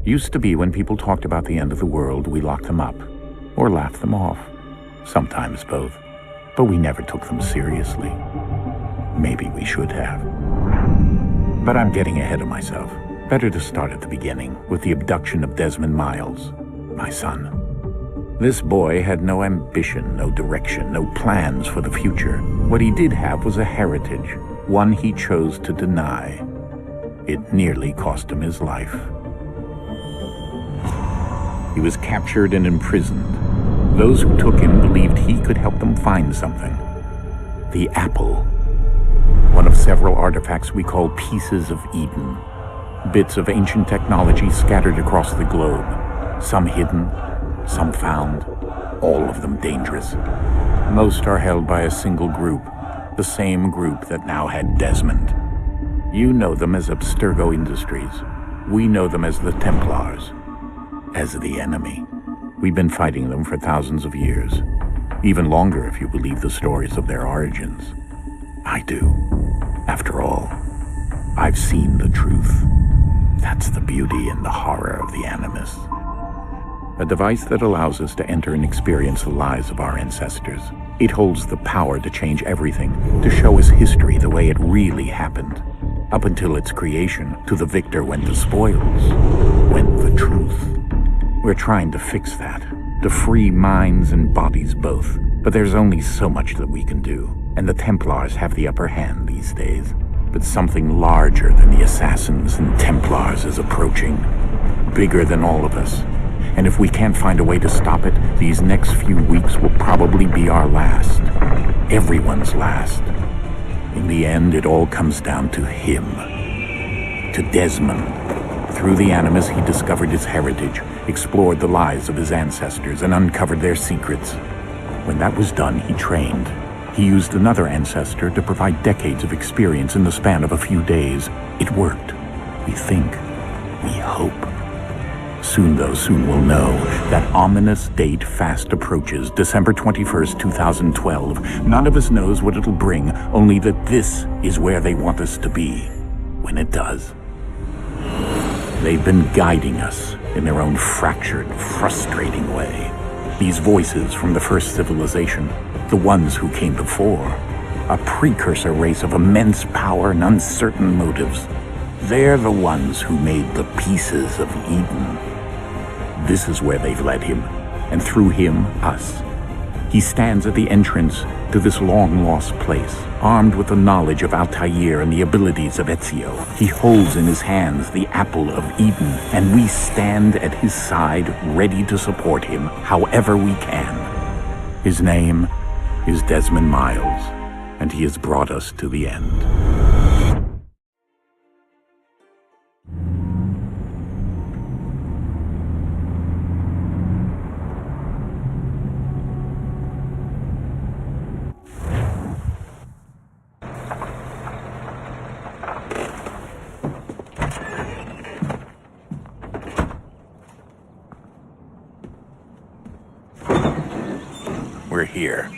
Used to be when people talked about the end of the world, we locked them up, or laughed them off. Sometimes both. But we never took them seriously. Maybe we should have. But I'm getting ahead of myself. Better to start at the beginning, with the abduction of Desmond Miles, my son. This boy had no ambition, no direction, no plans for the future. What he did have was a heritage, one he chose to deny. It nearly cost him his life. He was captured and imprisoned. Those who took him believed he could help them find something. The apple. One of several artifacts we call pieces of Eden. Bits of ancient technology scattered across the globe. Some hidden, some found, all of them dangerous. Most are held by a single group, the same group that now had Desmond. You know them as Abstergo Industries. We know them as the Templars. As the enemy. We've been fighting them for thousands of years. Even longer if you believe the stories of their origins. I do. After all, I've seen the truth. That's the beauty and the horror of the Animus. A device that allows us to enter and experience the lives of our ancestors. It holds the power to change everything, to show us history the way it really happened. Up until its creation, to the victor went the spoils, went the truth. We're trying to fix that, to free minds and bodies both. But there's only so much that we can do, and the Templars have the upper hand these days. But something larger than the Assassins and Templars is approaching, bigger than all of us. And if we can't find a way to stop it, these next few weeks will probably be our last. Everyone's last. In the end, it all comes down to him. To Desmond. Through the Animus, he discovered his heritage, explored the lives of his ancestors, and uncovered their secrets. When that was done, he trained. He used another ancestor to provide decades of experience in the span of a few days. It worked. We think. We hope. Soon we'll know. That ominous date fast approaches, December 21st, 2012. None of us knows what it'll bring, only that this is where they want us to be. When it does. They've been guiding us in their own fractured, frustrating way. These voices from the first civilization, the ones who came before, a precursor race of immense power and uncertain motives. They're the ones who made the pieces of Eden. This is where they've led him, and through him, us. He stands at the entrance to this long-lost place, armed with the knowledge of Altair and the abilities of Ezio. He holds in his hands the apple of Eden, and we stand at his side, ready to support him however we can. His name is Desmond Miles, and he has brought us to the end. We're here.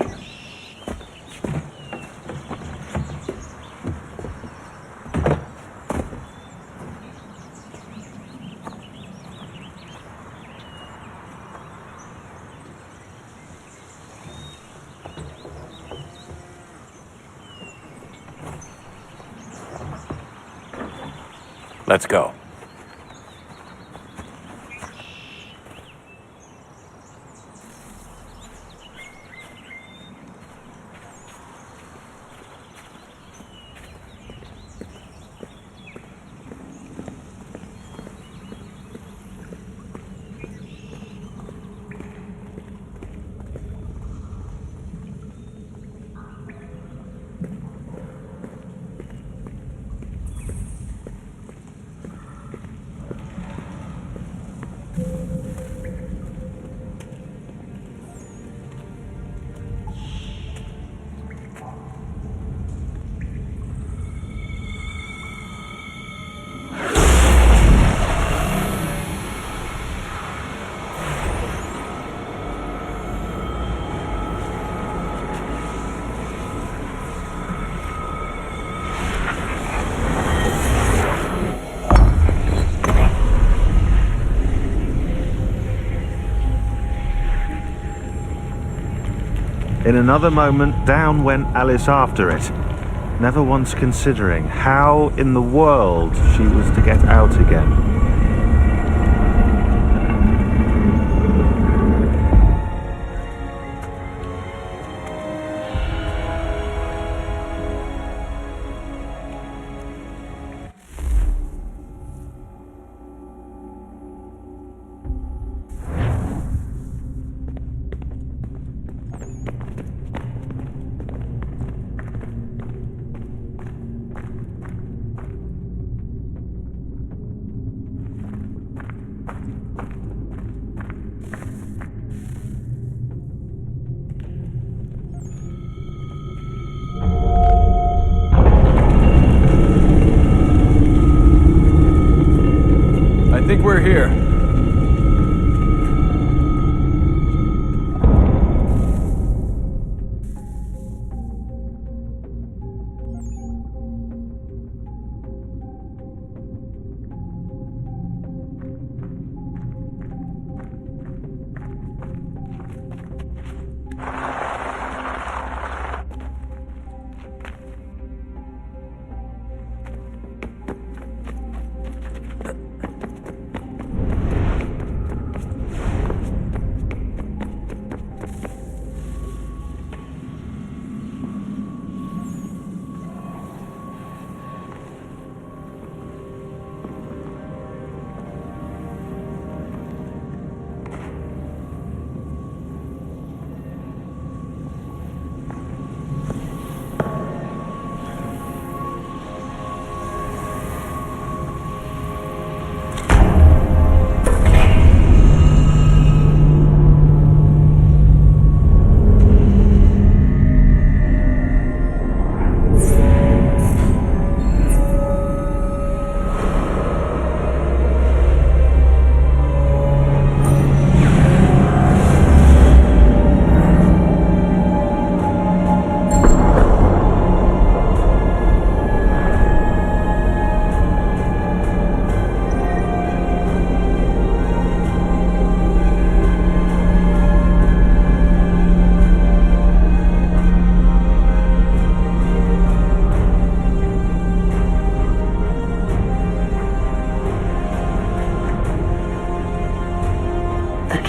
Let's go. another moment, down went Alice after it, never once considering how in the world she was to get out again. I think we're here.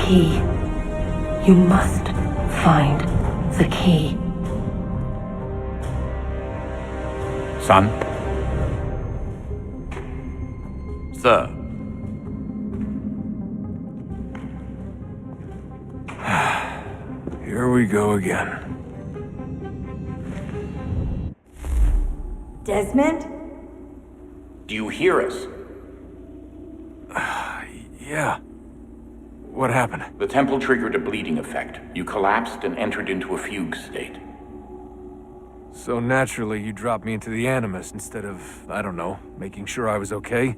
Key. You must find the key. Son? Sir. Here we go again. Desmond? Do you hear us? Yeah. What happened? The temple triggered a bleeding effect. You collapsed and entered into a fugue state. So naturally, you dropped me into the Animus instead of, I don't know, making sure I was okay?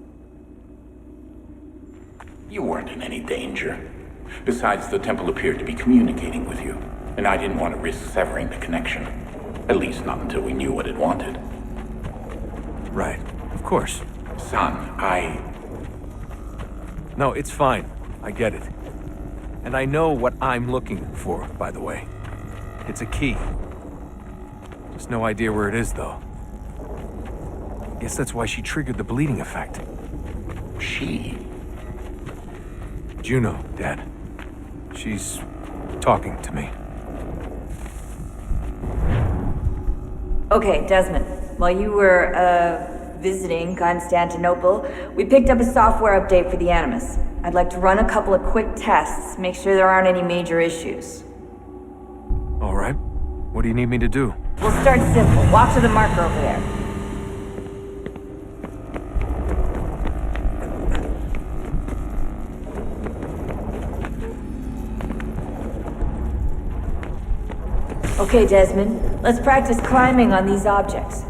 You weren't in any danger. Besides, the temple appeared to be communicating with you, and I didn't want to risk severing the connection. At least not until we knew what it wanted. Right. Of course. Son, No, it's fine. I get it. And I know what I'm looking for, by the way. It's a key. Just no idea where it is, though. Guess that's why she triggered the bleeding effect. She? Juno, Dad. She's talking to me. Okay, Desmond. While you were, visiting Constantinople, we picked up a software update for the Animus. I'd like to run a couple of quick tests, make sure there aren't any major issues. All right. What do you need me to do? We'll start simple. Walk to the marker over there. Okay, Desmond. Let's practice climbing on these objects.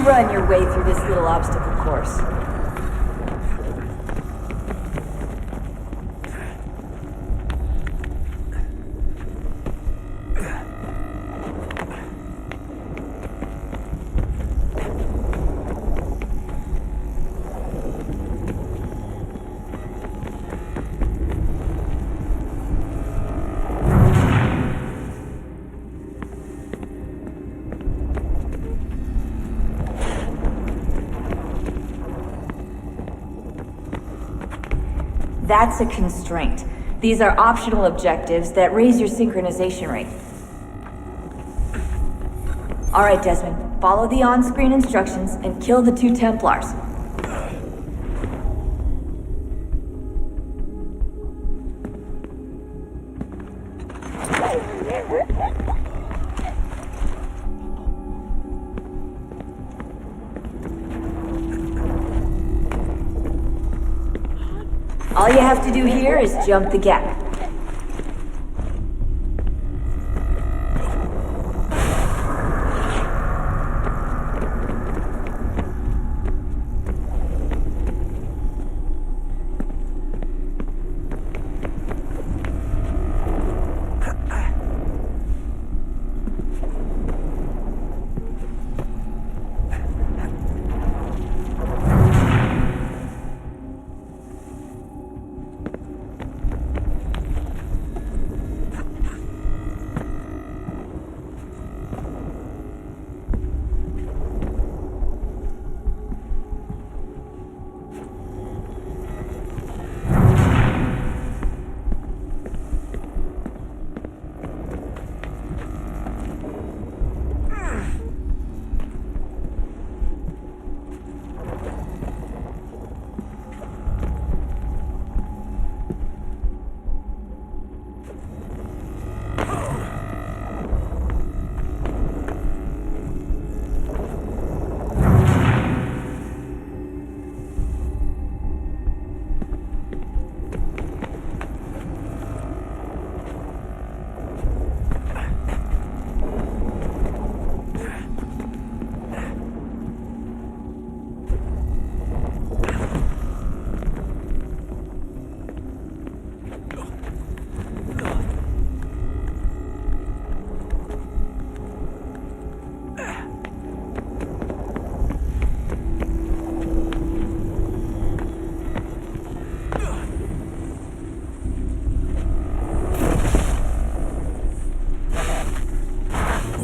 run your way through this little obstacle course. That's a constraint. These are optional objectives that raise your synchronization rate. Alright, Desmond. Follow the on-screen instructions and kill the 2 Templars. All you have to do here is jump the gap.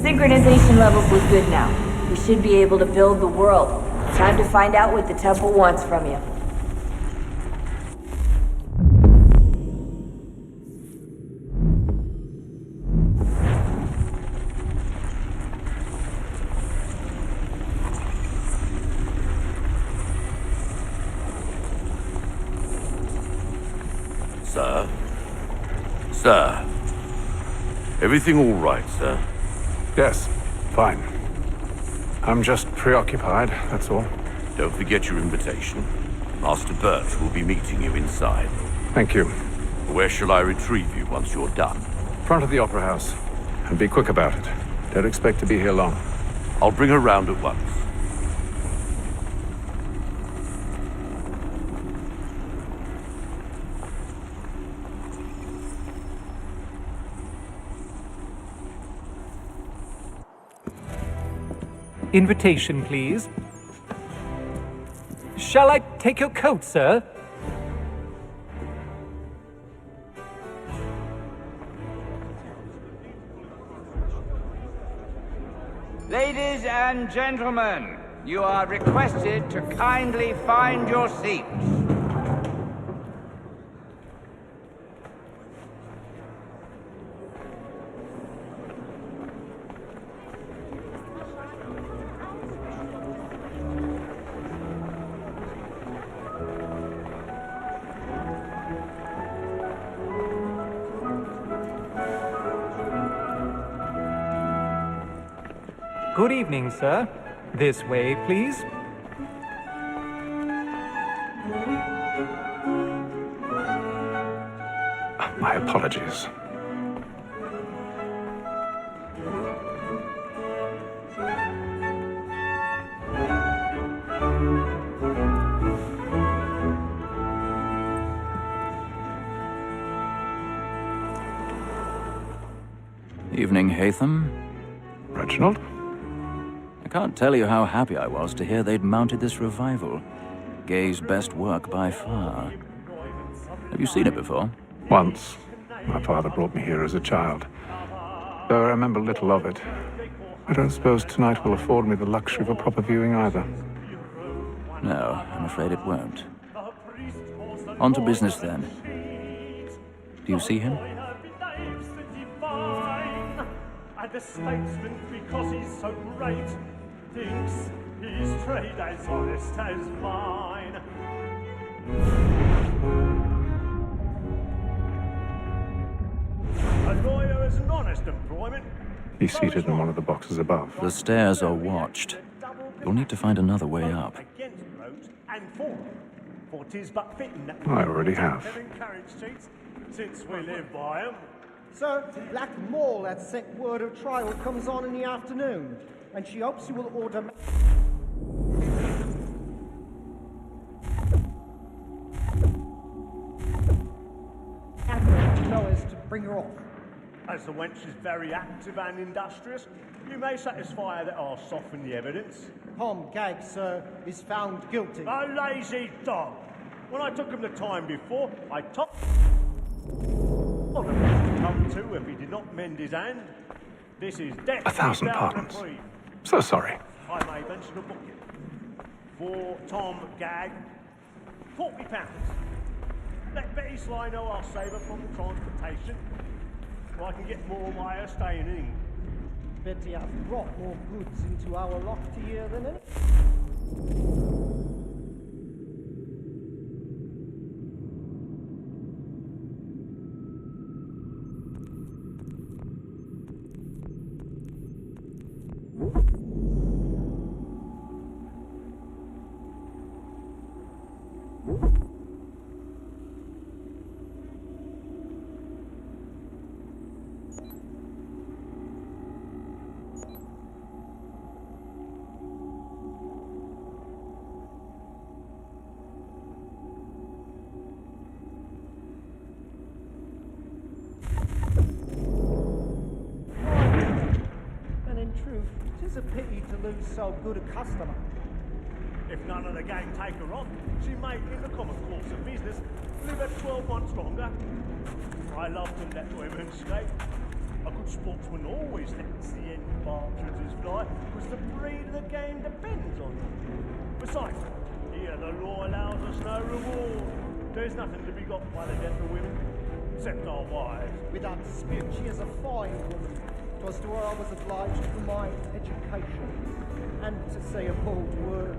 Synchronization levels look good now. We should be able to build the world. Time to find out what the temple wants from you. Sir? Sir? Everything all right, sir? Yes, fine. I'm just preoccupied, that's all. Don't forget your invitation. Master Birch will be meeting you inside. Thank you. Where shall I retrieve you once you're done? Front of the Opera House. And be quick about it. Don't expect to be here long. I'll bring her round at once. Invitation, please. Shall I take your coat, sir? Ladies and gentlemen, you are requested to kindly find your seats. Good evening, sir. This way, please. My apologies. Evening, Hatham. Reginald? I can't tell you how happy I was to hear they'd mounted this revival. Gay's best work by far. Have you seen it before? Once. My father brought me here as a child. Though I remember little of it. I don't suppose tonight will afford me the luxury of a proper viewing either. No, I'm afraid it won't. On to business then. Do you see him? And the statesman, because he's so great, thinks his trade as honest as mine. A lawyer is an honest employment. He's seated in one of the boxes above. The stairs are watched. You'll need to find another way up. Against roads and for 'tis but fitting that I already have. carriage seats, since we live by 'em. Sir, Black Mall had sent word of trial comes on in the afternoon, and she hopes you will order... so as to bring her off. As the wench is very active and industrious, you may satisfy her that I'll soften the evidence. Tom Gag, sir, is found guilty. A lazy dog! When I took him the time before, I told him to come to if he did not mend his hand. This is death. 1,000 pardons. So sorry. I may mention a booking. For Tom Gag, £40. Let Betty Sly know I'll save her from the transportation, so I can get more of my staying in England. Betty has brought more goods into our loft here than any... It's a pity to lose so good a customer. If none of the gang take her on, she may, in the common course of business, live at 12 months longer. I love to let women skate. A good sportsman always lets the end partridges fly, because the breed of the game depends on them. Besides, here the law allows us no reward. There's nothing to be got by the death of women, except our wives. Without dispute, she is a fine woman. 'Twas to her I was obliged for my education, and to say a bold word,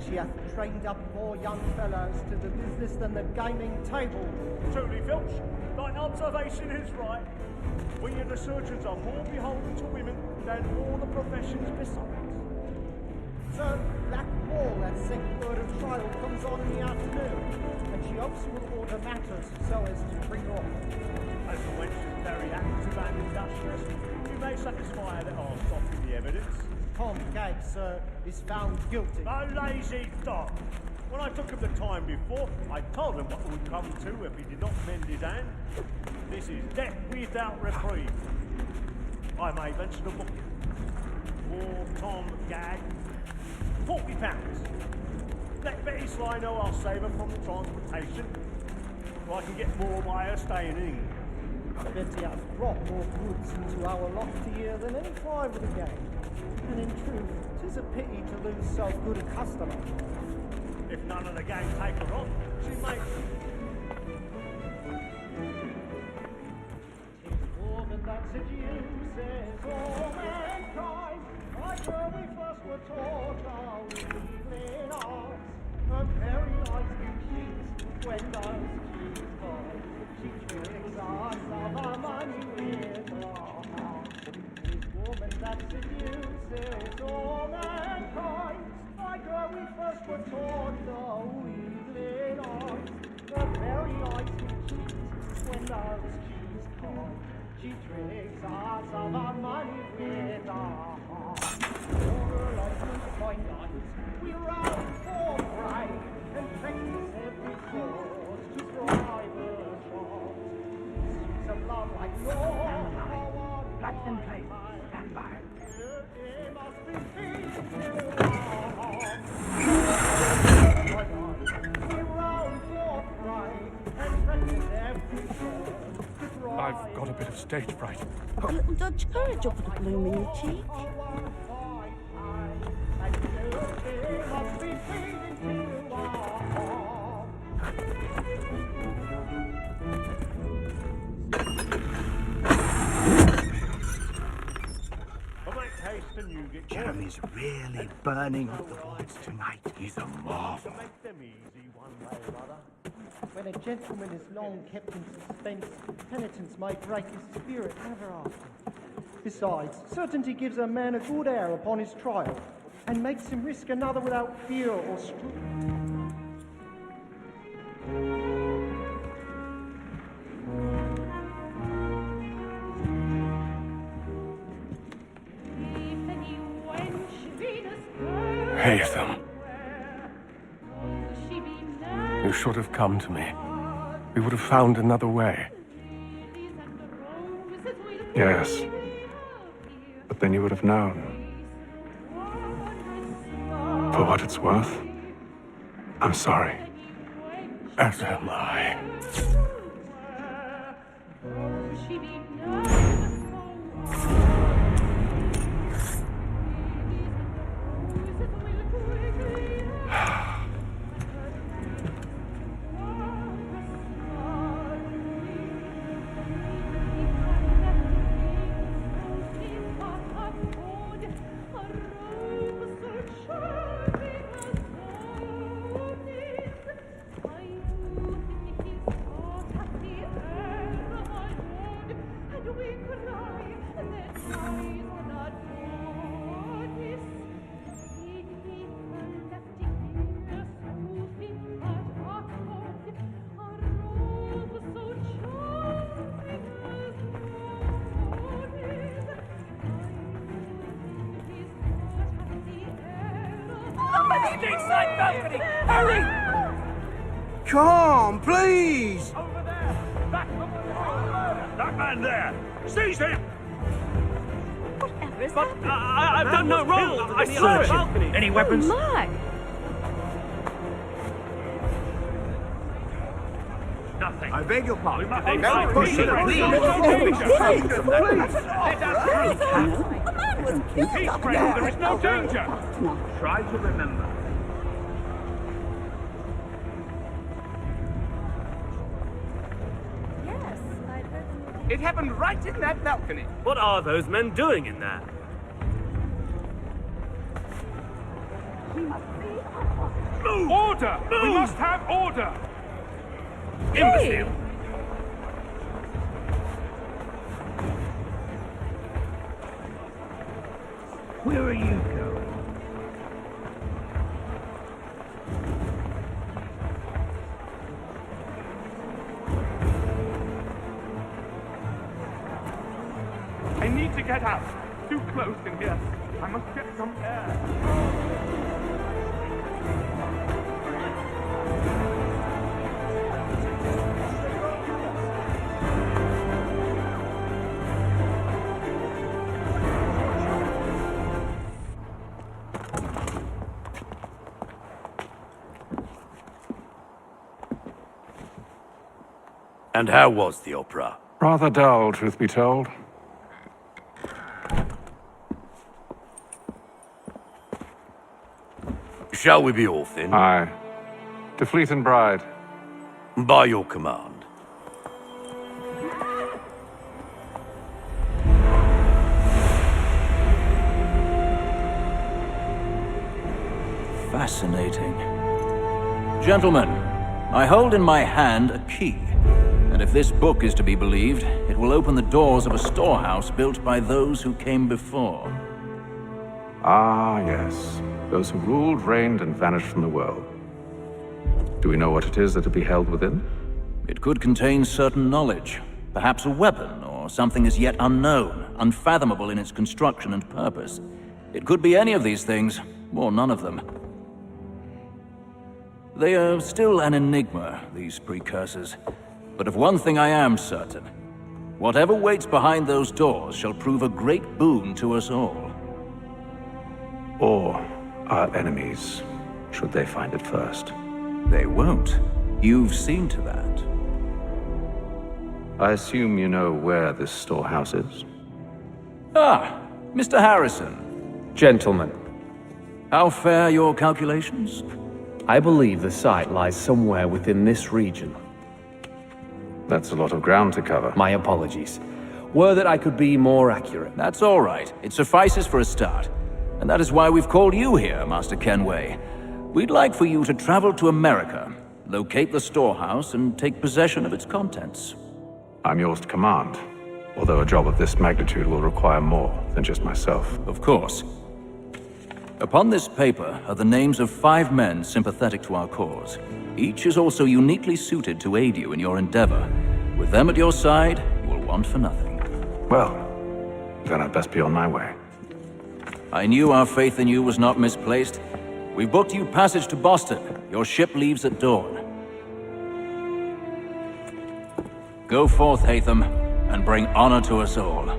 she hath trained up more young fellows to the business than the gaming table. Truly, Filch, thine observation is right. We and the surgeons are more beholden to women than all the professions besides. Sir, Black Wall had sent word of trial comes on in the afternoon, and she hopes you will order matters so as to bring her off. As the wench is very active and industrious, you may satisfy her that I'll soften the evidence. Tom Gag, sir, is found guilty. A lazy dog! When I took him the time before, I told him what would come to if he did not mend his hand. This is death without reprieve. I may mention a booking. For Tom Gag, £40. Let Betty Sly know I'll save her from the transportation, so I can get more by her staying in England. Betty has brought more goods into our loft here than any private game. And in truth, 'tis a pity to lose so good a customer. If none of the gang take her on, she may... Woman that seduces all mankind, like where we first were taught our evening arts. Her very eyes do cheat when those keys fall. She tricks us of our money with her heart. This woman that seduces all mankind, like where we first were taught our evening arts. Her very eyes do cheat when those keys fall. She tricks us of our money with her heart. For license point lines, we run for pride and practice every course to drive a shot. Streets of love like yours are That's in place. Stand by. I've got a bit of stage fright. A little Dutch courage will put a bloom in your cheek. Jeremy's really burning up the boards tonight. He's a marvel. When a gentleman is long kept in suspense, penitence may break his spirit ever after. Besides, certainty gives a man a good air upon his trial, and makes him risk another without fear or scruple. Haytham. You should have come to me. We would have found another way. Yes. But then you would have known. For what it's worth, I'm sorry. As am I. Hurry! Come, please! Over there! That man there! Seize him! Whatever is But happening? I've done no wrong! I saw it! Any weapons? Oh my! Nothing. I beg your pardon. Don't push it! Peace, friend! There is no danger! Try to remember. Yes, I'd heard them. It happened right in that balcony. What are those men doing in there? Move! Order! Move! We must have order! Imbecile! Where are you going? I need to get out. Too close in here. I must get some air. And how was the opera? Rather dull, truth be told. Shall we be off then? Aye. To Fleet and Bride. By your command. Fascinating. Gentlemen, I hold in my hand a key. And if this book is to be believed, it will open the doors of a storehouse built by those who came before. Ah, yes. Those who ruled, reigned, and vanished from the world. Do we know what it is that will be held within? It could contain certain knowledge, perhaps a weapon, or something as yet unknown, unfathomable in its construction and purpose. It could be any of these things, or none of them. They are still an enigma, these precursors. But of one thing I am certain. Whatever waits behind those doors shall prove a great boon to us all. Or our enemies, should they find it first. They won't. You've seen to that. I assume you know where this storehouse is? Ah, Mr. Harrison. Gentlemen, How fare your calculations? I believe the site lies somewhere within this region. That's a lot of ground to cover. My apologies. Were that I could be more accurate. That's all right. It suffices for a start. And that is why we've called you here, Master Kenway. We'd like for you to travel to America, locate the storehouse, and take possession of its contents. I'm yours to command, although a job of this magnitude will require more than just myself. Of course. Upon this paper are the names of 5 men sympathetic to our cause. Each is also uniquely suited to aid you in your endeavor. With them at your side, you will want for nothing. Well, then I'd best be on my way. I knew our faith in you was not misplaced. We've booked you passage to Boston. Your ship leaves at dawn. Go forth, Hatham, and bring honor to us all.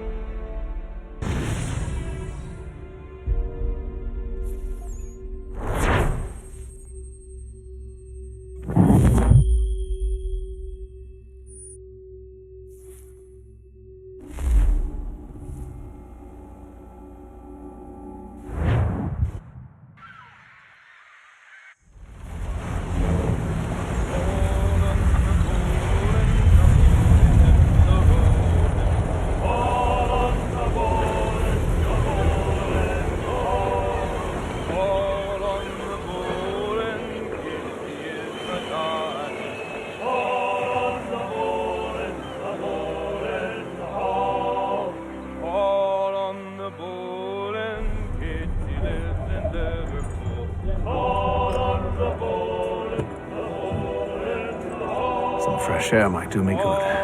Some fresh air might do me good.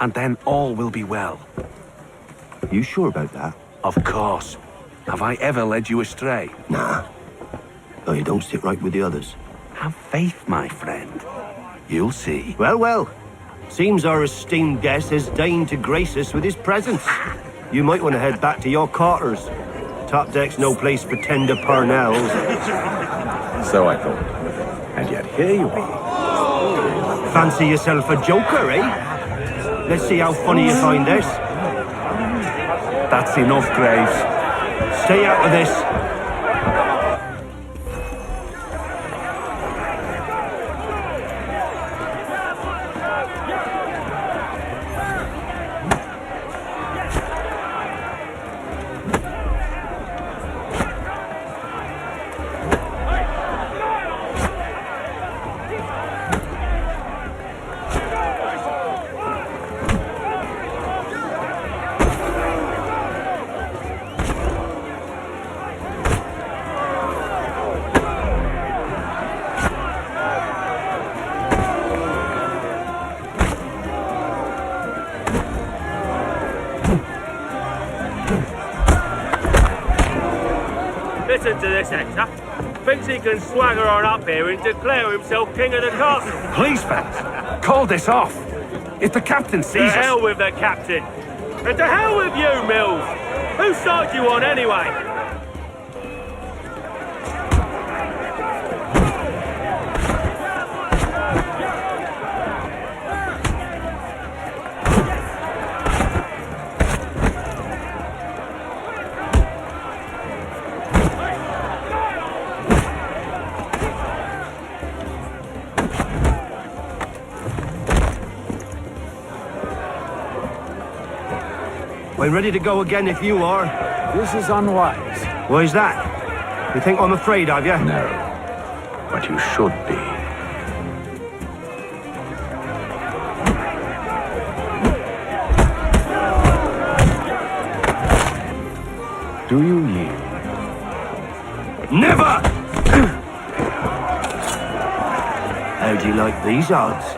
And then all will be well. You sure about that? Of course. Have I ever led you astray? Nah. Though you don't sit right with the others. Have faith, my friend. You'll see. Well, well. Seems our esteemed guest has deigned to grace us with his presence. You might want to head back to your quarters. Top deck's no place for tender parnells. So I thought. And yet here you are. Fancy yourself a joker, eh? Let's see how funny you find this. That's enough, Graves. Stay out of this. Listen to this, Hector. Thinks he can swagger on up here and declare himself king of the castle. Please, fellas, call this off. If the captain sees us... To hell with the captain. And to hell with you, Mills. Whose side you on, anyway? We're ready to go again if you are. This is unwise. Why's that? You think I'm afraid of you? No. But you should be. Do you yield? Never! How do you like these odds?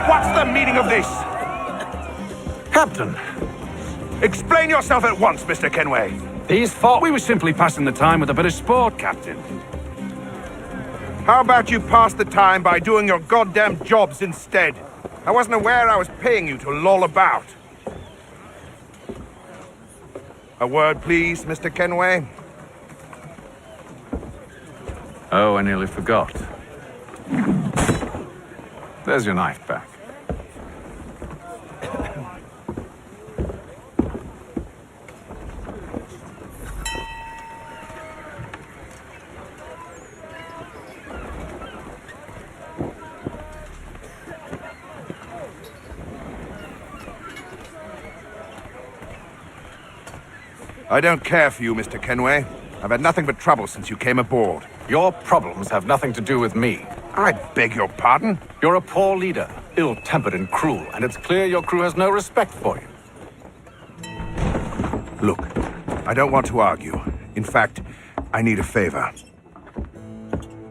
What's the meaning of this? Captain, explain yourself at once, Mr. Kenway. These thought we were simply passing the time with a bit of sport, Captain. How about you pass the time by doing your goddamn jobs instead? I wasn't aware I was paying you to loll about. A word, please, Mr. Kenway. Oh, I nearly forgot. There's your knife back. I don't care for you, Mr. Kenway. I've had nothing but trouble since you came aboard. Your problems have nothing to do with me. I beg your pardon? You're a poor leader, ill-tempered and cruel, and it's clear your crew has no respect for you. Look, I don't want to argue. In fact, I need a favor.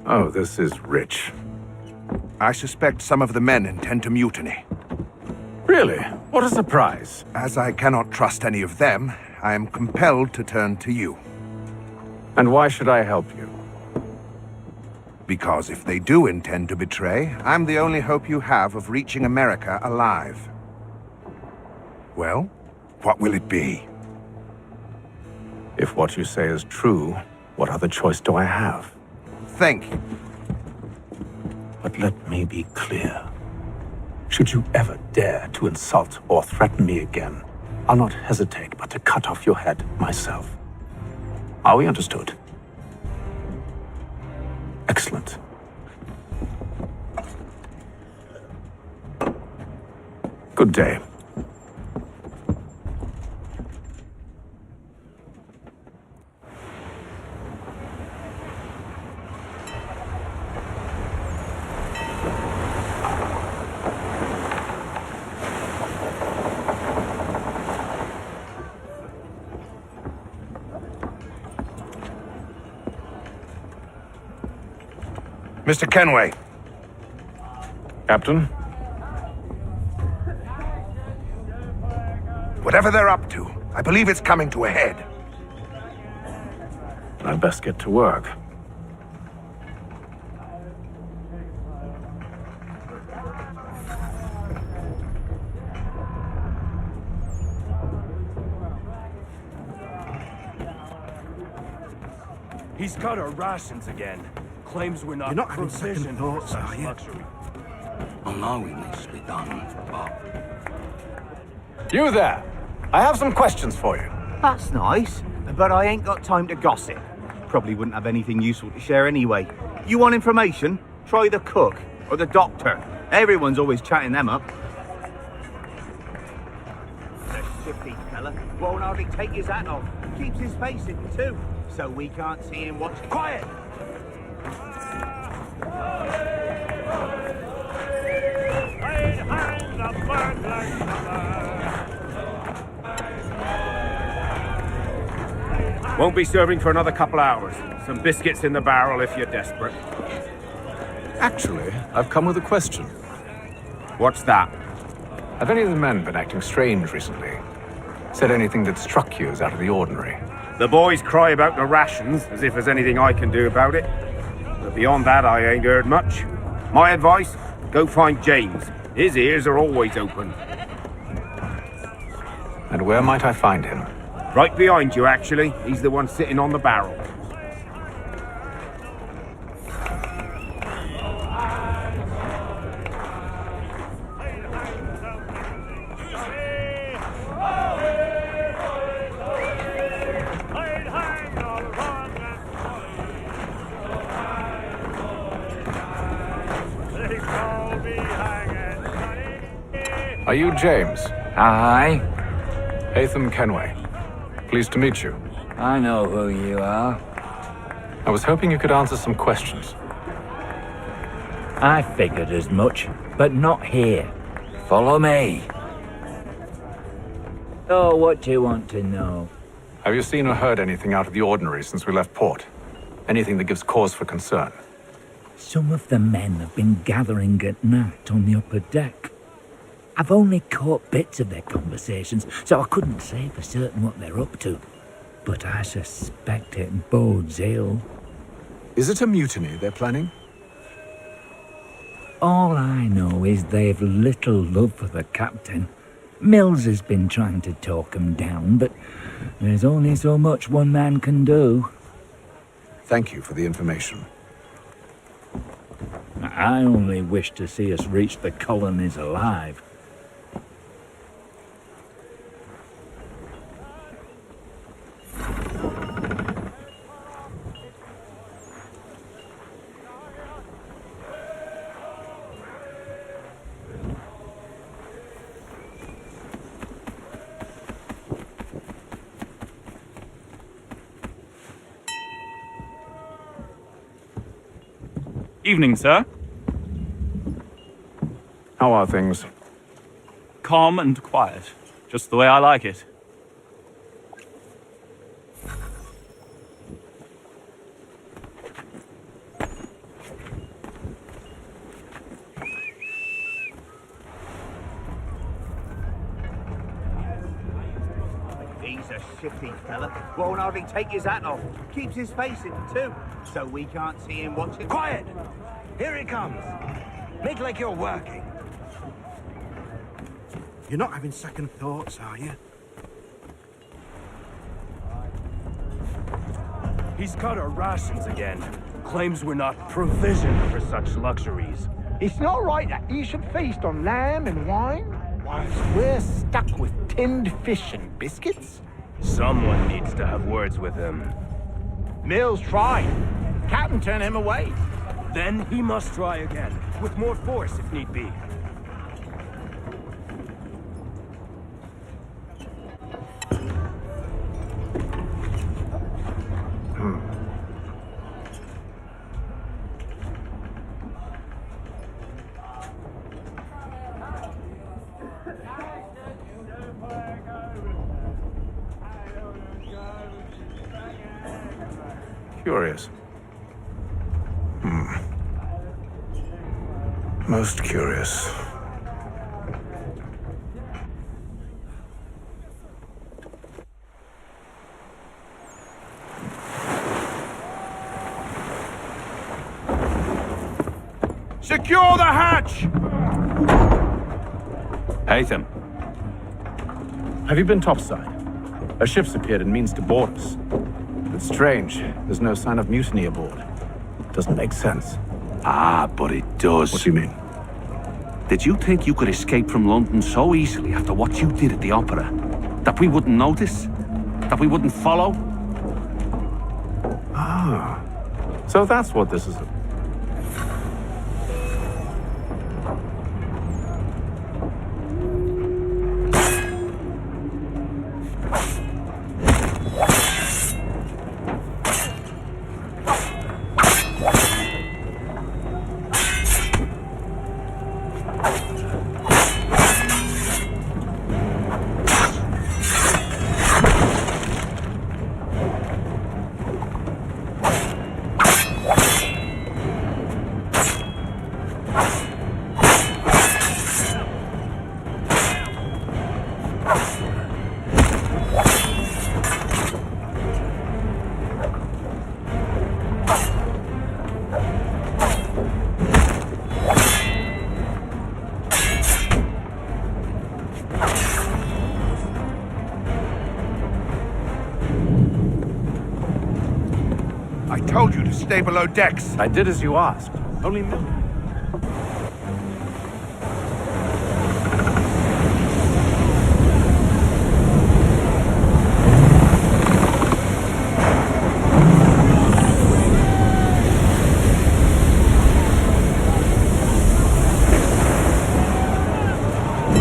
Oh, this is rich. I suspect some of the men intend to mutiny. Really? What a surprise. As I cannot trust any of them, I am compelled to turn to you. And why should I help you? Because if they do intend to betray, I'm the only hope you have of reaching America alive. Well, what will it be? If what you say is true, what other choice do I have? Think. But let me be clear. Should you ever dare to insult or threaten me again, I'll not hesitate but to cut off your head myself. Are we understood? Excellent. Good day. Mr. Kenway. Captain? Whatever they're up to, I believe it's coming to a head. I'd best get to work. He's got our rations again. Claims we're not You're not having provisioned second thoughts, for are you? luxury. I know it needs to be done, but... You there! I have some questions for you. That's nice, but I ain't got time to gossip. Probably wouldn't have anything useful to share anyway. You want information? Try the cook or the doctor. Everyone's always chatting them up. That shifty fella won't hardly take his hat off. Keeps his face hidden too, so we can't see him watch. Quiet! Won't be serving for another couple hours. Some biscuits in the barrel if you're desperate. Actually, I've come with a question. What's that? Have any of the men been acting strange recently? Said anything that struck you as out of the ordinary? The boys cry about the rations, as if there's anything I can do about it. But beyond that, I ain't heard much. My advice, go find James. His ears are always open. And where might I find him? Right behind you, actually. He's the one sitting on the barrel. Are you James? Aye. Hatham Kenway. Pleased to meet you. I know who you are. I was hoping you could answer some questions. I figured as much, but not here. Follow me. So, what do you want to know? Have you seen or heard anything out of the ordinary since we left port? Anything that gives cause for concern? Some of the men have been gathering at night on the upper deck. I've only caught bits of their conversations, so I couldn't say for certain what they're up to. But I suspect it bodes ill. Is it a mutiny they're planning? All I know is they've little love for the captain. Mills has been trying to talk him down, but there's only so much one man can do. Thank you for the information. I only wish to see us reach the colonies alive. Evening, sir. How are things? Calm and quiet. Just the way I like it. He's a shifty fella. Won't hardly take his hat off. Keeps his face in too, so we can't see him watching. Quiet! Here he comes. Make like you're working. You're not having second thoughts, are you? He's cut our rations again. Claims we're not provisioned for such luxuries. It's not right that you should feast on lamb and wine, whilst we're stuck with tinned fish and biscuits. Someone needs to have words with him. Mills tried. Captain turned him away. Then he must try again, with more force if need be. Curious. Most curious. Secure the hatch! Hatham. Have you been topside? A ship's appeared and means to board us. It's strange. There's no sign of mutiny aboard. Doesn't make sense. Ah, but it does. What do you mean? Did you think you could escape from London so easily after what you did at the opera? That we wouldn't notice? That we wouldn't follow? Ah. So that's what this is. I told you to stay below decks. I did as you asked. Only Mill.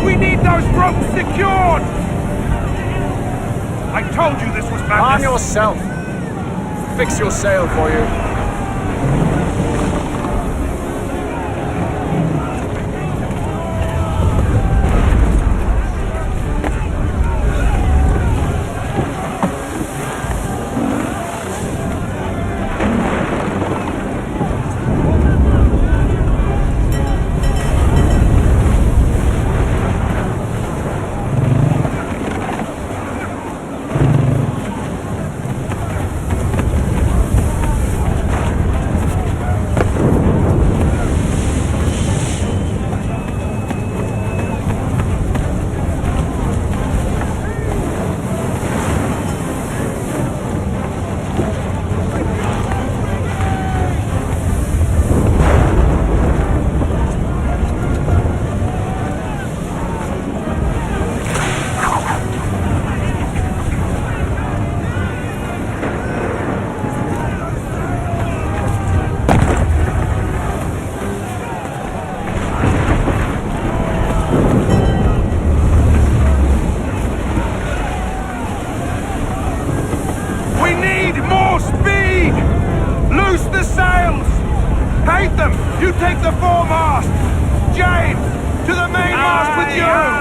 We need myself. Fix your sail for you. You take the foremast! James, to the mainmast with you!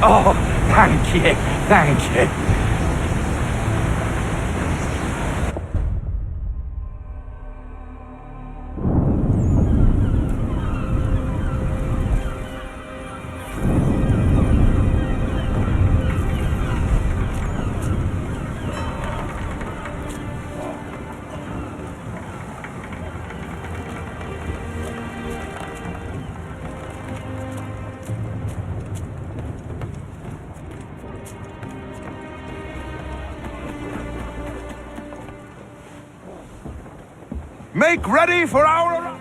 Oh, thank you, thank you. Make ready for our...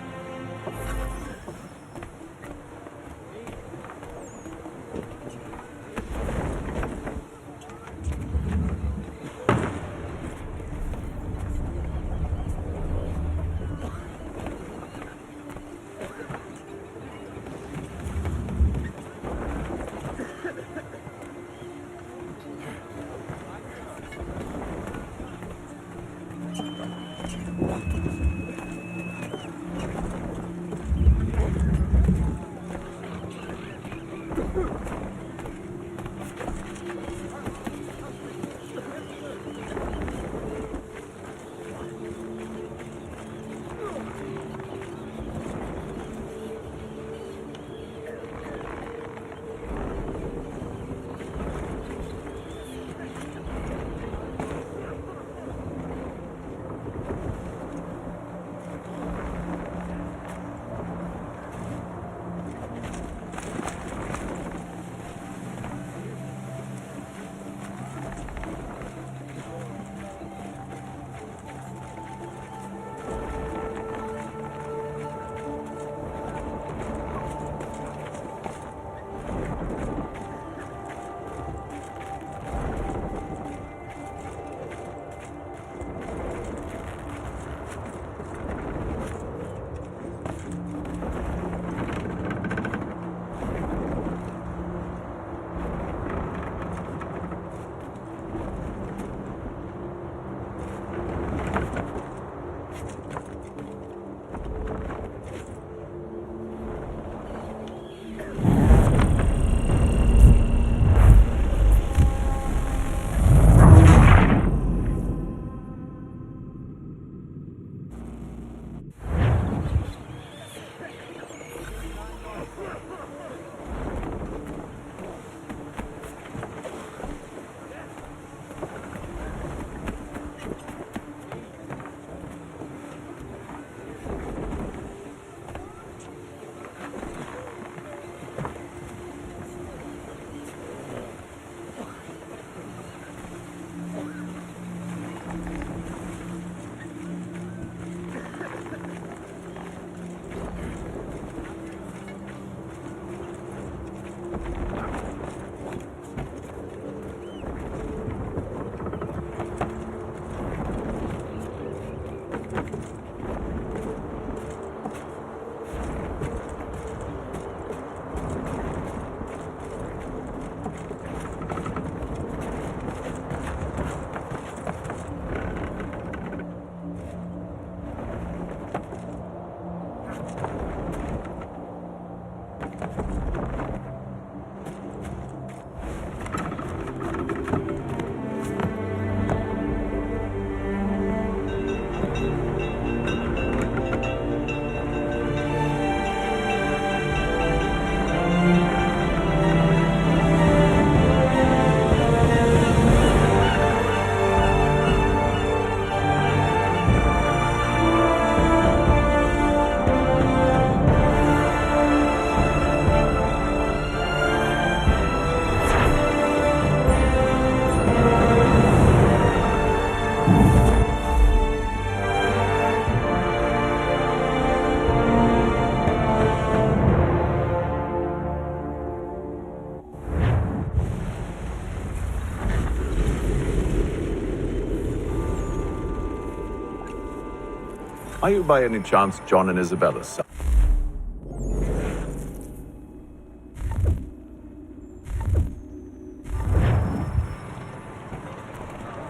Are you by any chance John and Isabella's son?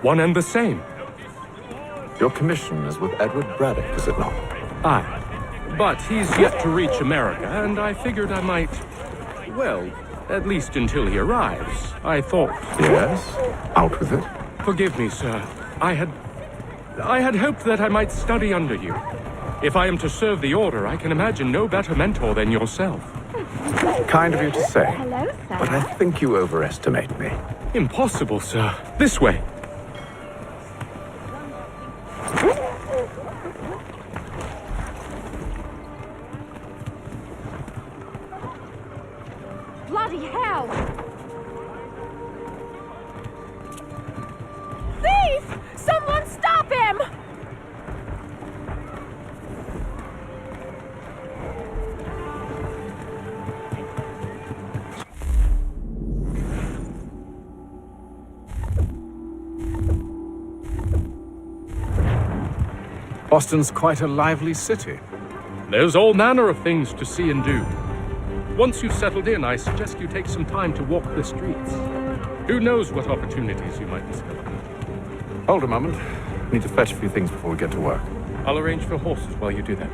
One and the same. Your commission is with Edward Braddock, is it not? Aye. But he's yet to reach America, and I figured I might... Well, at least until he arrives, I thought... Yes? Out with it. Forgive me, sir. I had hoped that I might study under you. If I am to serve the Order, I can imagine no better mentor than yourself. Kind of you to say. Hello, sir. But I think you overestimate me. Impossible, sir. This way. Bloody hell! Thief! Someone stop him! Boston's quite a lively city. There's all manner of things to see and do. Once you've settled in, I suggest you take some time to walk the streets. Who knows what opportunities you might discover. Hold a moment. I need to fetch a few things before we get to work. I'll arrange for horses while you do that.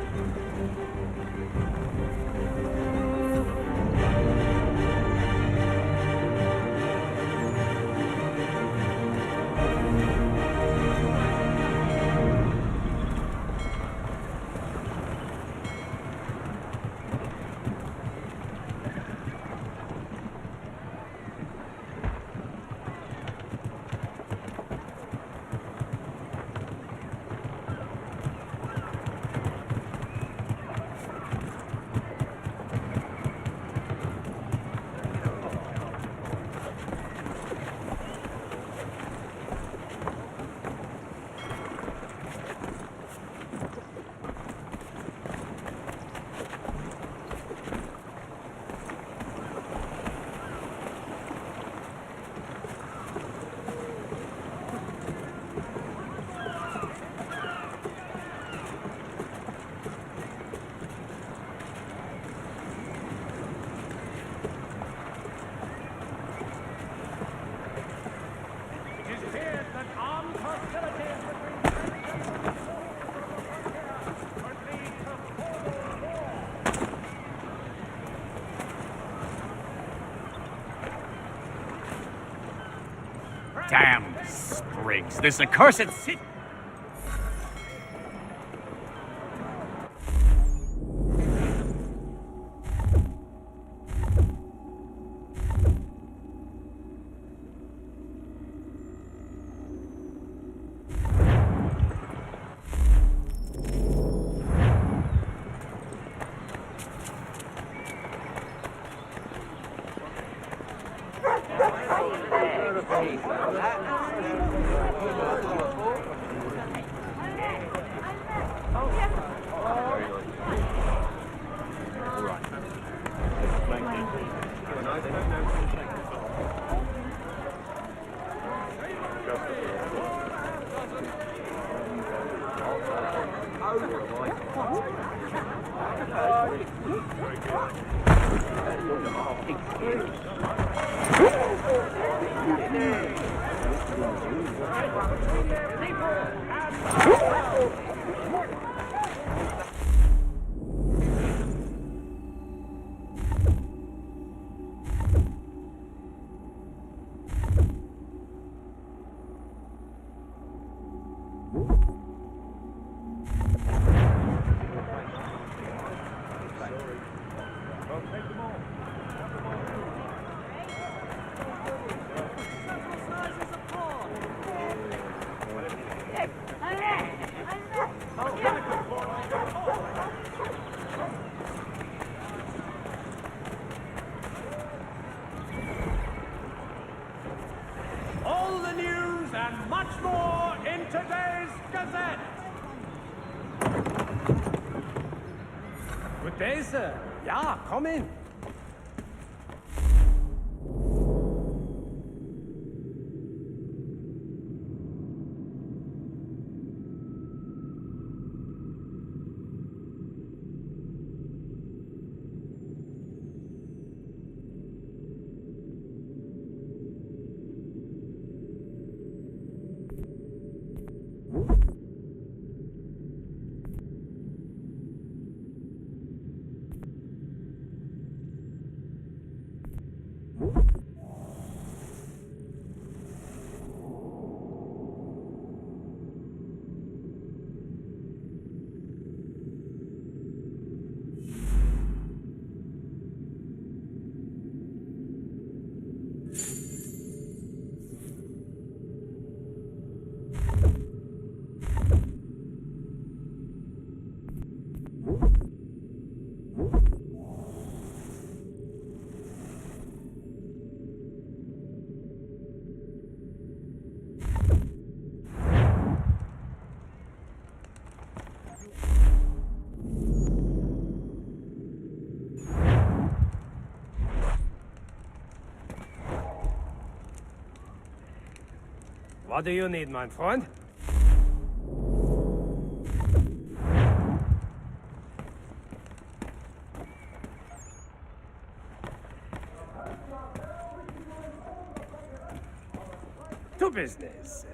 Damn sprigs, this accursed city. All the news and much more in today's Gazette. Good day, sir. Ja, come in. What do you need, my friend? To business.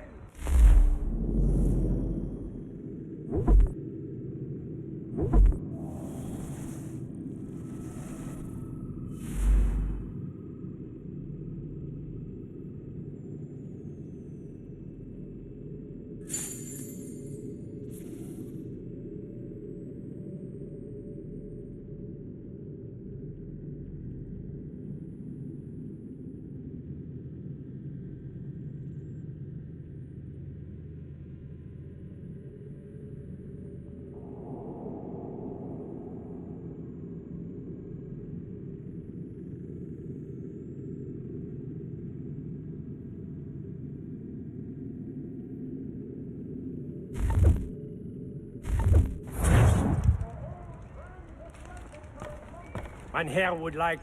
Ein Herr would like...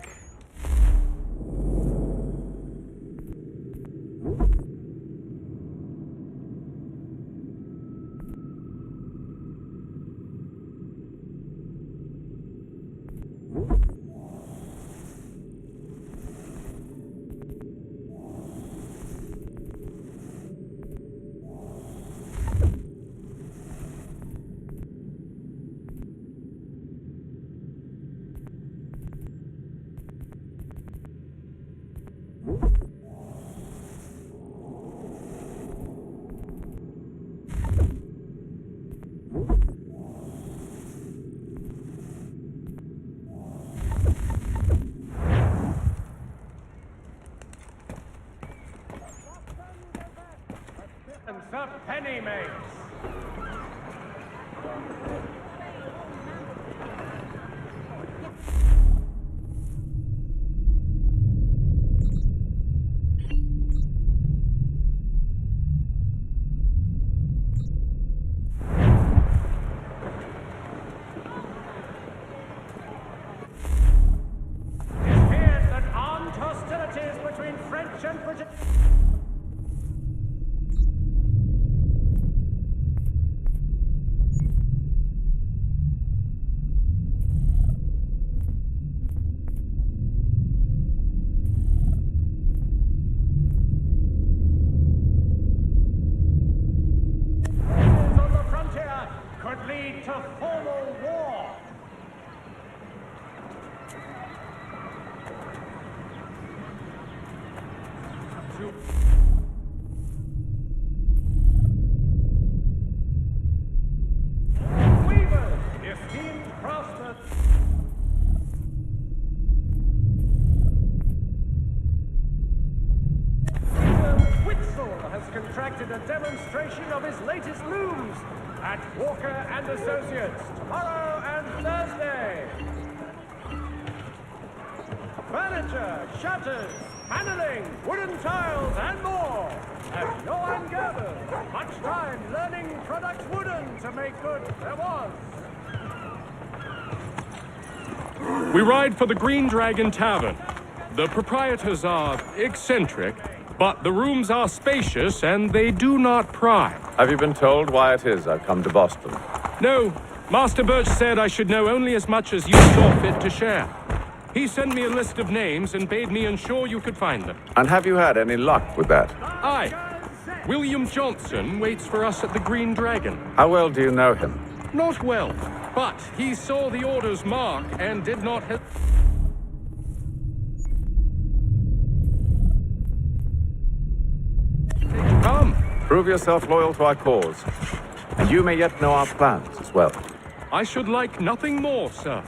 The penny makes. It appears that armed hostilities between French and British... to formal war. Weavers, esteemed craftsmen. Witzel has contracted a demonstration of his latest looms at Walker and Associates tomorrow and Thursday. Furniture, shutters, paneling, wooden tiles, and more. As no one gathered, much time learning products wooden to make good there was. We ride for the Green Dragon Tavern. The proprietors are eccentric, but the rooms are spacious and they do not pry. Have you been told why it is I've come to Boston? No. Master Birch said I should know only as much as you saw fit to share. He sent me a list of names and bade me ensure you could find them. And have you had any luck with that? Aye. William Johnson waits for us at the Green Dragon. How well do you know him? Not well, but he saw the order's mark and did not hesitate. Come, prove yourself loyal to our cause. And you may yet know our plans as well. I should like nothing more, sir.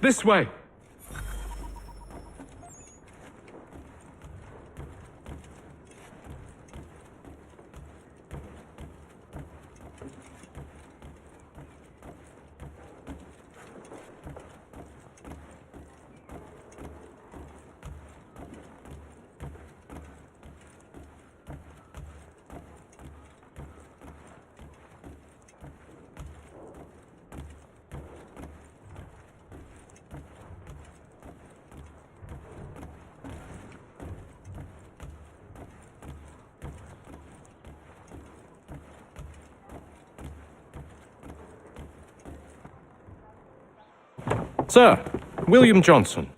This way. Sir, William Johnson.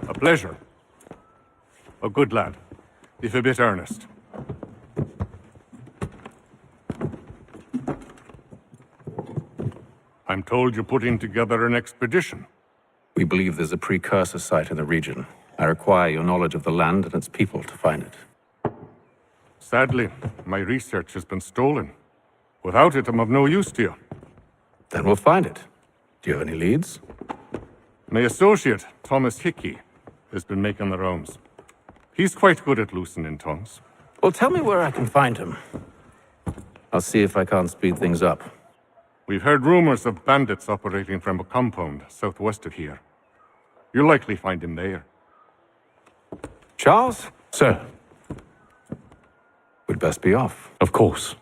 A pleasure. A good lad, if a bit earnest. I'm told you're putting together an expedition. We believe there's a precursor site in the region. I require your knowledge of the land and its people to find it. Sadly, my research has been stolen. Without it, I'm of no use to you. Then we'll find it. Do you have any leads? My associate, Thomas Hickey, has been making the rounds. He's quite good at loosening tongues. Well, tell me where I can find him. I'll see if I can't speed things up. We've heard rumors of bandits operating from a compound southwest of here. You'll likely find him there. Charles? Sir. We'd best be off. Of course.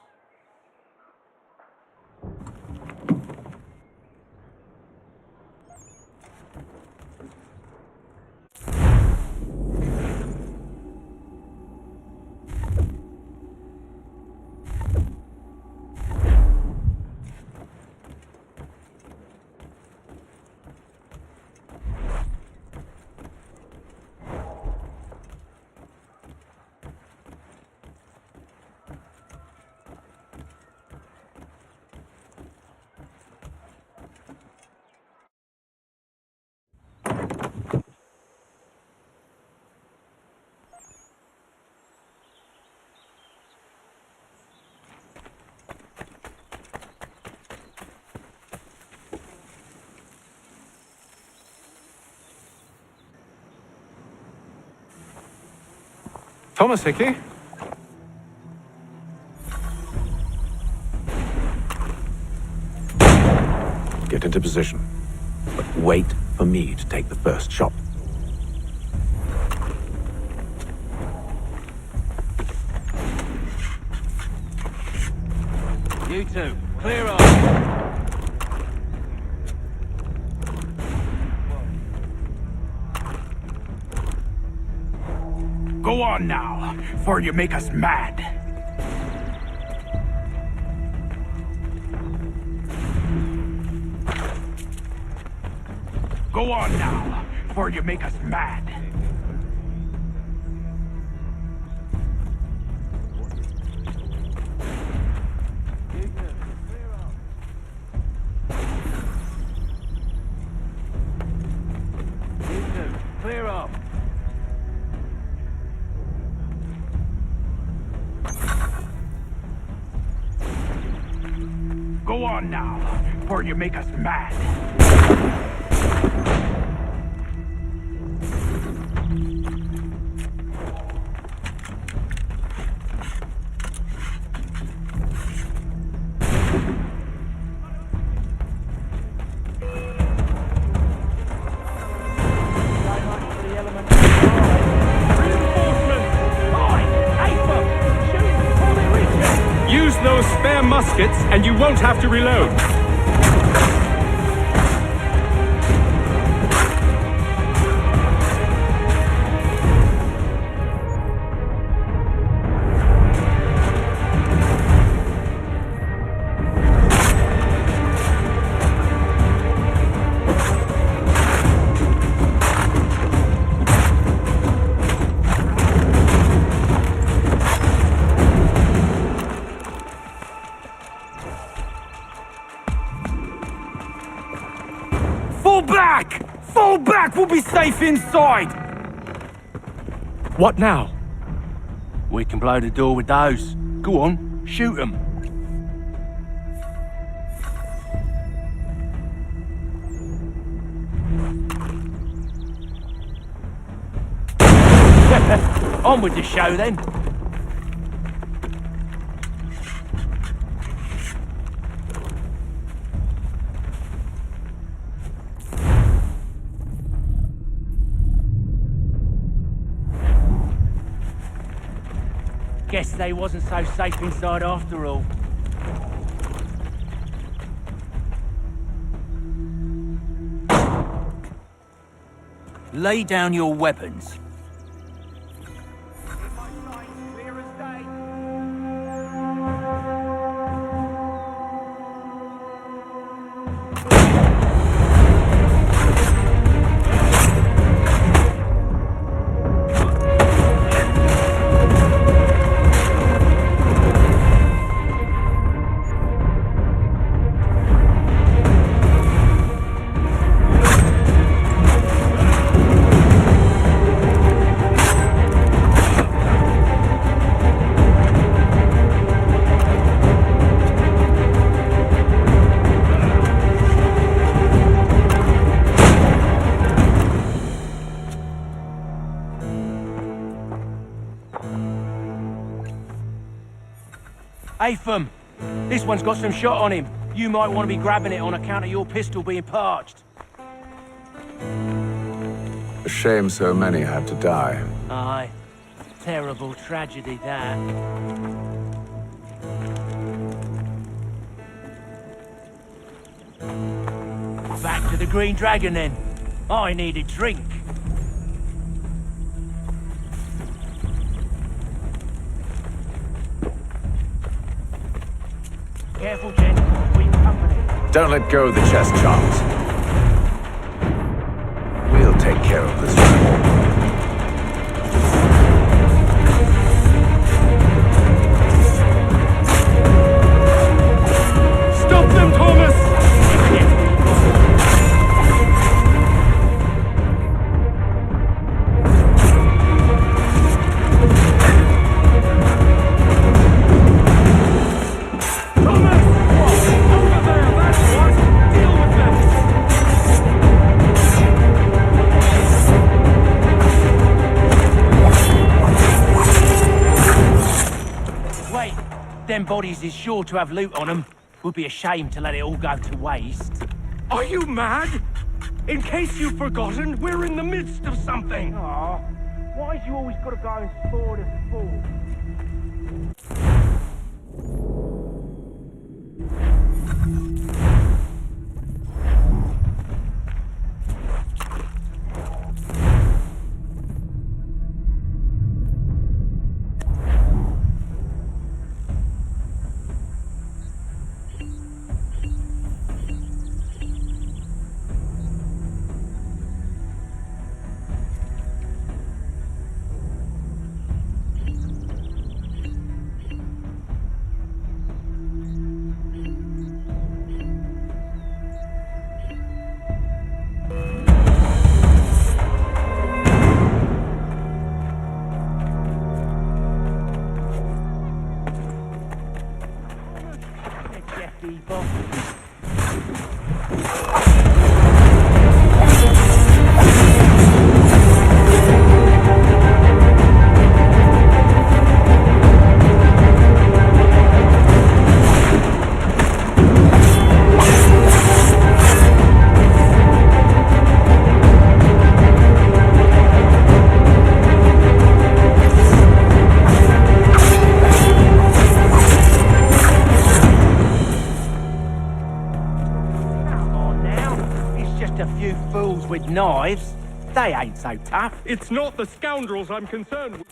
Thomas Hickey? Get into position. But wait for me to take the first shot. You two, clear off. Go on now, before you make us mad. Go on now, before you make us mad. Clear off. Go on now, before you make us mad. Use those spare muskets and you won't have to reload. Fall back! Fall back! We'll be safe inside! What now? We can blow the door with those. Go on, shoot them. On with the show then. Guess they wasn't so safe inside after all. Lay down your weapons. Atham, this one's got some shot on him. You might want to be grabbing it on account of your pistol being parched. A shame so many had to die. Aye. Terrible tragedy, that. Back to the Green Dragon, then. I need a drink. Careful, Jen. We've company. Don't let go of the chest, Charles. We'll take care of this one. Stop them, Thomas! Them bodies is sure to have loot on them. Would be a shame to let it all go to waste. Are you mad? In case you've forgotten, we're in the midst of something. Aw, why's you always got to go and spoil the fool? With knives, they ain't so tough. It's not the scoundrels I'm concerned with.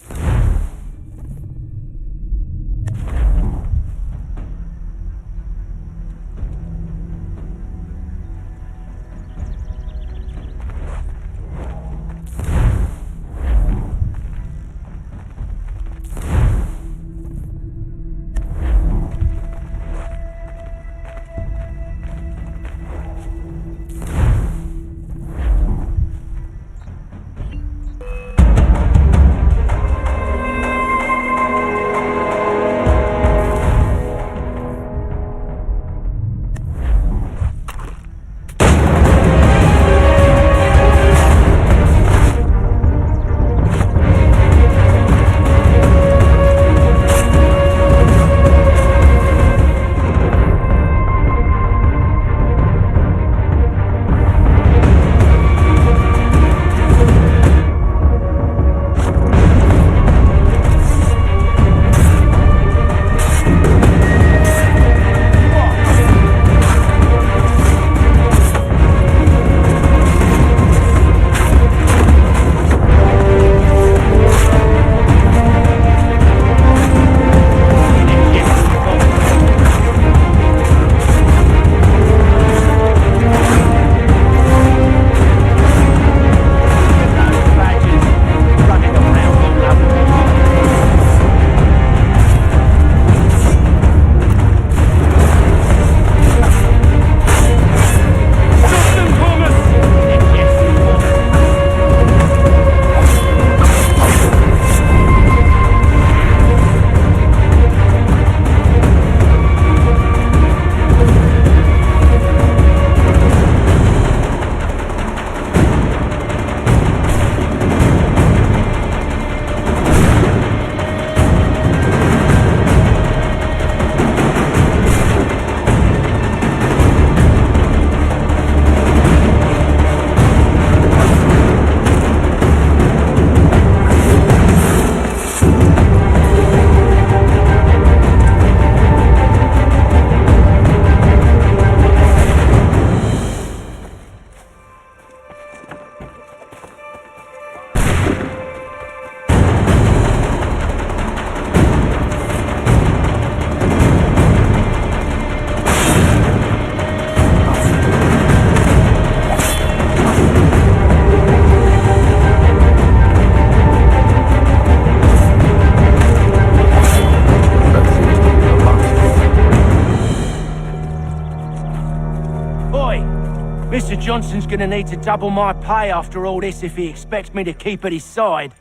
Johnson's gonna need to double my pay after all this if he expects me to keep at his side.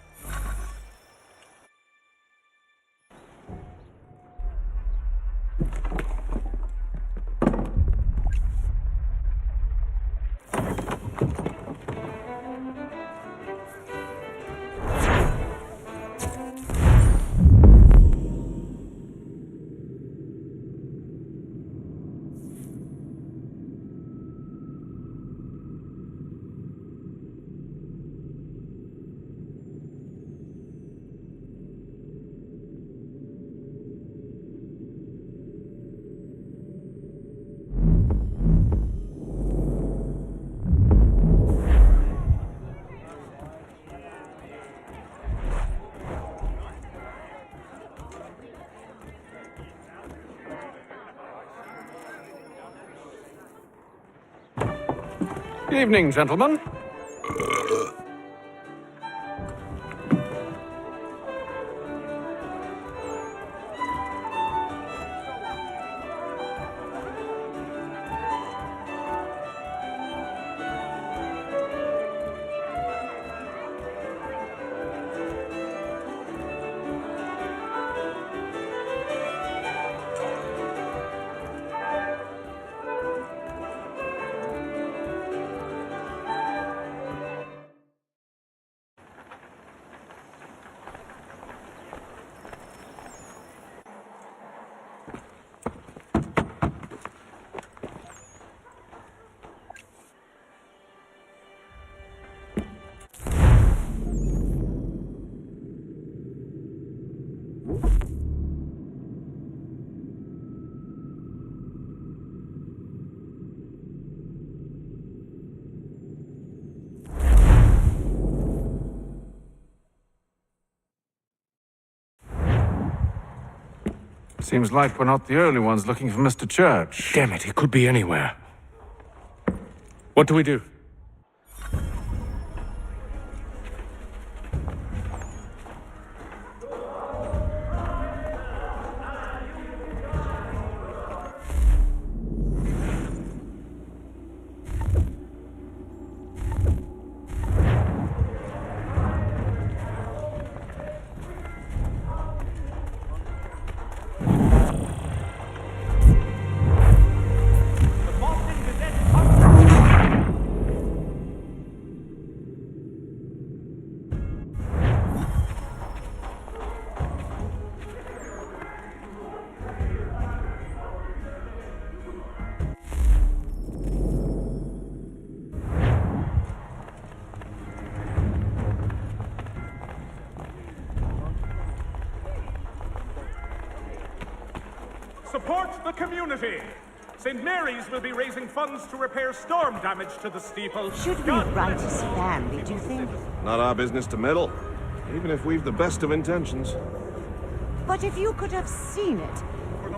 Evening, gentlemen. Seems like we're not the only ones looking for Mr. Church. Damn it, he could be anywhere. What do we do? Support the community! St. Mary's will be raising funds to repair storm damage to the steeple. Should we write his family, do you think? Not our business to meddle, even if we've the best of intentions. But if you could have seen it,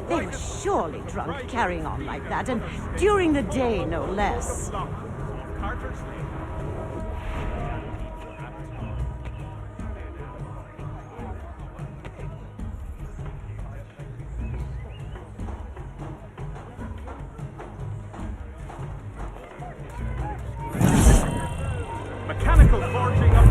they were surely drunk carrying on like that, and during the day, no less. Mechanical forging of...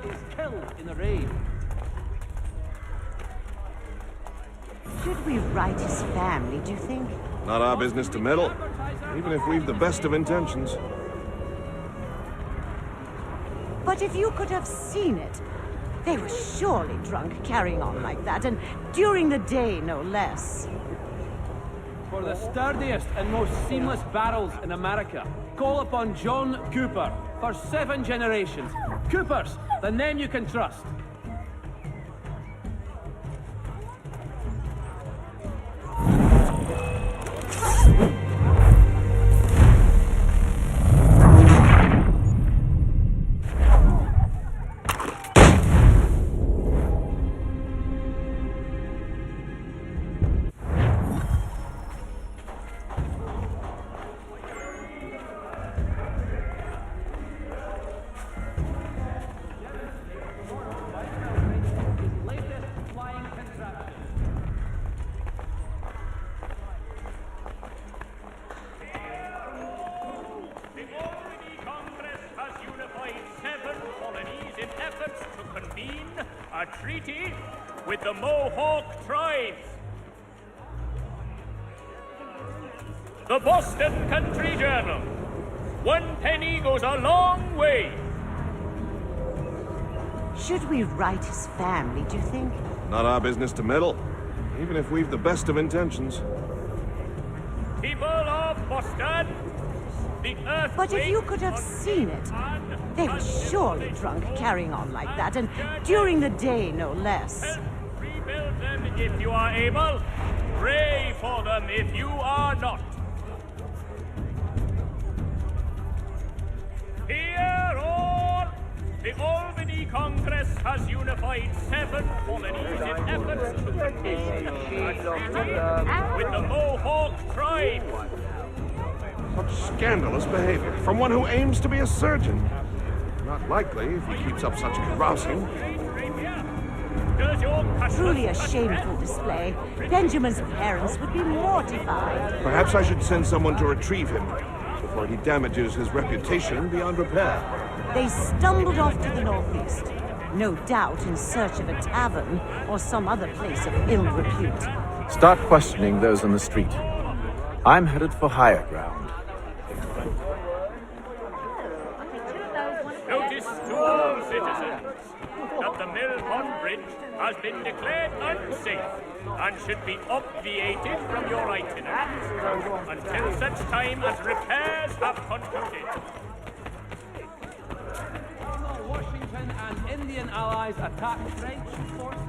Is killed in the raid. Should we write his family, do you think? Not our business to meddle, even if we've the best of intentions. But if you could have seen it, they were surely drunk carrying on like that, and during the day, no less. For the sturdiest and most seamless barrels in America, call upon John Cooper for 7 generations. Coopers, the name you can trust. a treaty with the Mohawk tribes. The Boston Country Journal. 1 penny goes a long way. Should we write his family, do you think? Not our business to meddle, even if we've the best of intentions. People of Boston, the earth. But if you could have seen it, they were surely drunk carrying on like that, and during the day, no less. Rebuild them if you are able. Pray for them if you are not. Hear all! The Albany Congress has unified 7 colonies in efforts to contain a treaty with the Mohawk tribe. Such scandalous behavior from one who aims to be a surgeon. Not likely if he keeps up such carousing. Truly a shameful display. Benjamin's parents would be mortified. Perhaps I should send someone to retrieve him before he damages his reputation beyond repair. They stumbled off to the northeast, no doubt in search of a tavern or some other place of ill repute. Start questioning those on the street. I'm headed for higher ground. Notice to all citizens that the Millpond Bridge has been declared unsafe and should be obviated from your itineraries until such time as repairs have concluded. Washington and Indian allies attack French forces.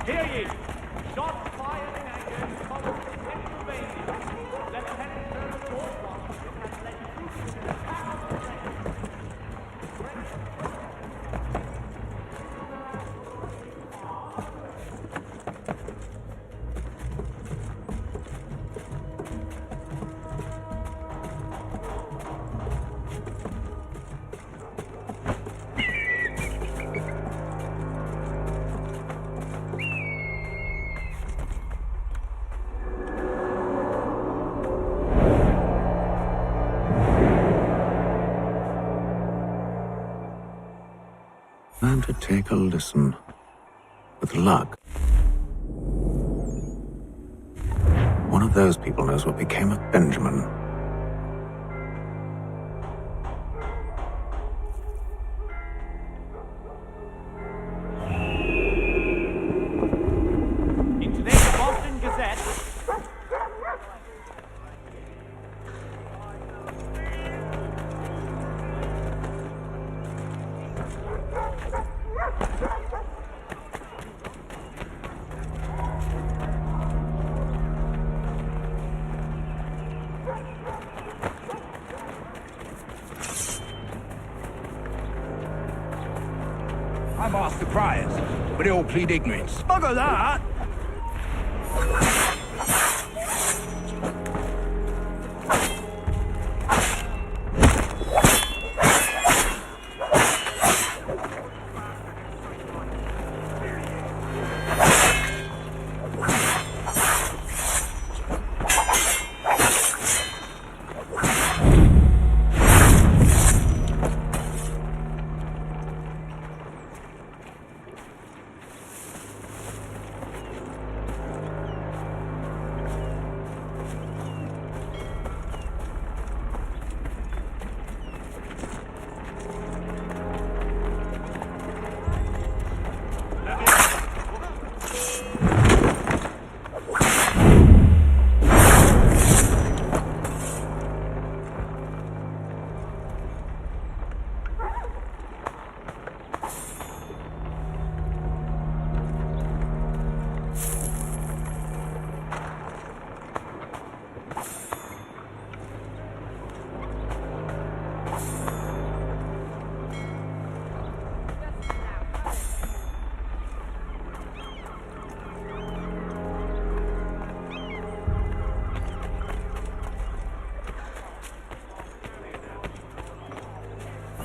Hear ye! Shots fired in anger from Pennsylvania. Lieutenant Colonel George Washington has led troops to attack And to take a listen. With luck. One of those people knows what became of Benjamin. In today's Boston Gazette. I've asked the criers, but they all plead ignorance. Bugger that!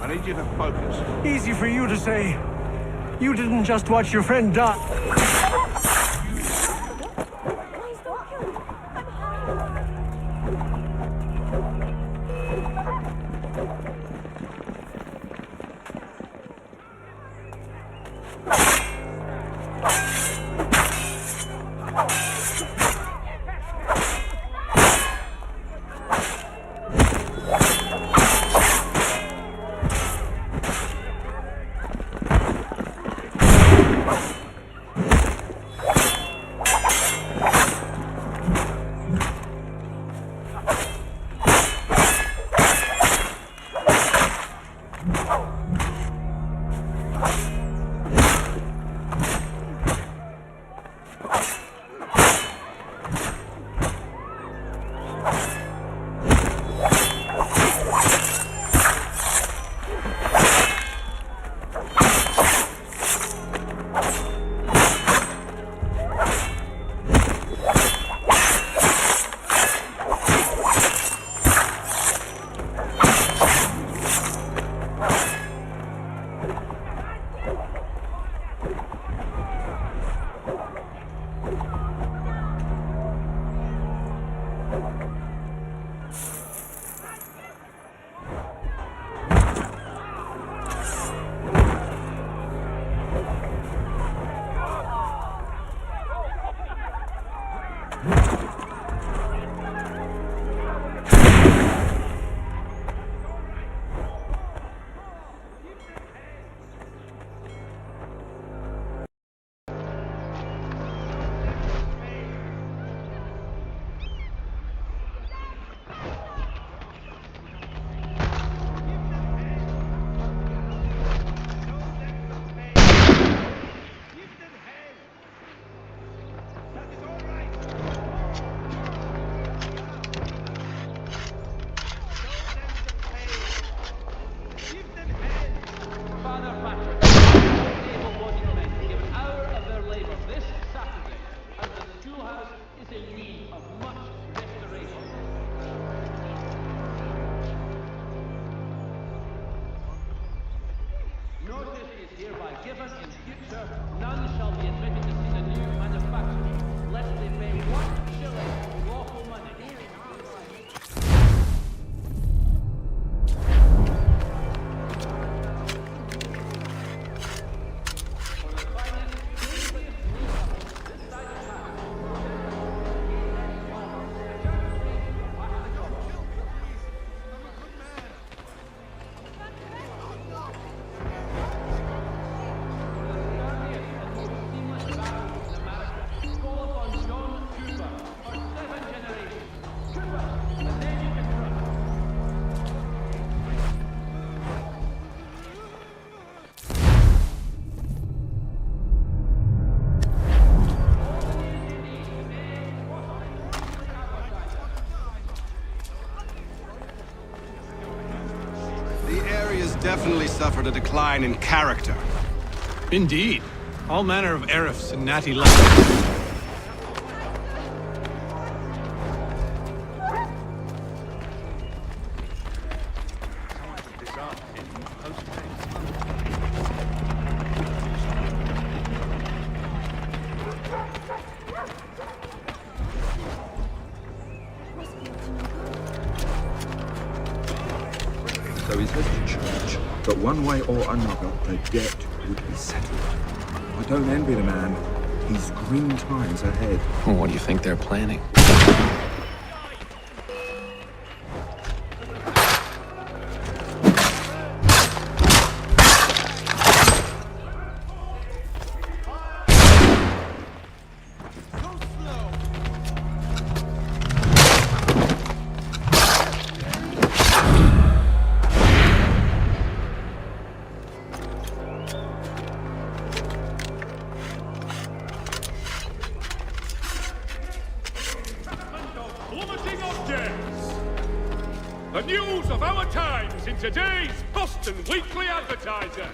I need you to focus. Easy for you to say. You didn't just watch your friend die. Definitely suffered a decline in character. Indeed. All manner of AROUS and natty language. So he says to church that one way or another the debt would be settled. I don't envy the man. He's grim times ahead. Well, what do you think they're planning? The news of our times in today's Boston Weekly Advertiser.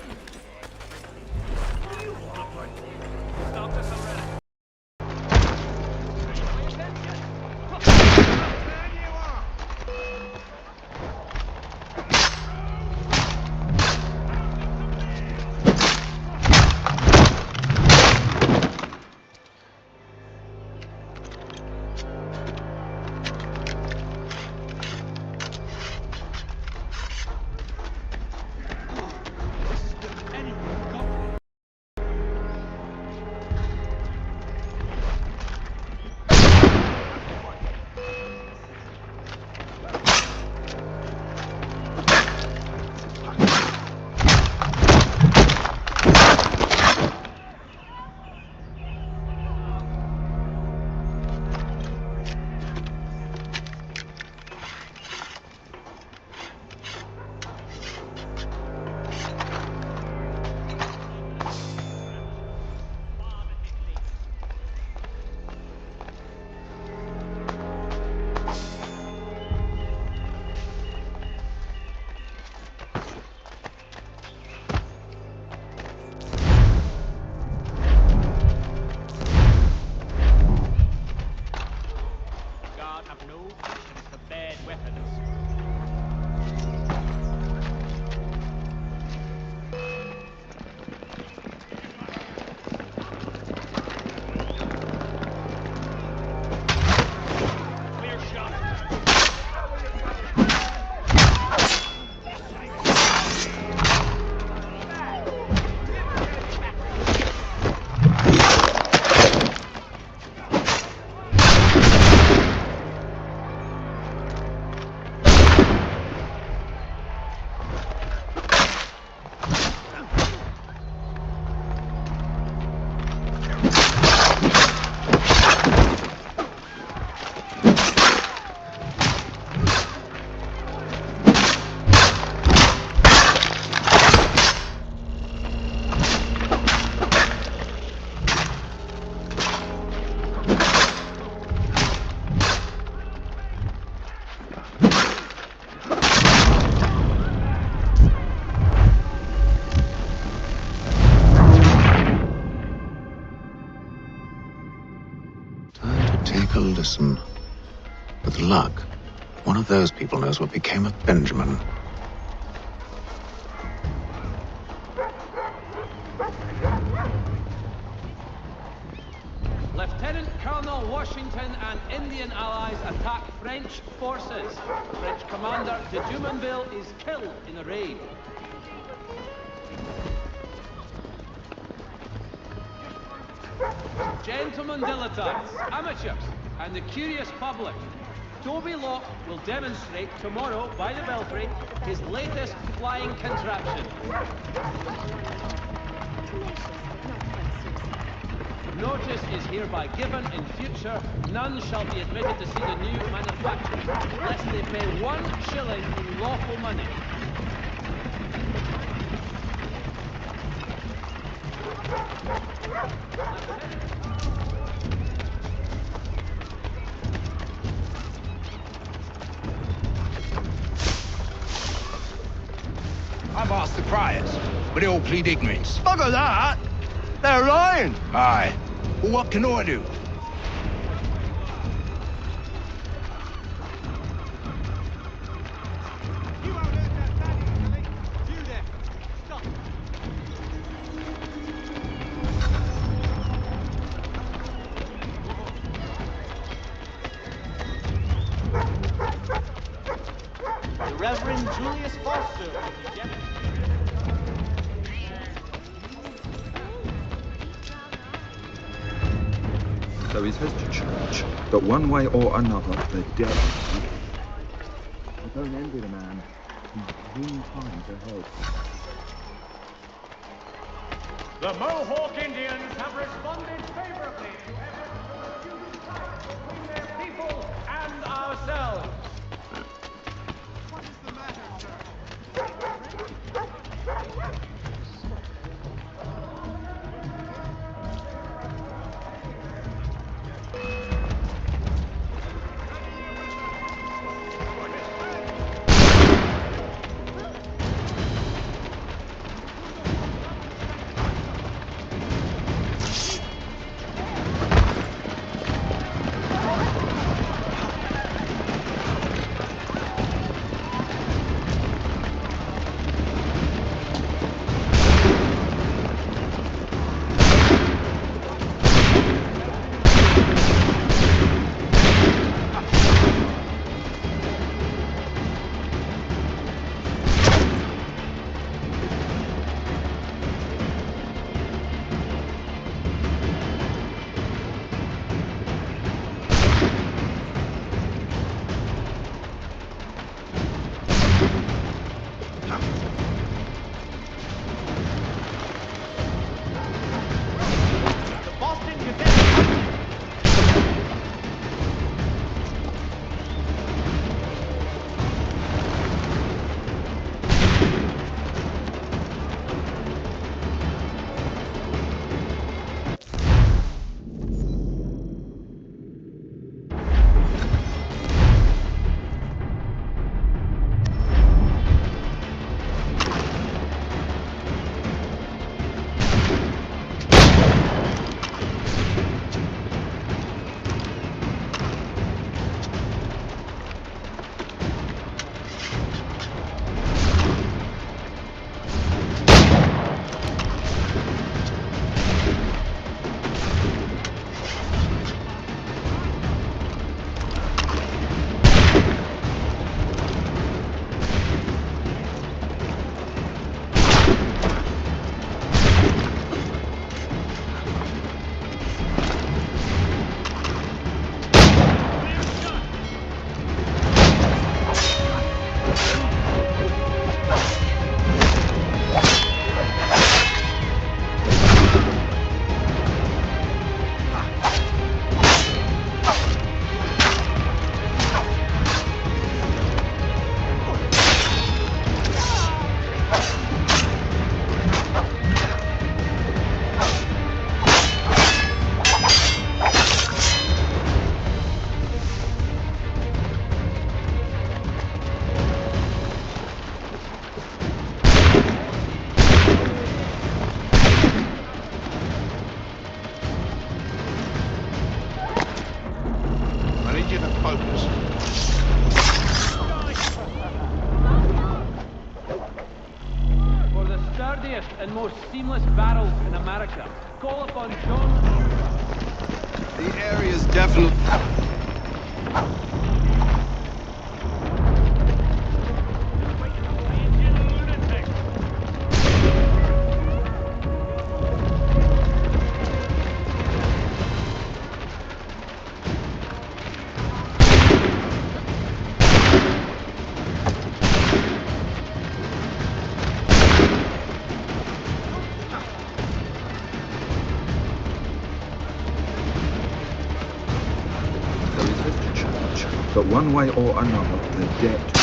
listen. With luck, one of those people knows what became of Benjamin. Lieutenant Colonel Washington and Indian allies attack French forces. French commander de Jumonville is killed in a raid. Gentlemen dilettantes, amateurs, and the curious public, Toby Locke will demonstrate tomorrow by the Belfry his latest flying contraption. Notice is hereby given. In future, none shall be admitted to see the new manufacturing, lest they pay 1 shilling in lawful money. I've asked the criers, but they all plead ignorance. Bugger that! They're lying! Aye. Well, what can I do? The Reverend Julius Foster. So he says to church that one way or another the dead. I don't envy the man who's in time to help. The Mohawk Indians have responded favorably to efforts to reduce strife between their people and ourselves. What is the matter, sir? sturdiest and most seamless barrels in America. Call upon John Cooper. The area's definitely... But one way or another, the debt...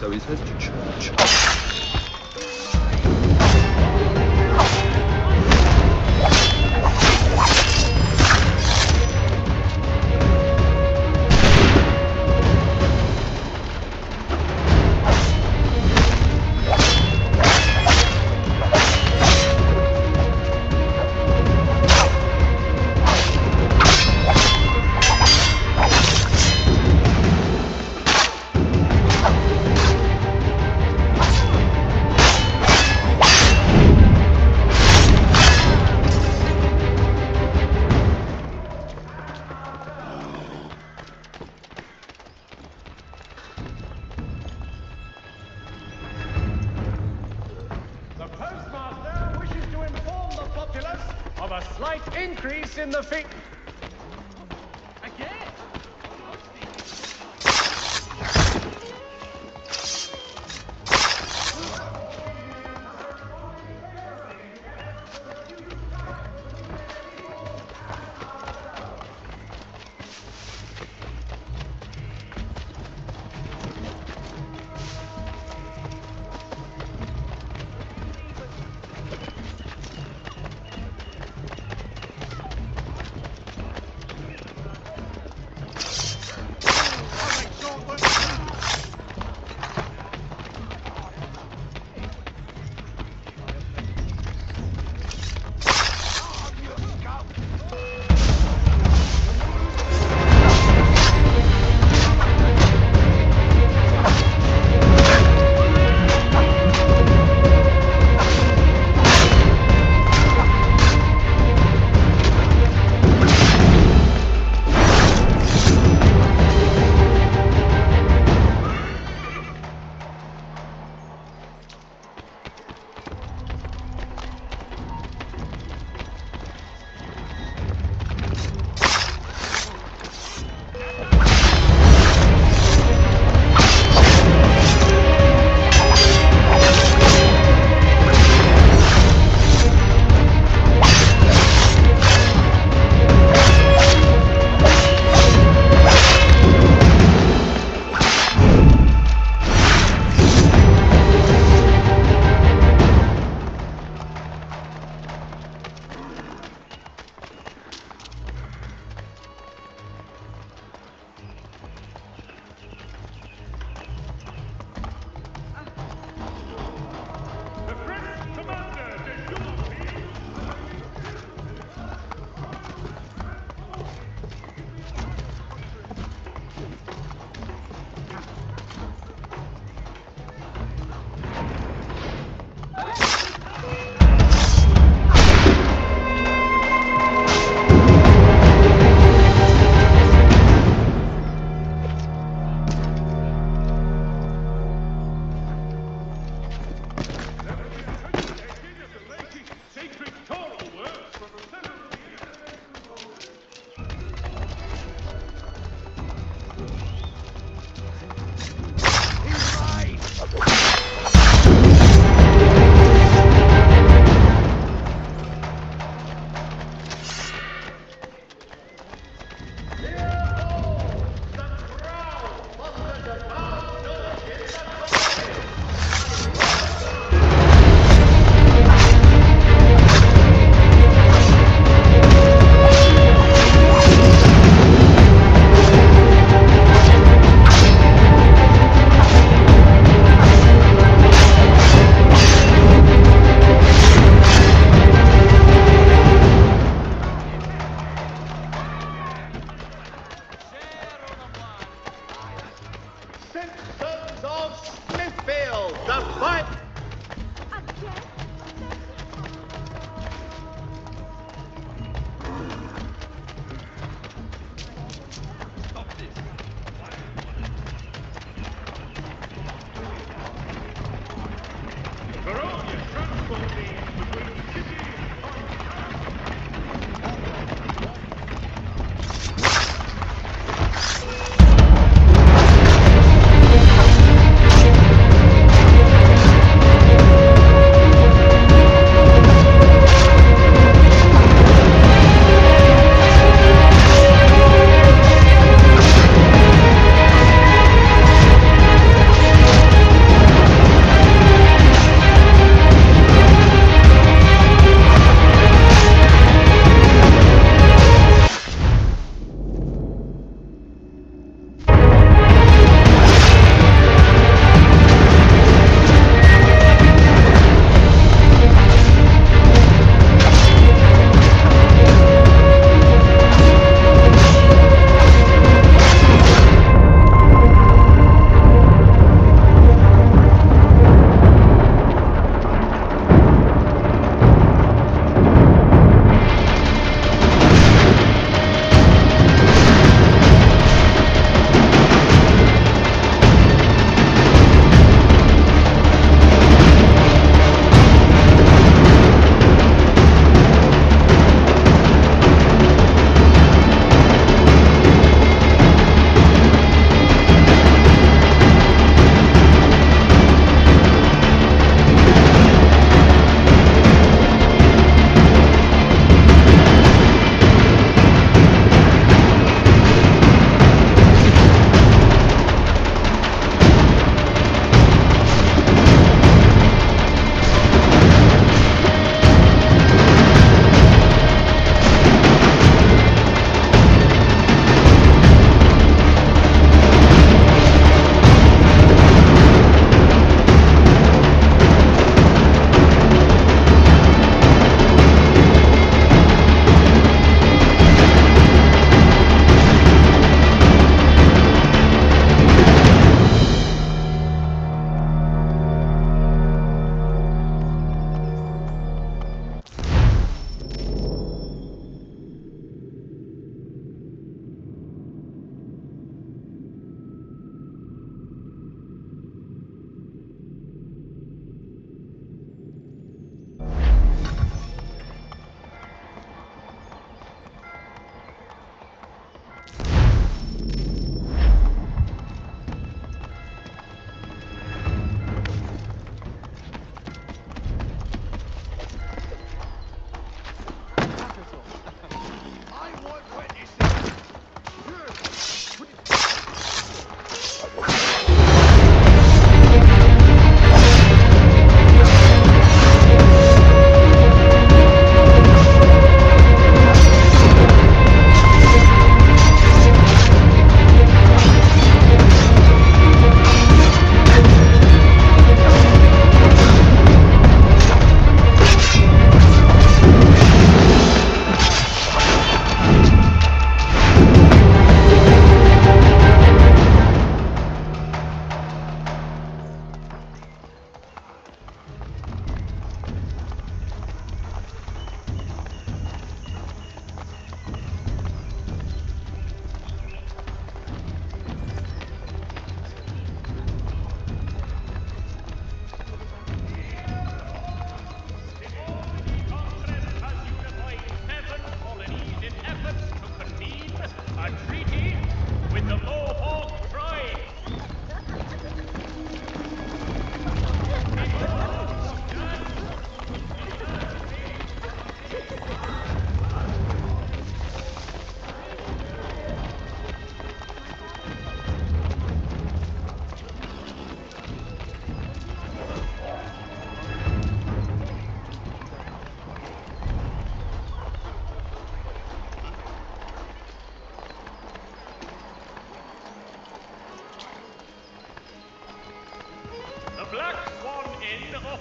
So he says to church. The postmaster wishes to inform the populace of a slight increase in the fee. Again?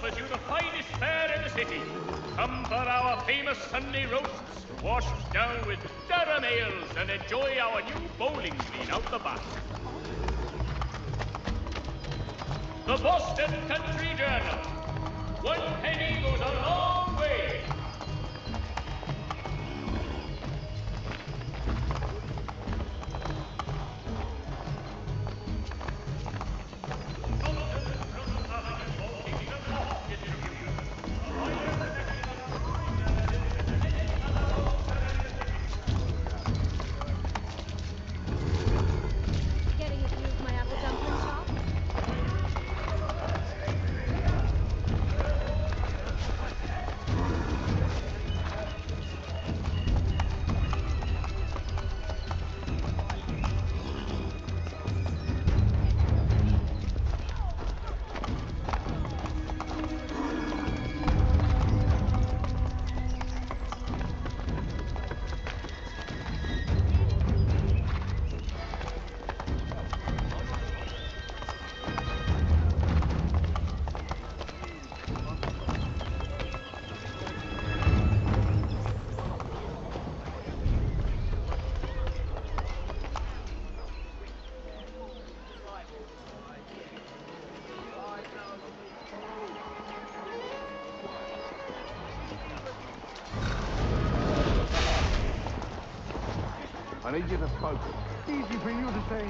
offers you the finest fare in the city. Come for our famous Sunday roasts, washed down with Durham ales, and enjoy our new bowling green out the back. The Boston Country Journal. 1 penny goes a long way. Getting it used my apple dumpling shop? I need you to focus. Easy for you to say.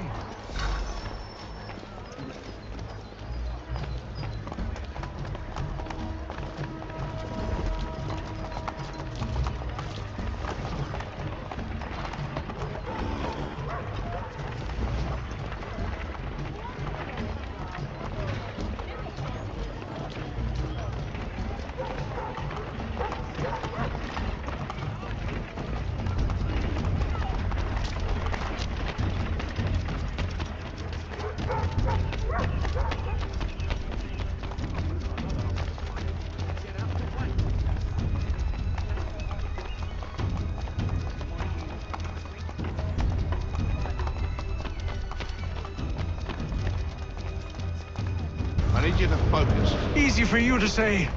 I need you to focus. Easy for you to say.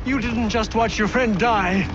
You didn't just watch your friend die.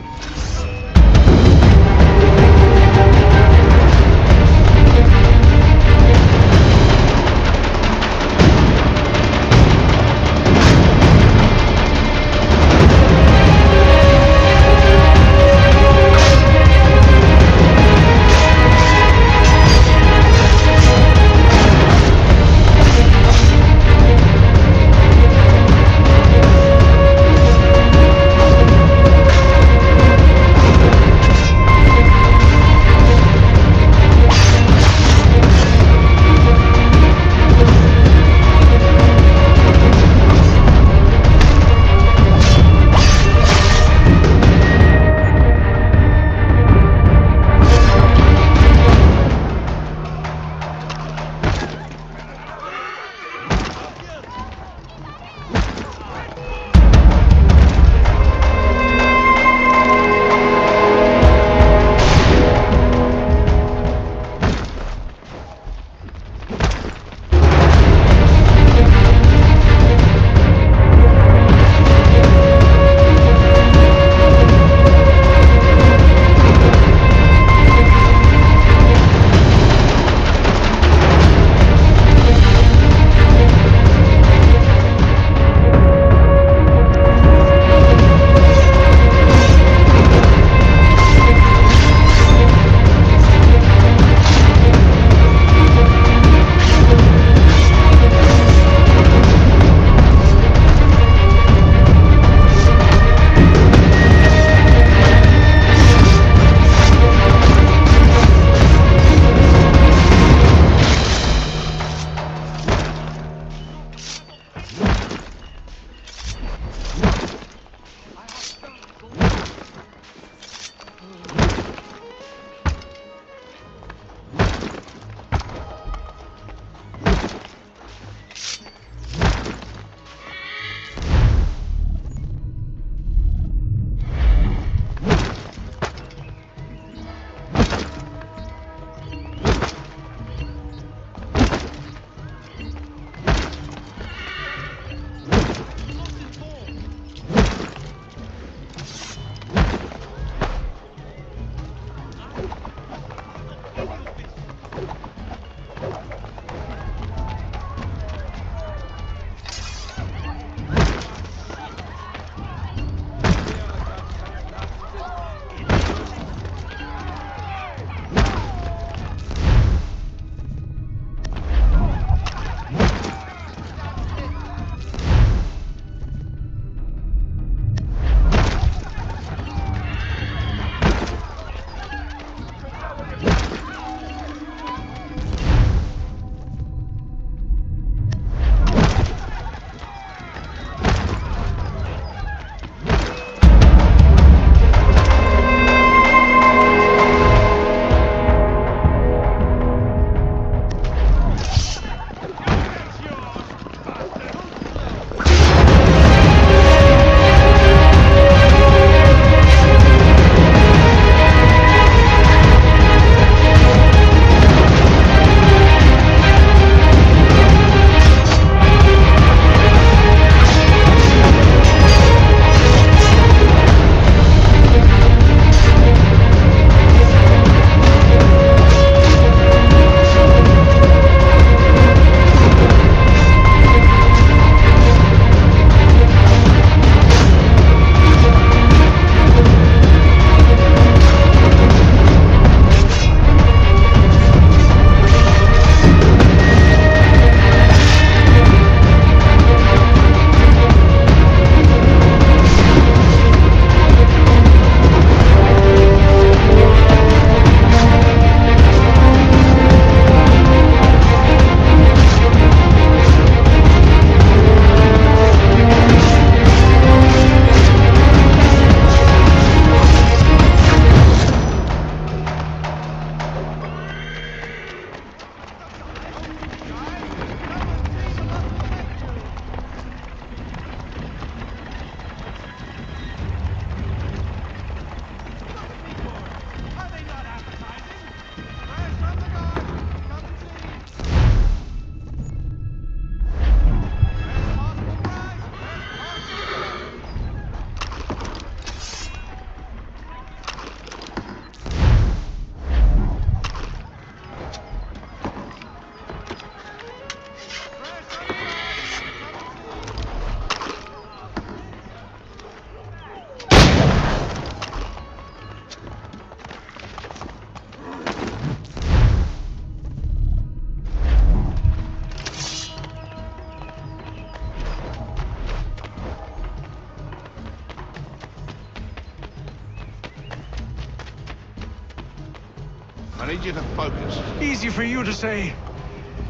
I need you to focus. Easy for you to say.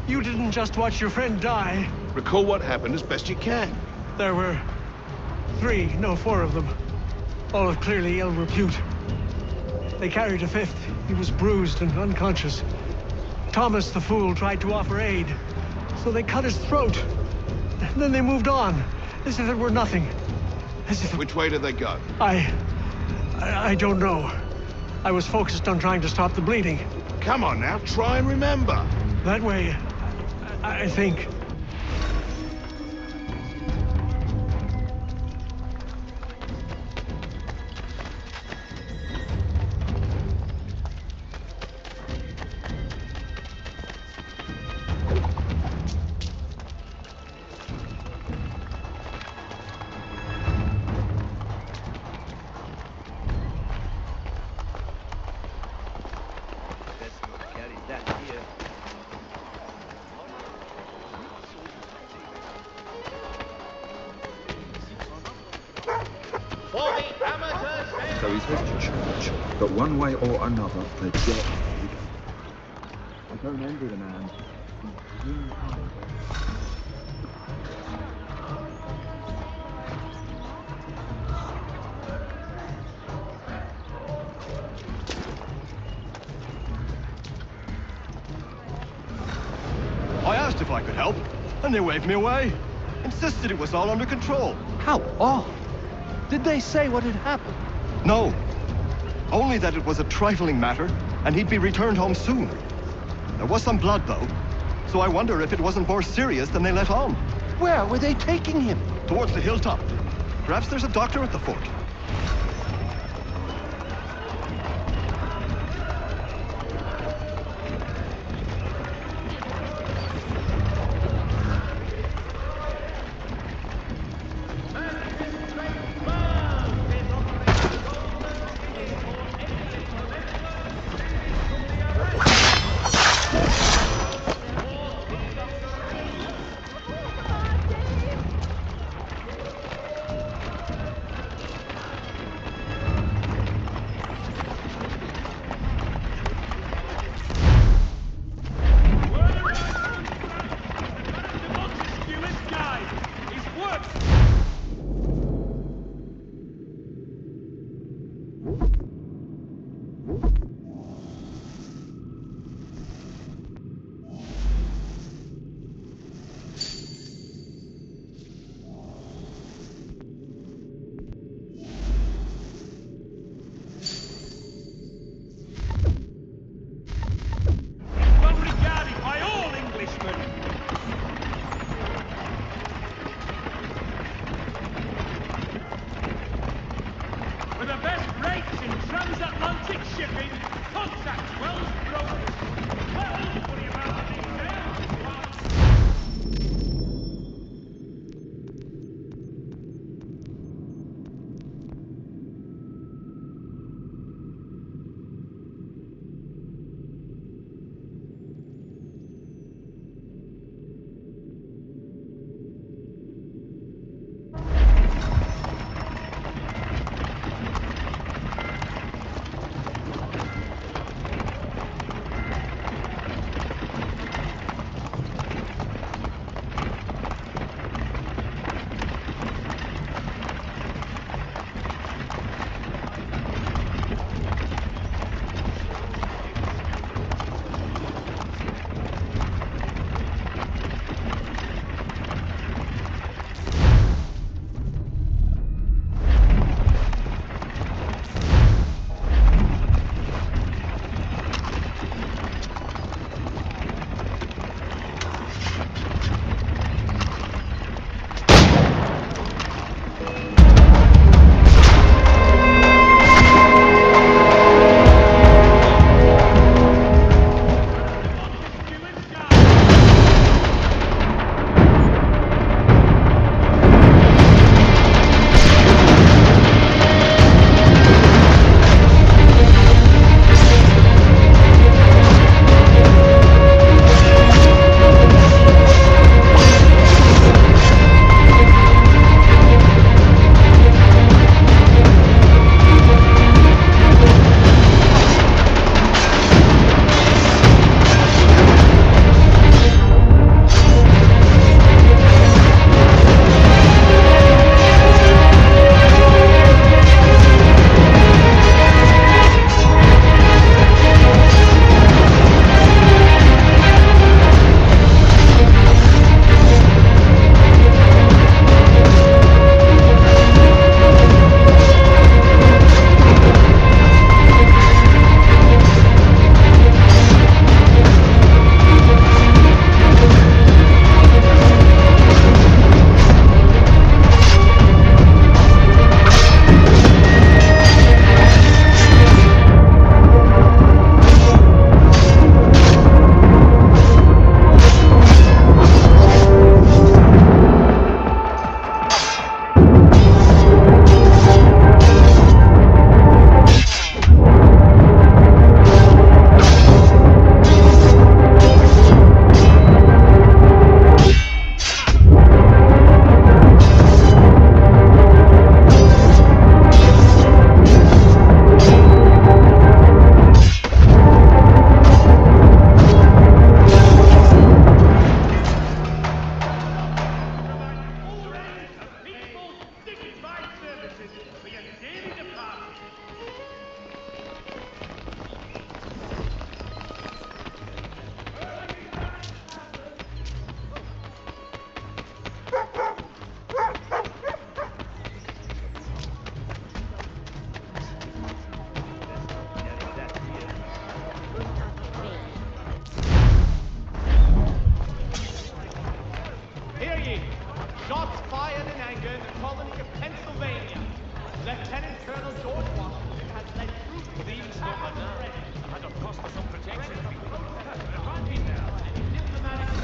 You didn't just watch your friend die. Recall what happened as best you can. There were 4 of them. All of clearly ill repute. They carried a 5th. He was bruised and unconscious. Thomas the fool tried to offer aid, so they cut his throat. And then they moved on, as if it were nothing. As if... Which way did they go? I don't know. I was focused on trying to stop the bleeding. Come on now, try and remember. That way, I think. So he's headed to church, but one way or another, they're dead. I don't envy the man. I asked if I could help, and they waved me away. Insisted it was all under control. How odd. Did they say what had happened? No. Only that it was a trifling matter, and he'd be returned home soon. There was some blood, though, so I wonder if it wasn't more serious than they let on. Where were they taking him? Towards the hilltop. Perhaps there's a doctor at the fort.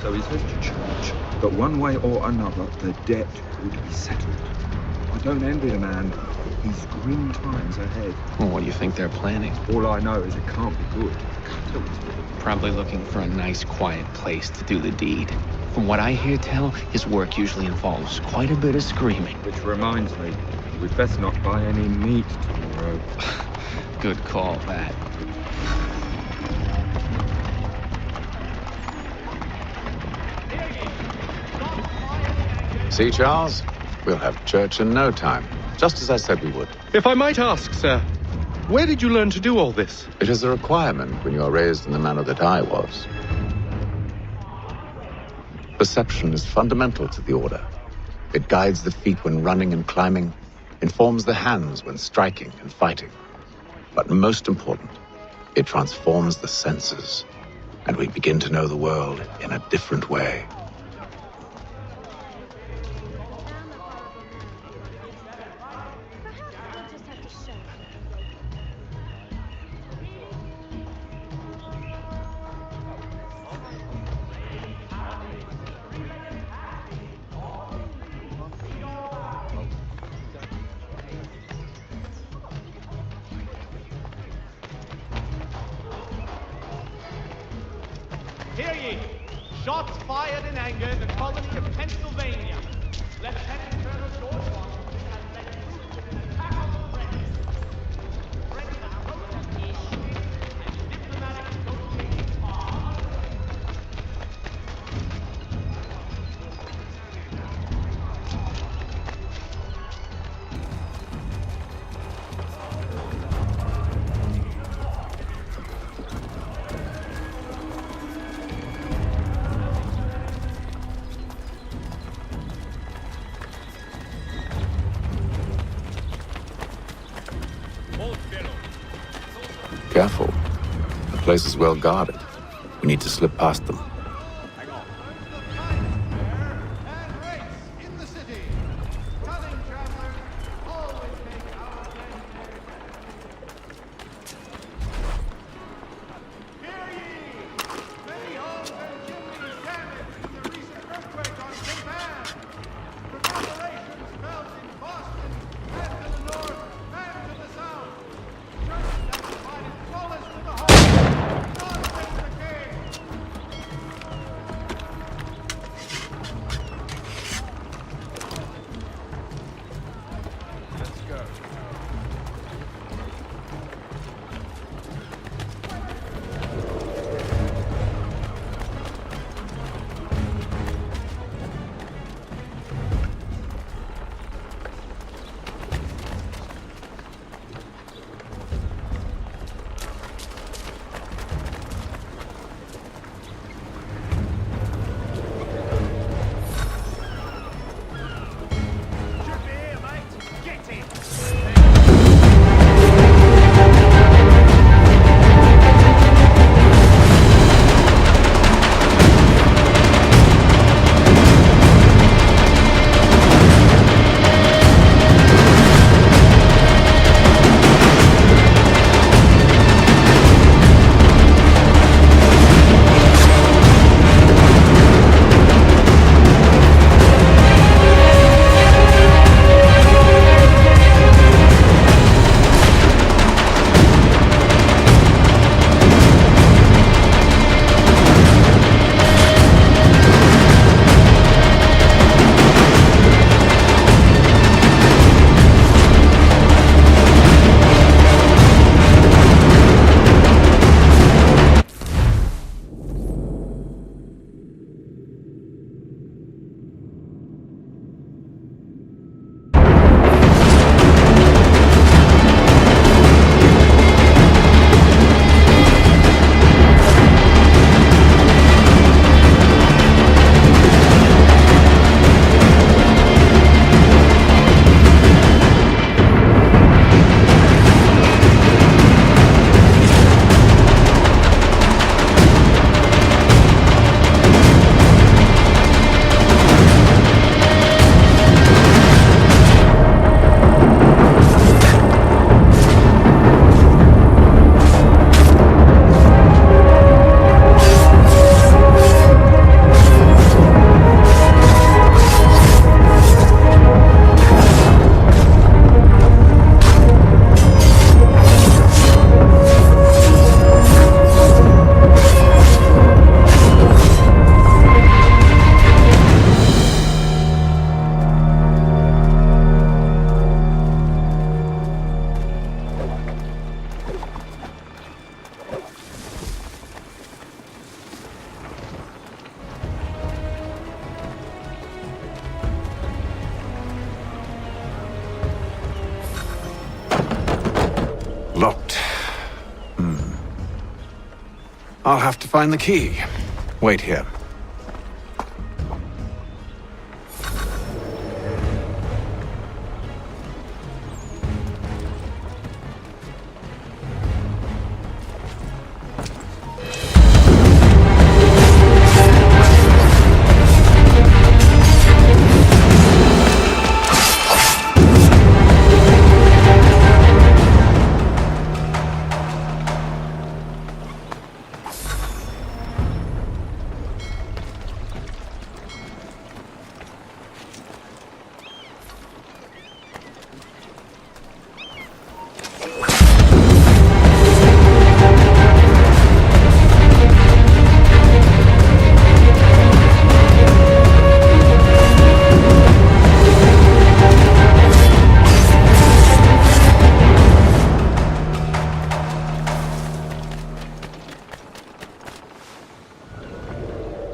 So he says to church that one way or another the debt would be settled. I don't envy the man. He's grim times ahead. Well, what do you think they're planning? All I know is it can't be good. Probably looking for a nice, quiet place to do the deed. From what I hear tell, his work usually involves quite a bit of screaming. Which reminds me, we'd best not buy any meat tomorrow. Good call, that. See, Charles? We'll have church in no time, just as I said we would. If I might ask, sir, where did you learn to do all this? It is a requirement when you are raised in the manner that I was. Perception is fundamental to the order. It guides the feet when running and climbing, informs the hands when striking and fighting. But most important, it transforms the senses, and we begin to know the world in a different way. Hear ye! Shots fired in anger in the colony of Pennsylvania. Lieutenant Colonel George Washington has led troops in an attack on the French. French have protested the shooting and diplomatic negotiations are Careful. The place is well guarded. We need to slip past them. I'll have to find the key. Wait here.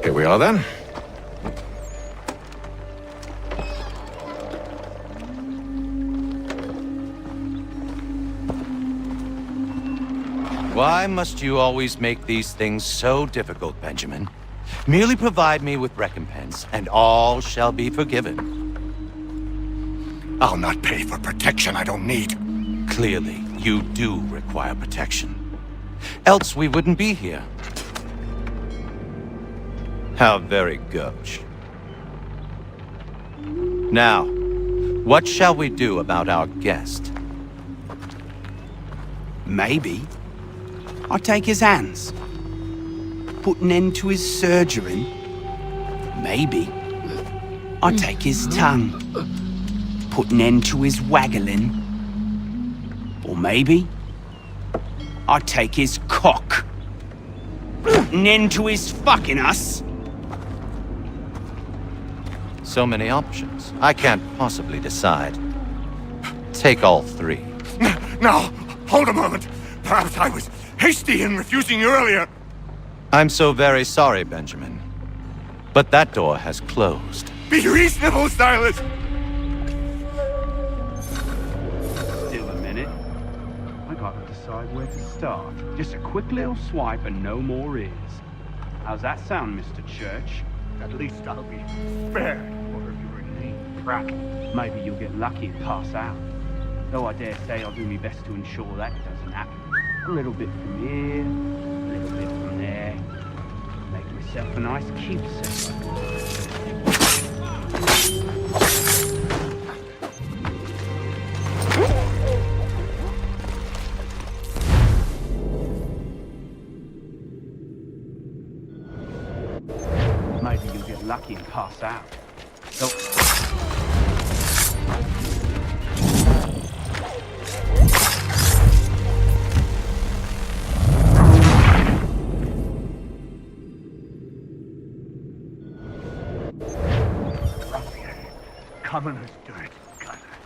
Here we are then. Why must you always make these things so difficult, Benjamin? Merely provide me with recompense, and all shall be forgiven. I'll not pay for protection I don't need. Clearly, you do require protection. Else we wouldn't be here. How very gauche. Now, what shall we do about our guest? Maybe I'll take his hands, put an end to his surgery. Maybe I'll take his tongue, put an end to his waggling. Or maybe I'll take his cock, put an end to his fucking us. So many options. I can't possibly decide. Take all three. Now, hold a moment. Perhaps I was hasty in refusing you earlier. I'm so very sorry, Benjamin. But that door has closed. Be reasonable, Silas! Still a minute. I gotta decide where to start. Just a quick little swipe and no more is. How's that sound, Mr. Church? At least I'll be spared. Or if you're a name crack, maybe you'll get lucky and pass out. Though I dare say I'll do my best to ensure that doesn't happen. A little bit from here, a little bit from there. Make myself a nice keepsake. Maybe you'll get lucky and pass out. So Commoners do it.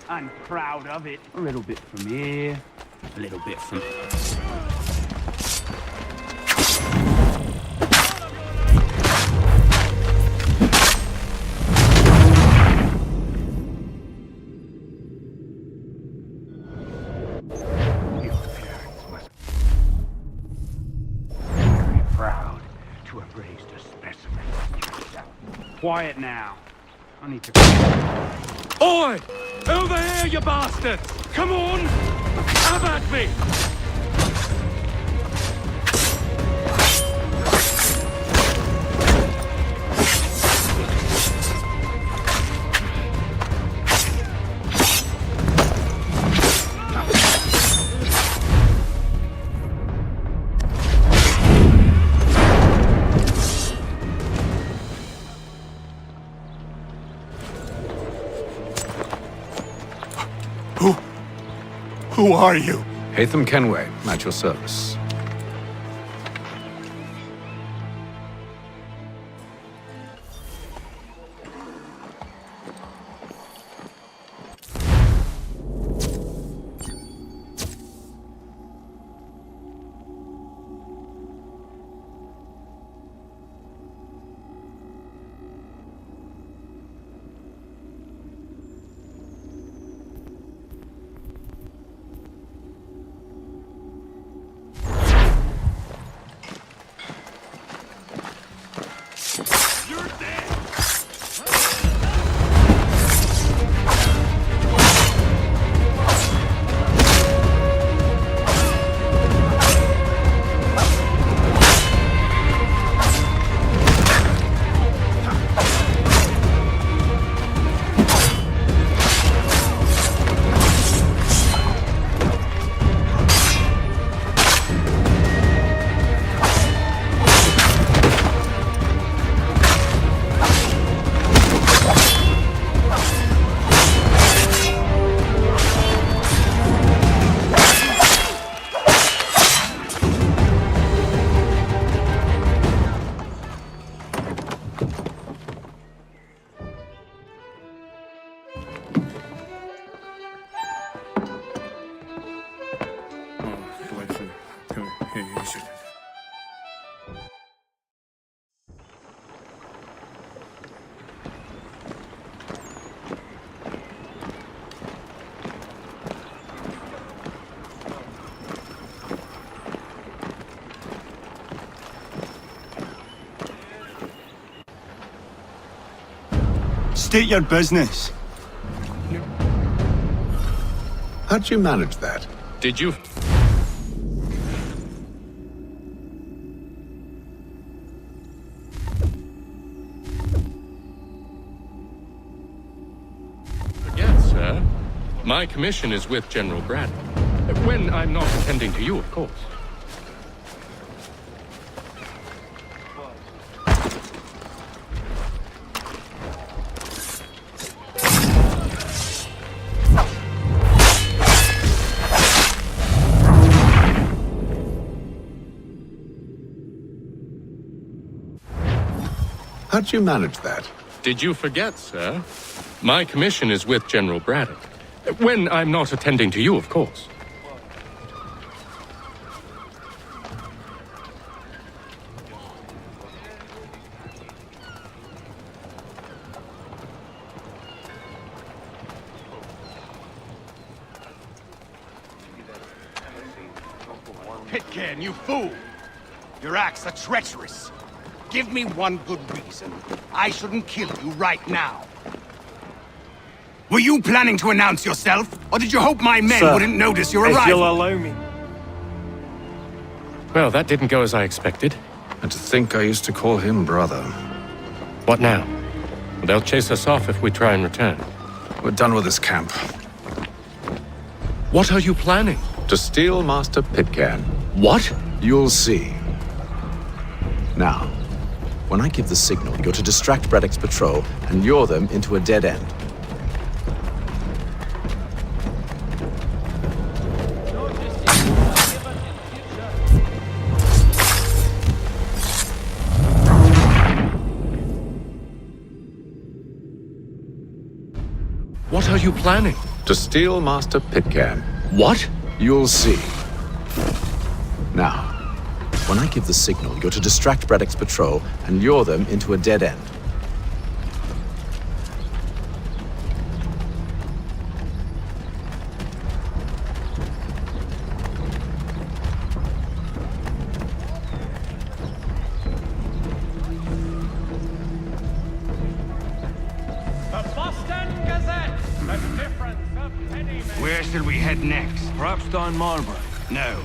I'm proud of it. A little bit from here, a little bit from... Proud to have raised a specimen. Quiet now. I need to... Oi! Over here, you bastards! Come on! Have at me! Who are you? Hatham Kenway, at your service. Bullshit. State your business. How'd you manage that? Did you? Forget, sir. My commission is with General Braddock. When I'm not attending to you, of course. How'd you manage that? Did you forget, sir? My commission is with General Braddock. When I'm not attending to you, of course. Pitcairn, you fool! Your acts are treacherous. Give me one good reason I shouldn't kill you right now. Were you planning to announce yourself, or did you hope my men wouldn't notice your arrival? You'll allow me. Well, that didn't go as I expected. And to think I used to call him brother. What now? They'll chase us off if we try and return. We're done with this camp. What are you planning? To steal Master Pitcairn. What? You'll see. Now, when I give the signal, you're to distract Braddock's patrol and lure them into a dead end. What are you planning? To steal Master Pitcairn. What? You'll see. Now, when I give the signal, you're to distract Braddock's patrol and lure them into a dead end. The Boston Gazette, the difference of penny. Where shall we head next? Perhaps down Marlborough. No.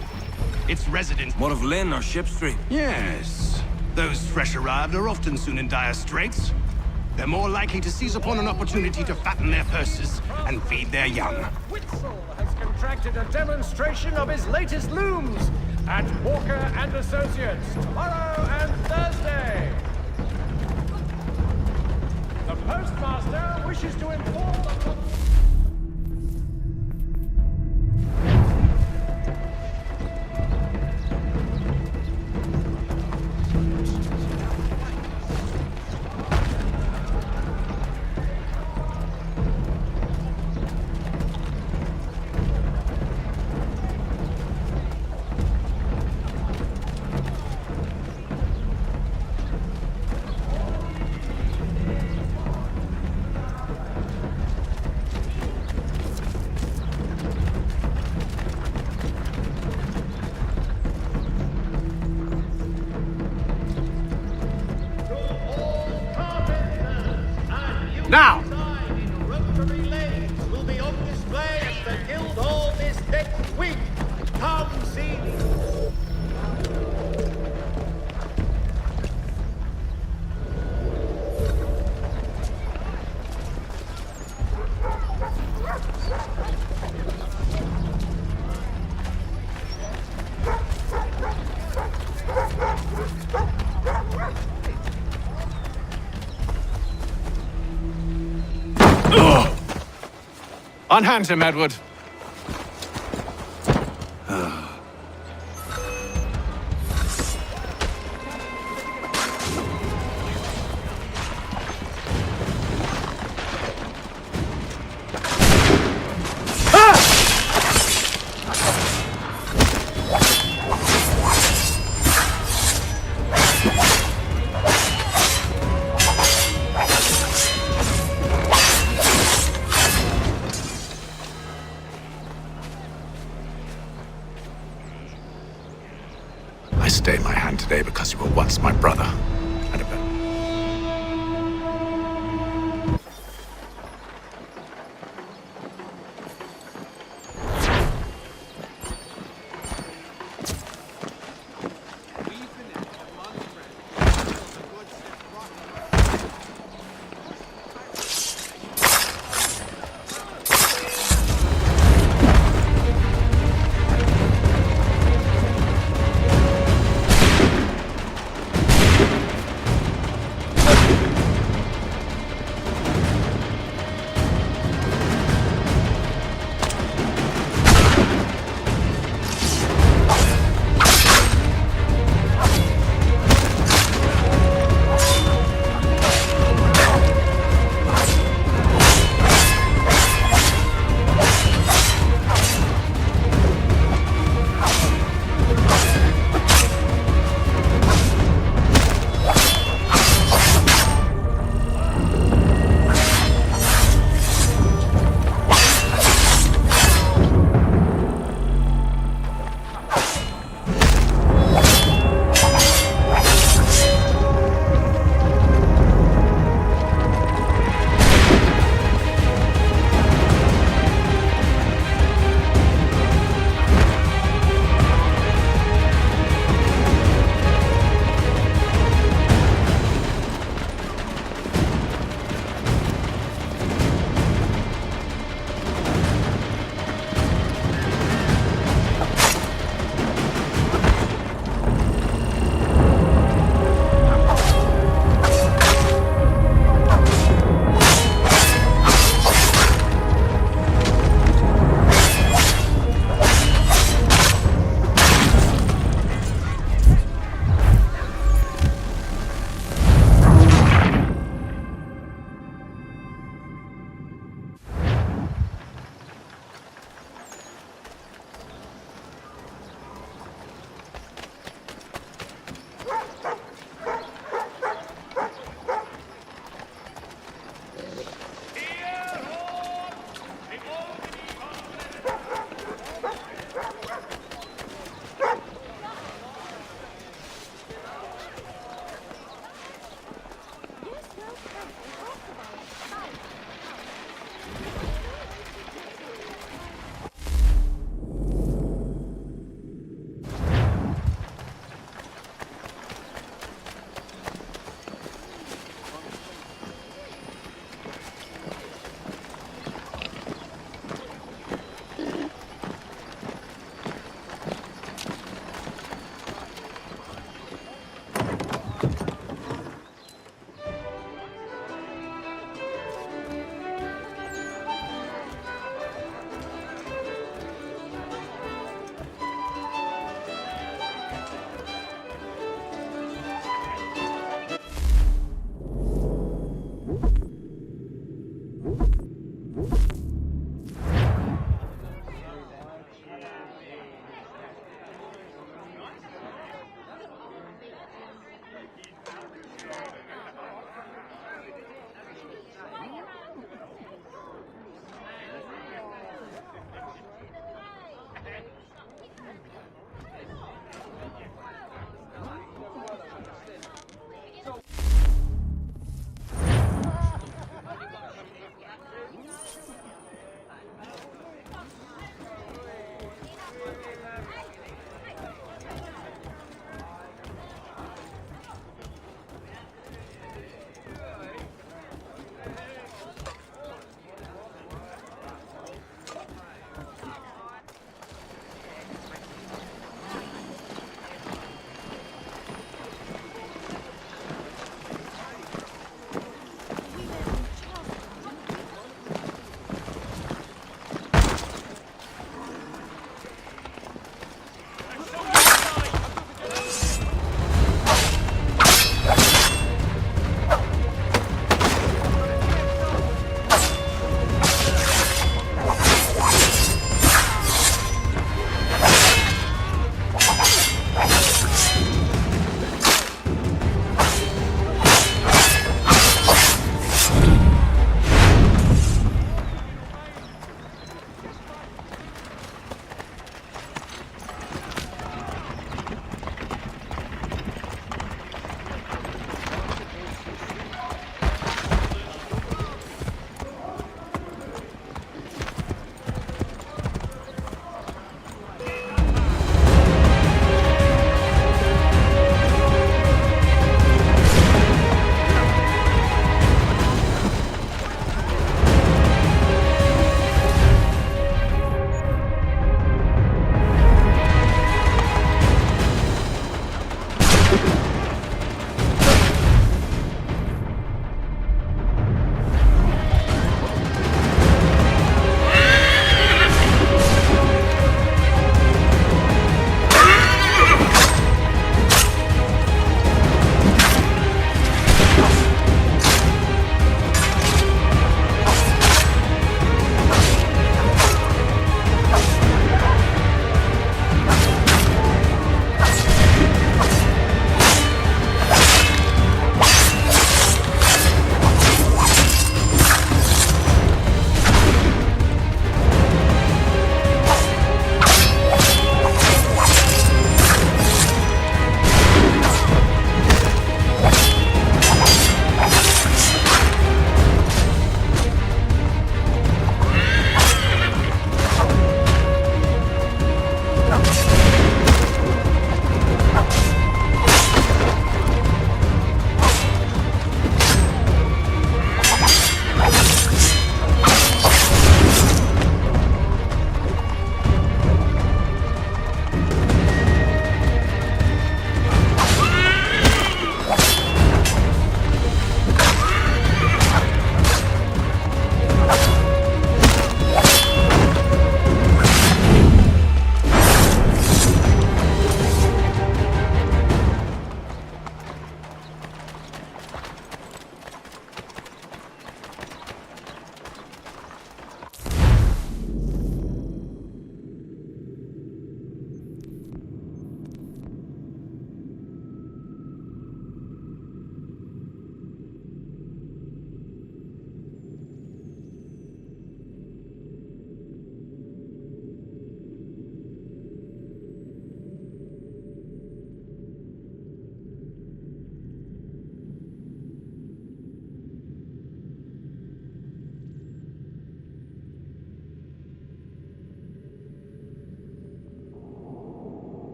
Its residents... What of Lynn or Ship Street? Yes. Those fresh arrived are often soon in dire straits. They're more likely to seize upon an opportunity to fatten their purses and feed their young. Witzel has contracted a demonstration of his latest looms at Walker and Associates tomorrow and Thursday. The postmaster wishes to inform the... Now! Rotary lanes will be on display at the Guildhall this next week. Come see me. Unhand him, Edward. stay my hand today because you were once my brother. And a better.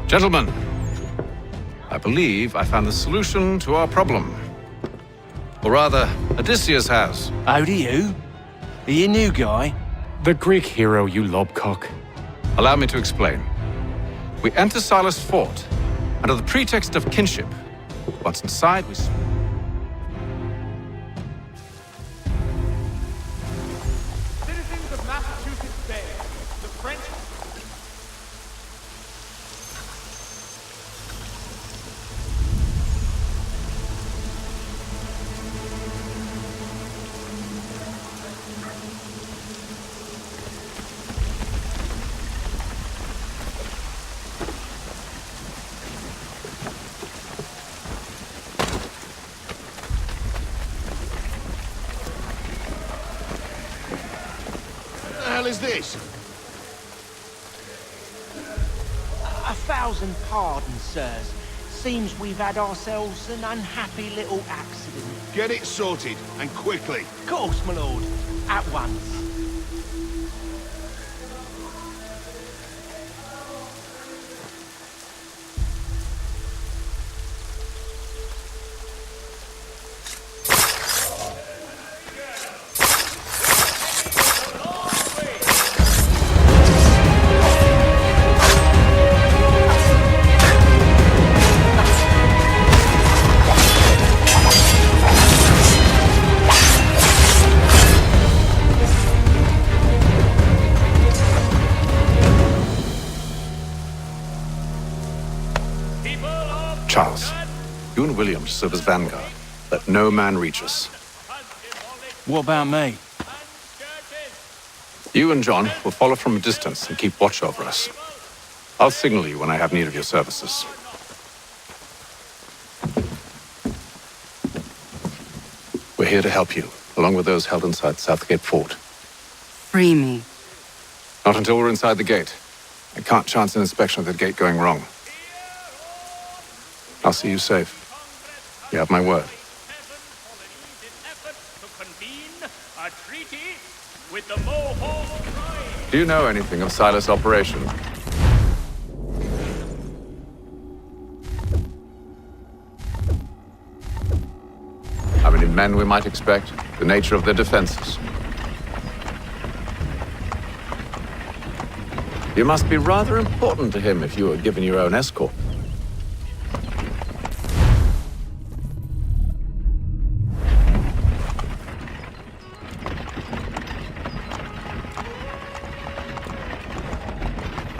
Gentlemen, I believe I found the solution to our problem. Or rather, Odysseus has. How do you? Are you a new guy? The Greek hero, you lobcock. Allow me to explain. We enter Silas' fort, under the pretext of kinship. Once inside, we... Citizens of Massachusetts Bay, the French... What the hell is this? 1,000 pardons, sirs. Seems we've had ourselves an unhappy little accident. Get it sorted, and quickly. Of course, my lord. At once. People of Charles, you and William serve as vanguard. Let no man reach us. What about me? You and John will follow from a distance and keep watch over us. I'll signal you when I have need of your services. We're here to help you, along with those held inside Southgate Fort. Free me. Not until we're inside the gate. I can't chance an inspection of the gate going wrong. I'll see you safe. You have my word. Do you know anything of Silas' operation? How many men we might expect? The nature of their defenses? You must be rather important to him if you were given your own escort.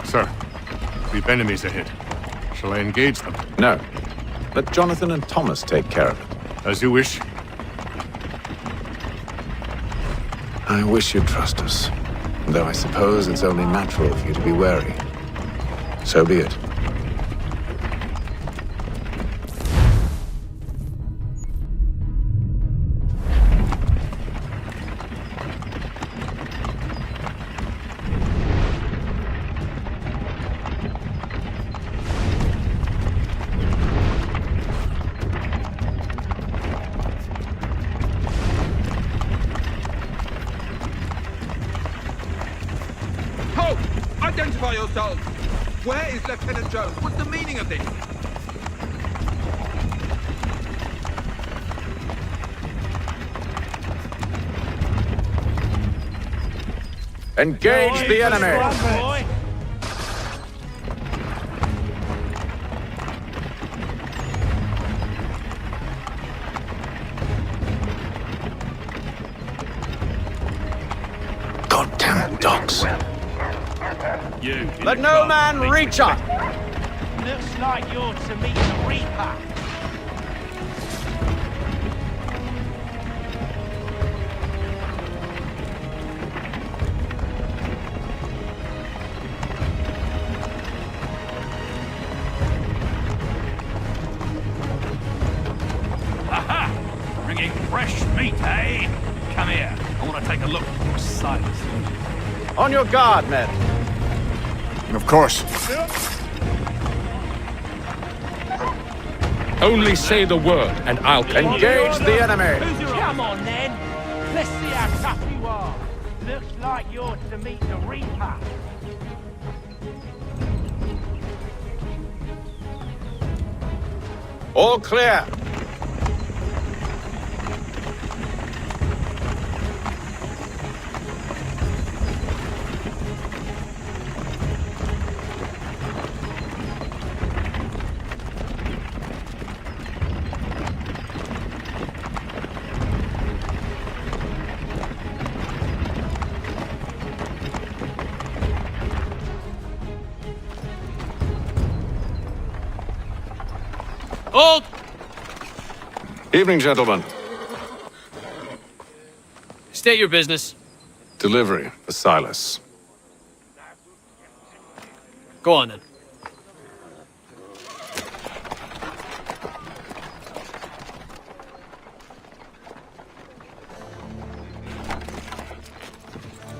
Sir, we've enemies ahead. Shall I engage them? No. Let Jonathan and Thomas take care of it. As you wish. I wish you'd trust us. Though I suppose it's only natural for you to be wary. So be it. Identify yourselves! Where is Lieutenant Jones? What's the meaning of this? Engage the enemy! Goddamn dogs. Let no man reach up! Looks like you're to meet the Reaper. Aha! Bringing fresh meat, eh? Come here. I want to take a look at your Silas. On your guard, men. Of course. Only say the word, and I'll engage the enemy. Come on, then. Let's see how tough you are. Looks like you're to meet the Reaper. All clear. Hold! Evening, gentlemen. State your business. Delivery for Silas. Go on, then.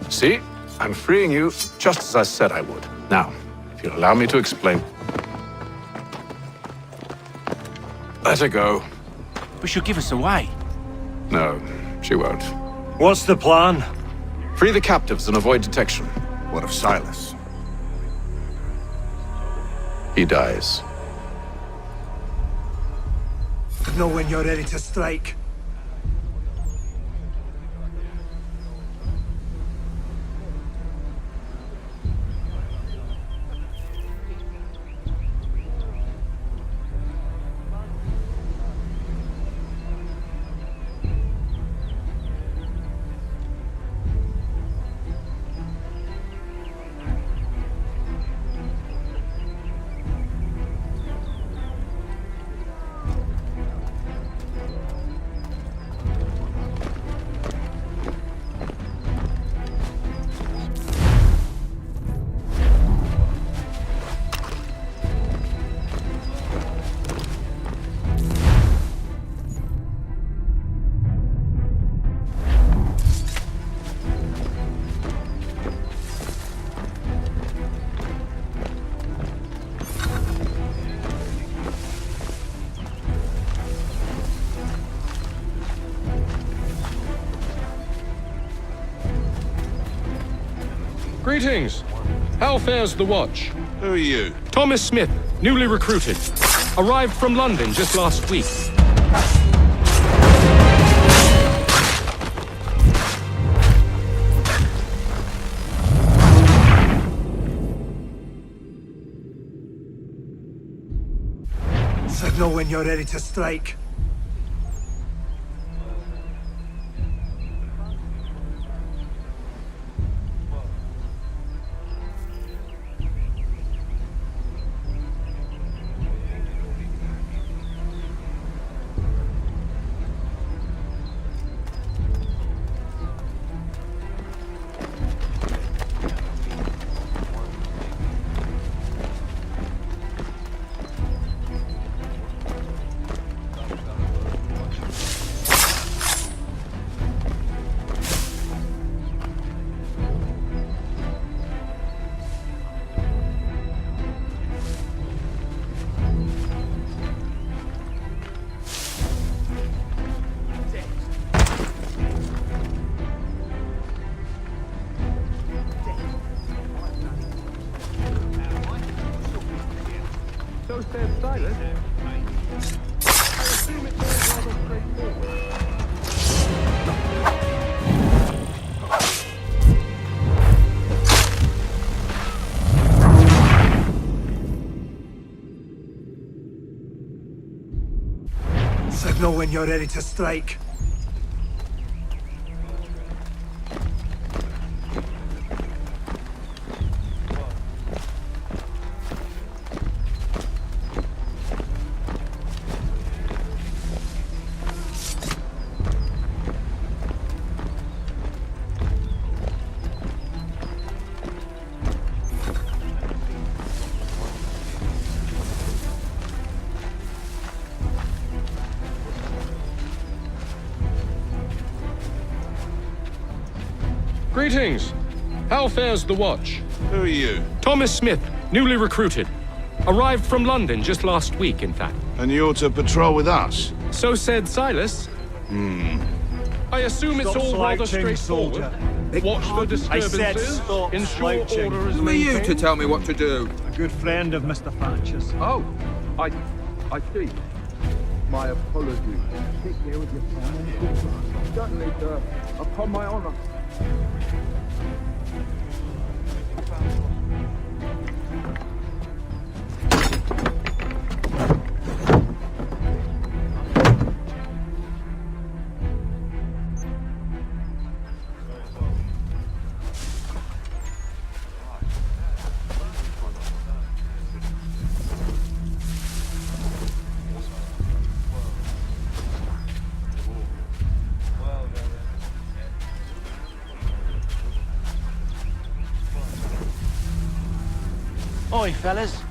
See? I'm freeing you just as I said I would. Now, if you'll allow me to explain. Let her go. But she'll give us away. No, she won't. What's the plan? Free the captives and avoid detection. What of Silas? He dies. Know when you're ready to strike. Greetings. How fares the watch? Who are you? Thomas Smith, newly recruited. Arrived from London just last week. Signal when you're ready to strike. So said Silas. I assume it's all rather straightforward. Signal when you're ready to strike. Greetings. How fares the watch? Who are you? Thomas Smith, newly recruited. Arrived from London just last week, in fact. And you're to patrol with us? So said Silas. I assume it's all rather straightforward. Watch for disturbances, ensure order is Who are you to maintained. tell me what to do? A good friend of Mr. Thatcher's. Oh, I see. My apologies. Take care of your family. Certainly, sir. Upon my honor. Oi, fellas.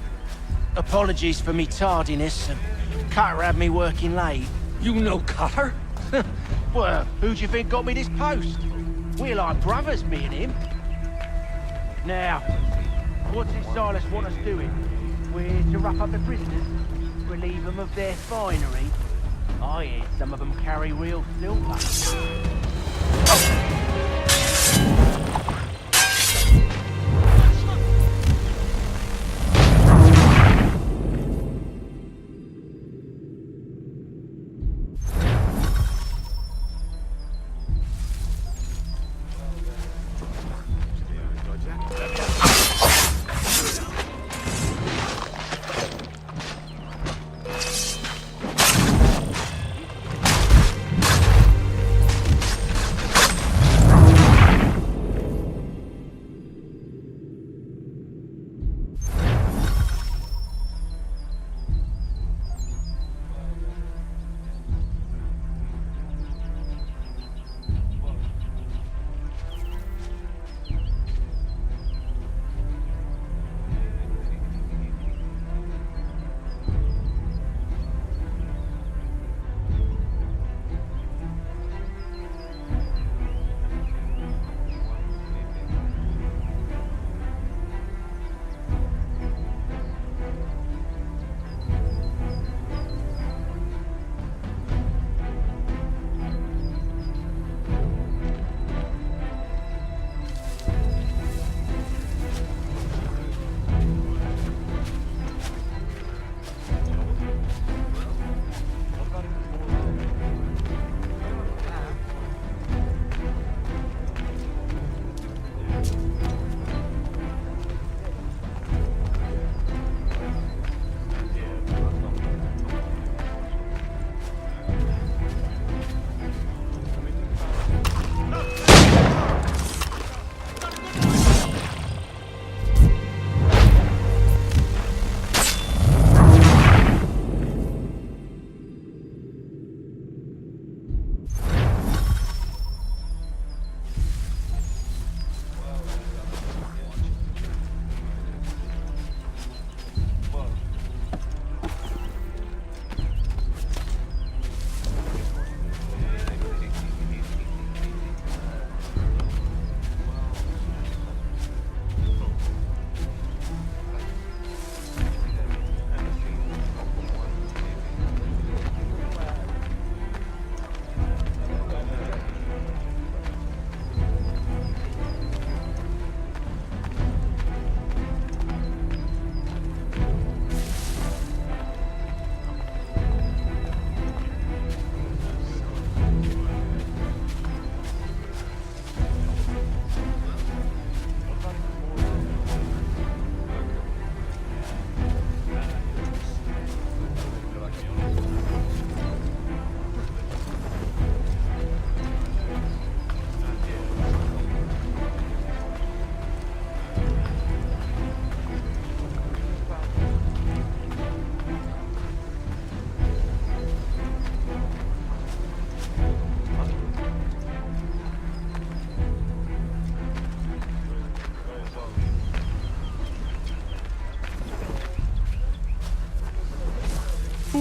Apologies for me tardiness. Cutter had me working late. You know Cutter? Well, who do you think got me this post? We're like brothers, me and him. Now, what's this Silas want us doing? We're to wrap up the prisoners, relieve them of their finery. I hear some of them carry real silver.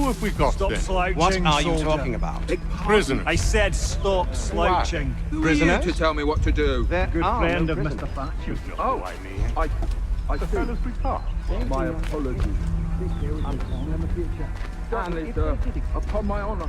Who have we got Stop then? slouching, What are you soldier. talking about? Prisoners. I said stop slouching. Who are you to tell me what to do? Good friend of Mr. Thatcher. Oh, I The fellows we passed. My apologies. Stanley, sir, upon my honor.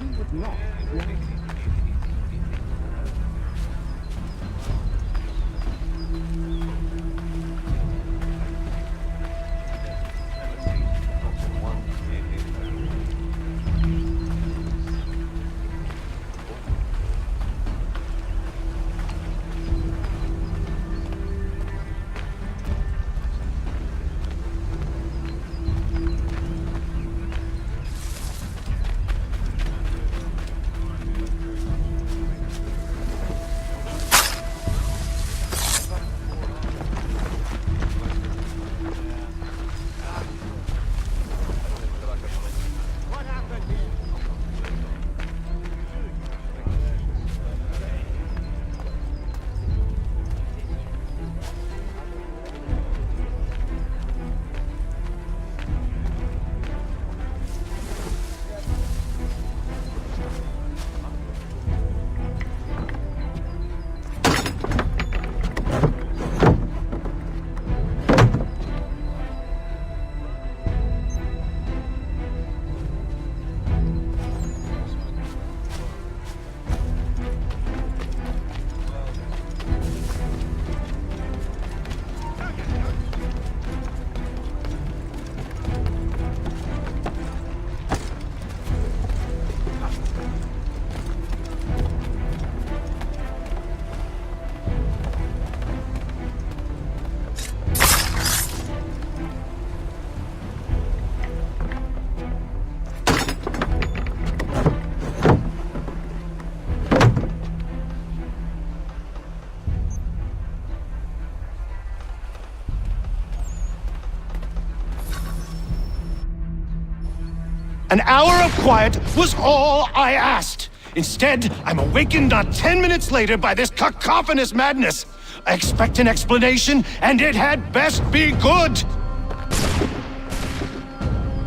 An hour of quiet was all I asked. Instead, I'm awakened not 10 minutes later by this cacophonous madness. I expect an explanation, and it had best be good.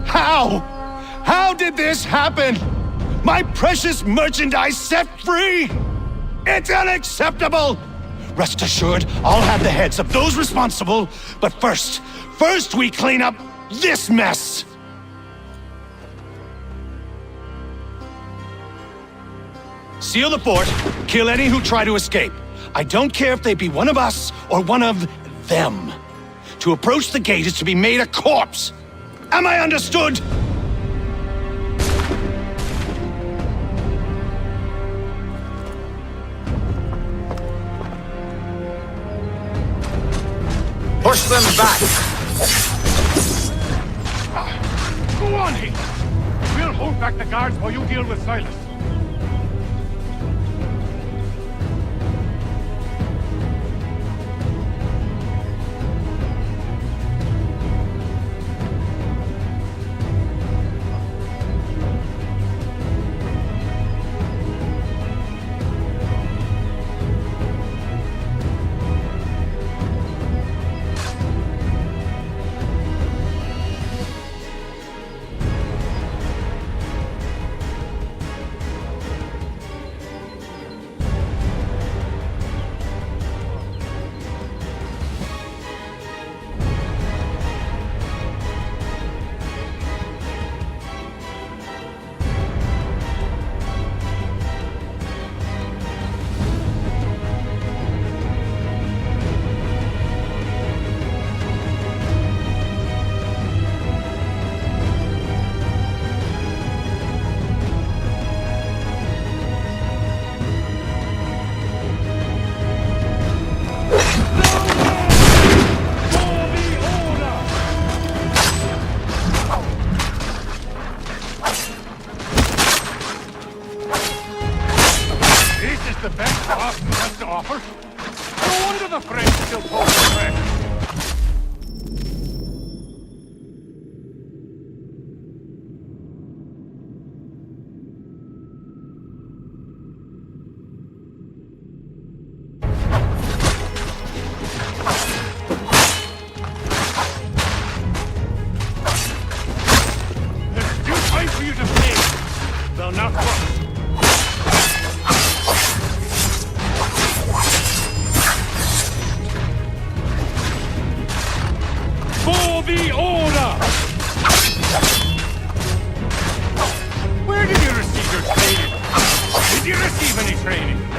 How? How did this happen? My precious merchandise set free? It's unacceptable! Rest assured, I'll have the heads of those responsible, but first we clean up this mess! Seal the fort, kill any who try to escape. I don't care if they be one of us or one of them. To approach the gate is to be made a corpse. Am I understood? Push them back! Go on, Heath! We'll hold back the guards while you deal with Silas. The best Austin has to offer. No wonder the French still pull the French. There's still time for you to No, not close. For the order! Where did you receive your training? Did you receive any training?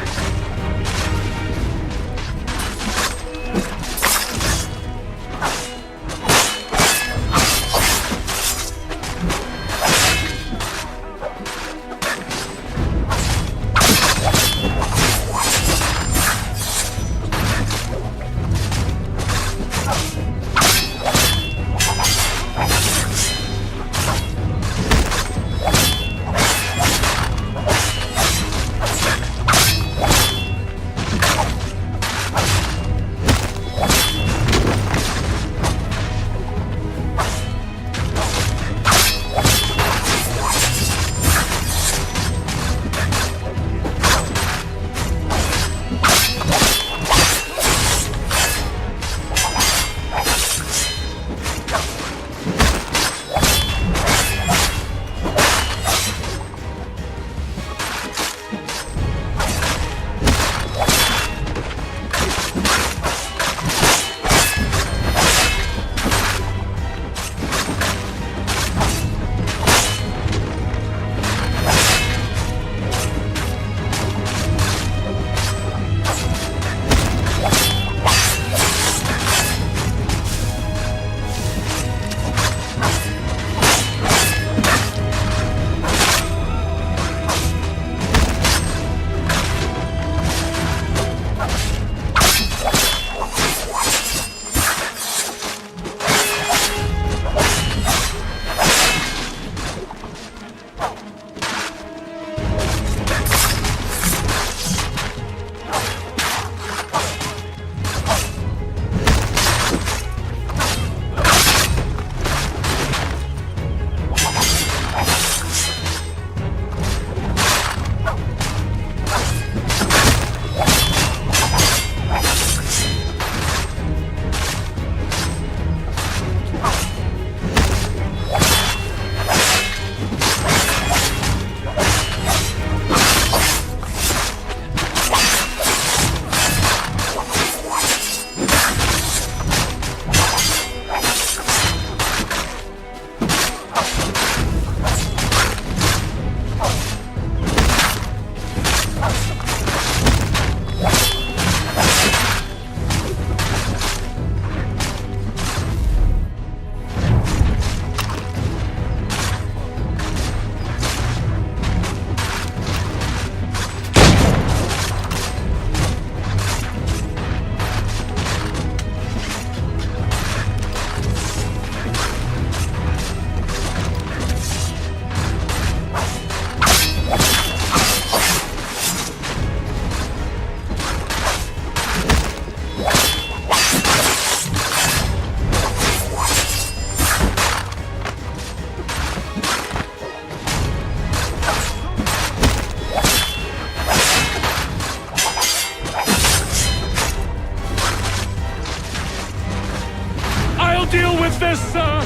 this, sir!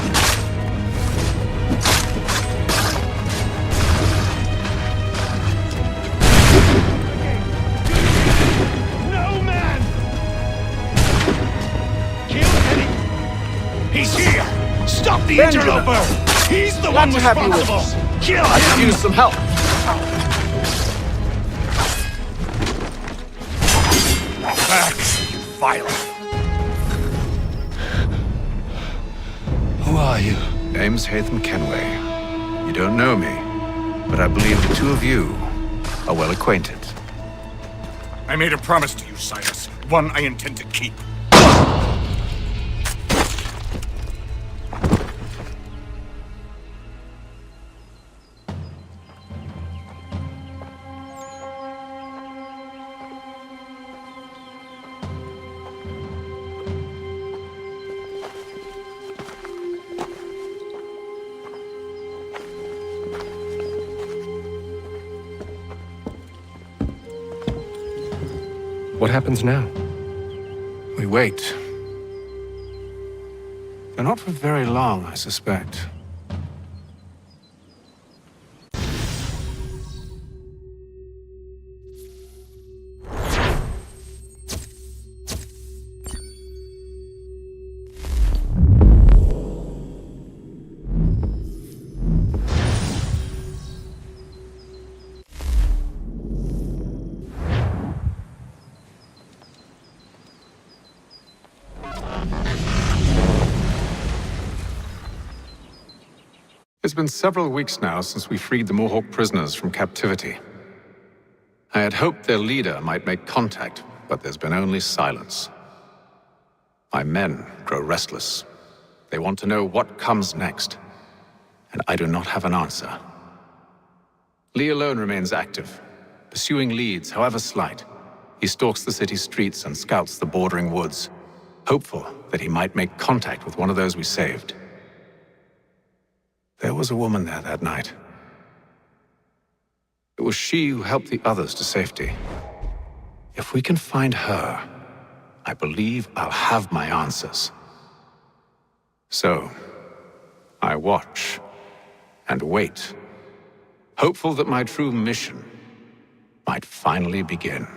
No man! Kill Eddie! He's here! Stop the interloper! He's the one responsible! Kill him! I could use some help. Back, you violent! Who are you? Name's Hatham Kenway. You don't know me, but I believe the two of you are well acquainted. I made a promise to you, Silas. One I intend to keep. What happens now? We wait. But not for very long, I suspect. It's been several weeks now since we freed the Mohawk prisoners from captivity. I had hoped their leader might make contact, but there's been only silence. My men grow restless. They want to know what comes next, and I do not have an answer. Lee alone remains active, pursuing leads, however slight. He stalks the city streets and scouts the bordering woods, hopeful that he might make contact with one of those we saved. There was a woman there that night. It was she who helped the others to safety. If we can find her, I believe I'll have my answers. So, I watch and wait, hopeful that my true mission might finally begin.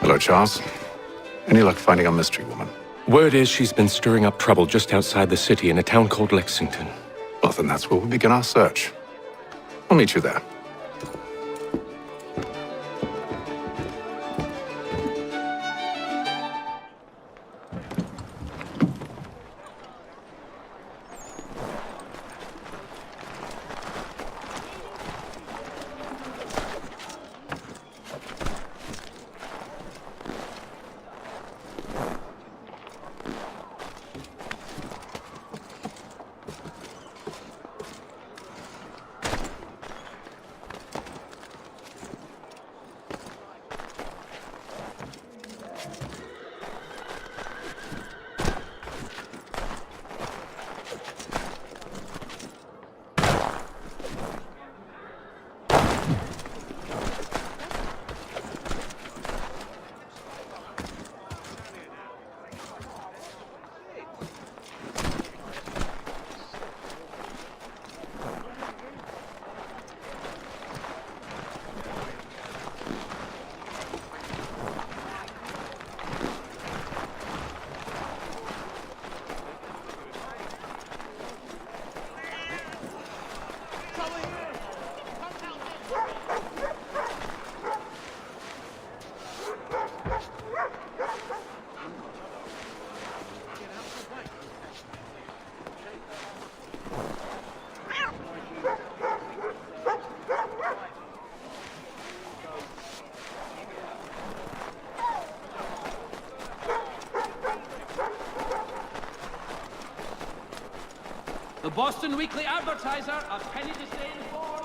Hello, Charles. Any luck finding our mystery woman? Word is she's been stirring up trouble just outside the city in a town called Lexington. Well, then that's where we begin our search. I'll meet you there. The Boston Weekly Advertiser, a penny to stay informed.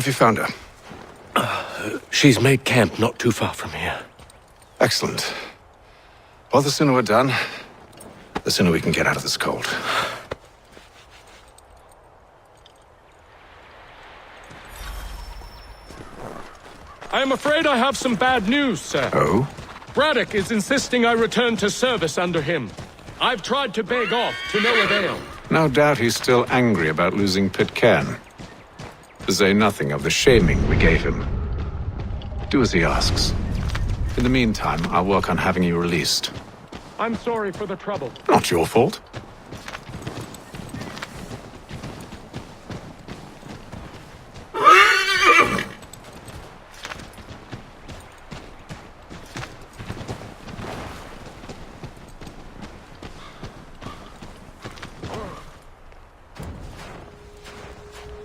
you found her? She's made camp not too far from here. Excellent. Well, the sooner we're done, the sooner we can get out of this cold. I am afraid I have some bad news, sir. Oh? Braddock is insisting I return to service under him. I've tried to beg off, to no avail. No doubt he's still angry about losing Pitcairn. To say nothing of the shaming we gave him. Do as he asks. In the meantime, I'll work on having you released. I'm sorry for the trouble. Not your fault.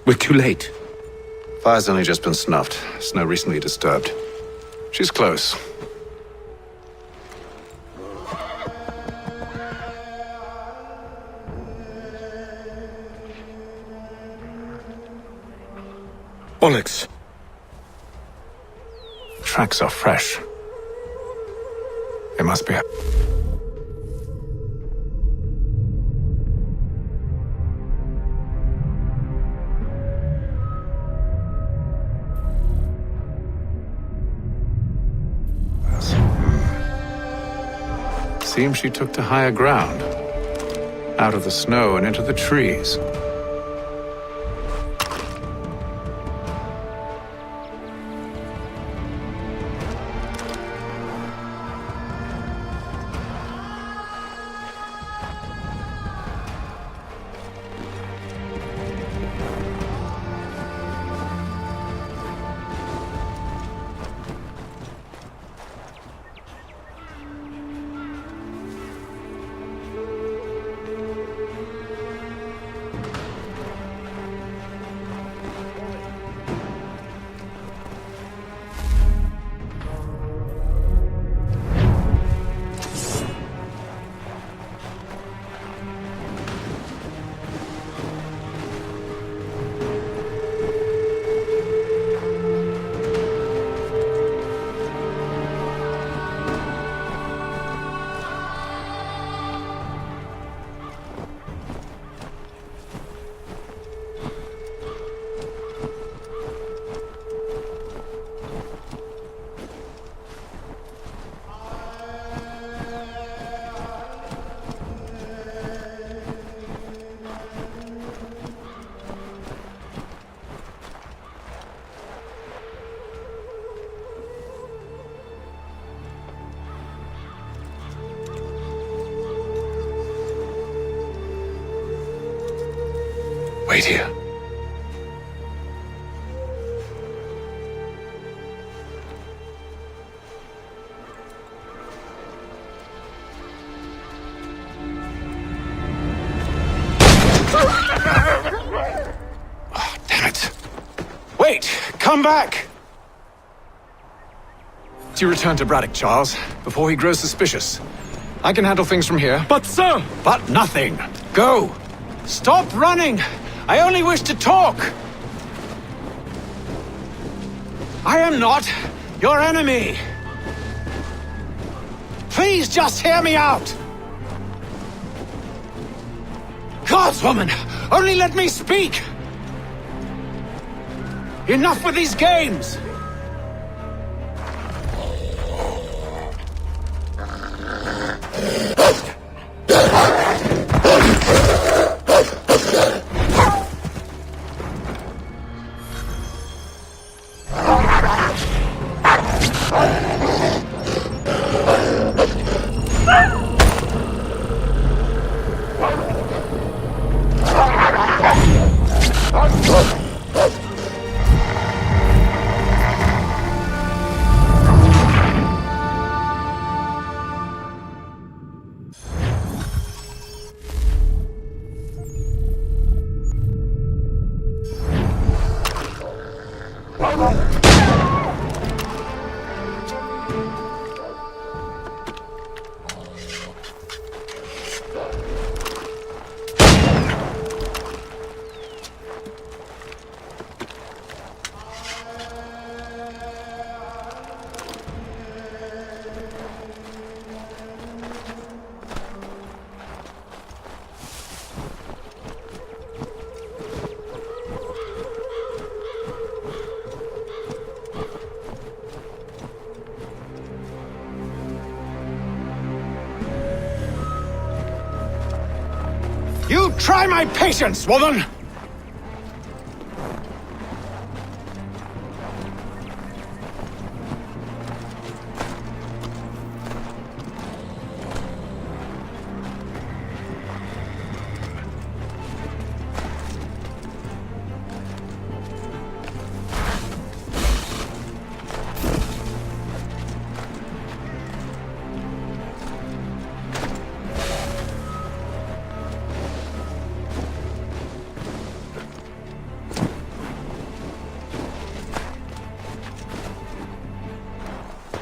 We're too late. Fire's only just been snuffed. Snow recently disturbed. She's close. Bollocks. Tracks are fresh. It must be a... Seems she took to higher ground. Out of the snow and into the trees. Wait here. Oh, damn it. Wait! Come back! You return to Braddock, Charles, before he grows suspicious. I can handle things from here. But, sir! But nothing. Go! Stop running! I only wish to talk! I am not your enemy! Please just hear me out! Gods, woman! Only let me speak! Enough with these games! You try my patience, woman!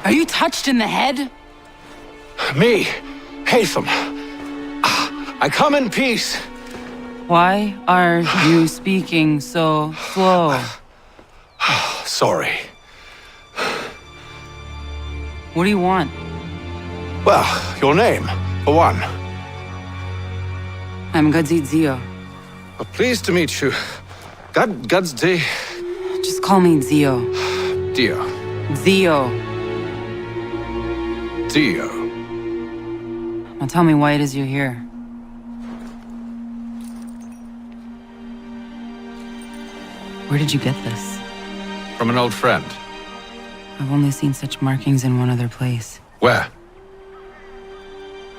Are you touched in the head? Me, Hatham. I come in peace. Why are you speaking so slow? Sorry. What do you want? Well, your name, for one. I'm Gadzit Zio. Well, pleased to meet you. Gadsday. Just call me Zio. Dio. Zio. Dio. Now tell me why it is you're here. Where did you get this? From an old friend. I've only seen such markings in one other place. Where?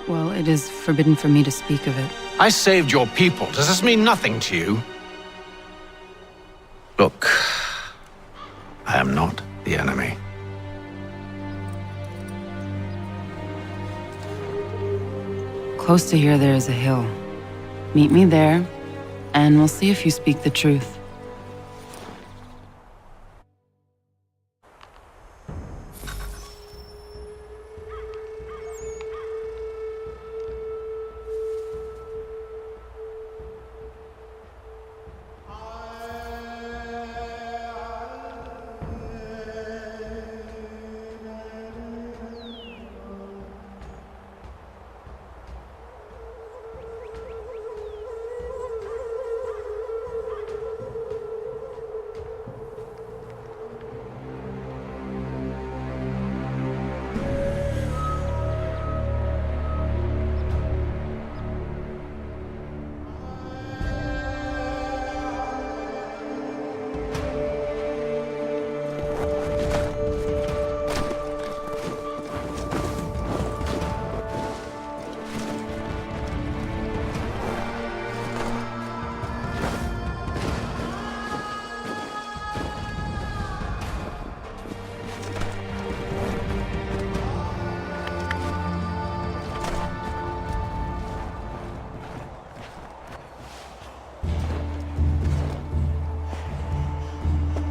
Well, it is forbidden for me to speak of it. I saved your people. Does this mean nothing to you? Look, I am not the enemy. Close to here, there is a hill. Meet me there, and we'll see if you speak the truth.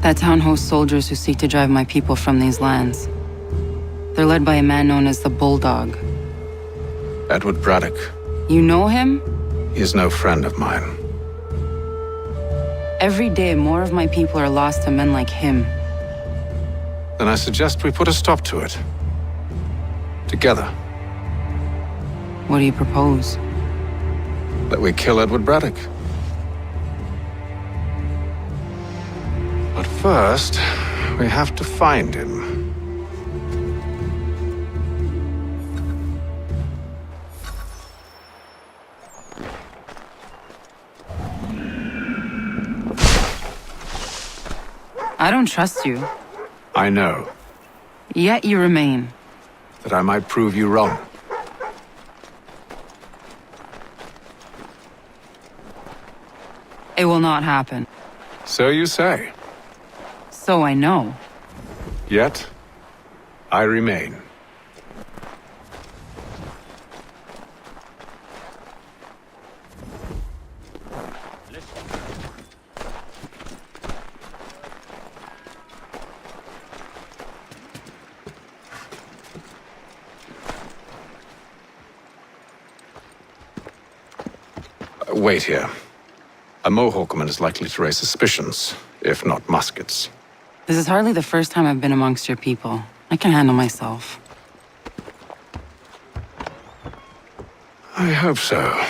That town hosts soldiers who seek to drive my people from these lands. They're led by a man known as the Bulldog. Edward Braddock. You know him? He is no friend of mine. Every day, more of my people are lost to men like him. Then I suggest we put a stop to it. Together. What do you propose? That we kill Edward Braddock. But first, we have to find him. I don't trust you. I know. Yet you remain. That I might prove you wrong. It will not happen. So you say. So I know. Yet, I remain. Wait here. A Mohawkman is likely to raise suspicions, if not muskets. This is hardly the first time I've been amongst your people. I can handle myself. I hope so.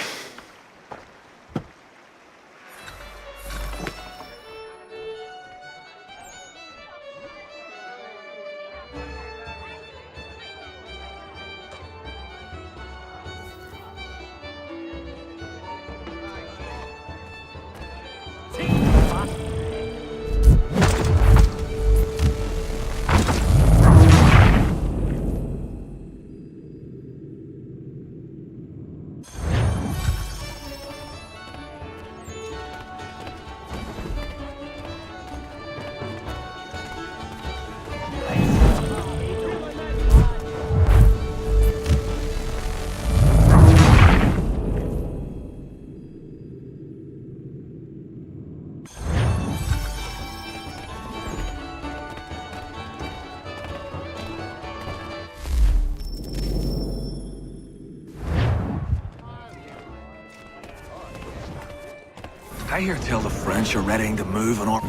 I hear tell the French are readying to move on our...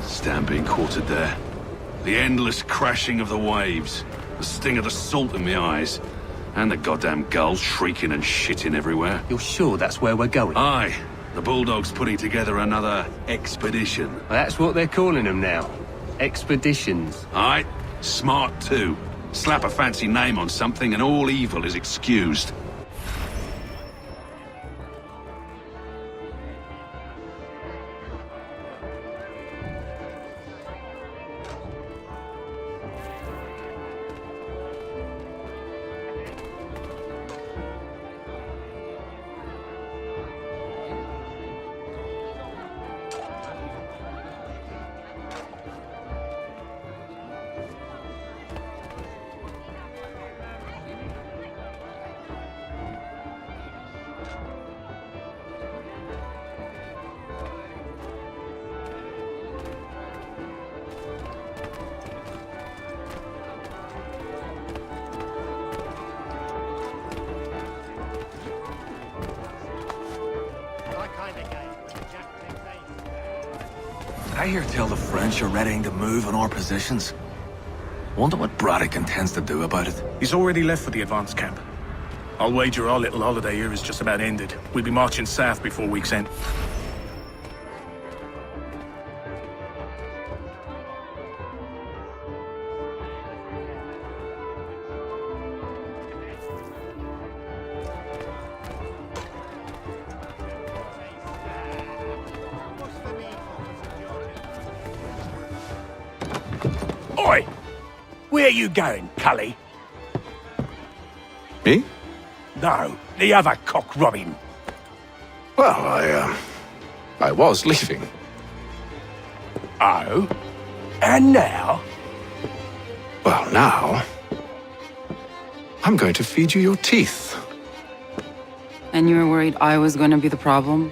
Stand being quartered there. The endless crashing of the waves, the sting of the salt in my eyes, and the goddamn gulls shrieking and shitting everywhere. You're sure that's where we're going? Aye. The Bulldog's putting together another expedition. Well, that's what they're calling them now. Expeditions. Aye. Smart too. Slap a fancy name on something and all evil is excused. I hear tell the French are readying to move on our positions. Wonder what Braddock intends to do about it. He's already left for the advance camp. I'll wager our little holiday here is just about ended. We'll be marching south before week's end. Oi! Where you going, Cully? Me? No, the other cock Robin. Well, I was leaving. Oh? And now? Well, now... I'm going to feed you your teeth. And you were worried I was going to be the problem?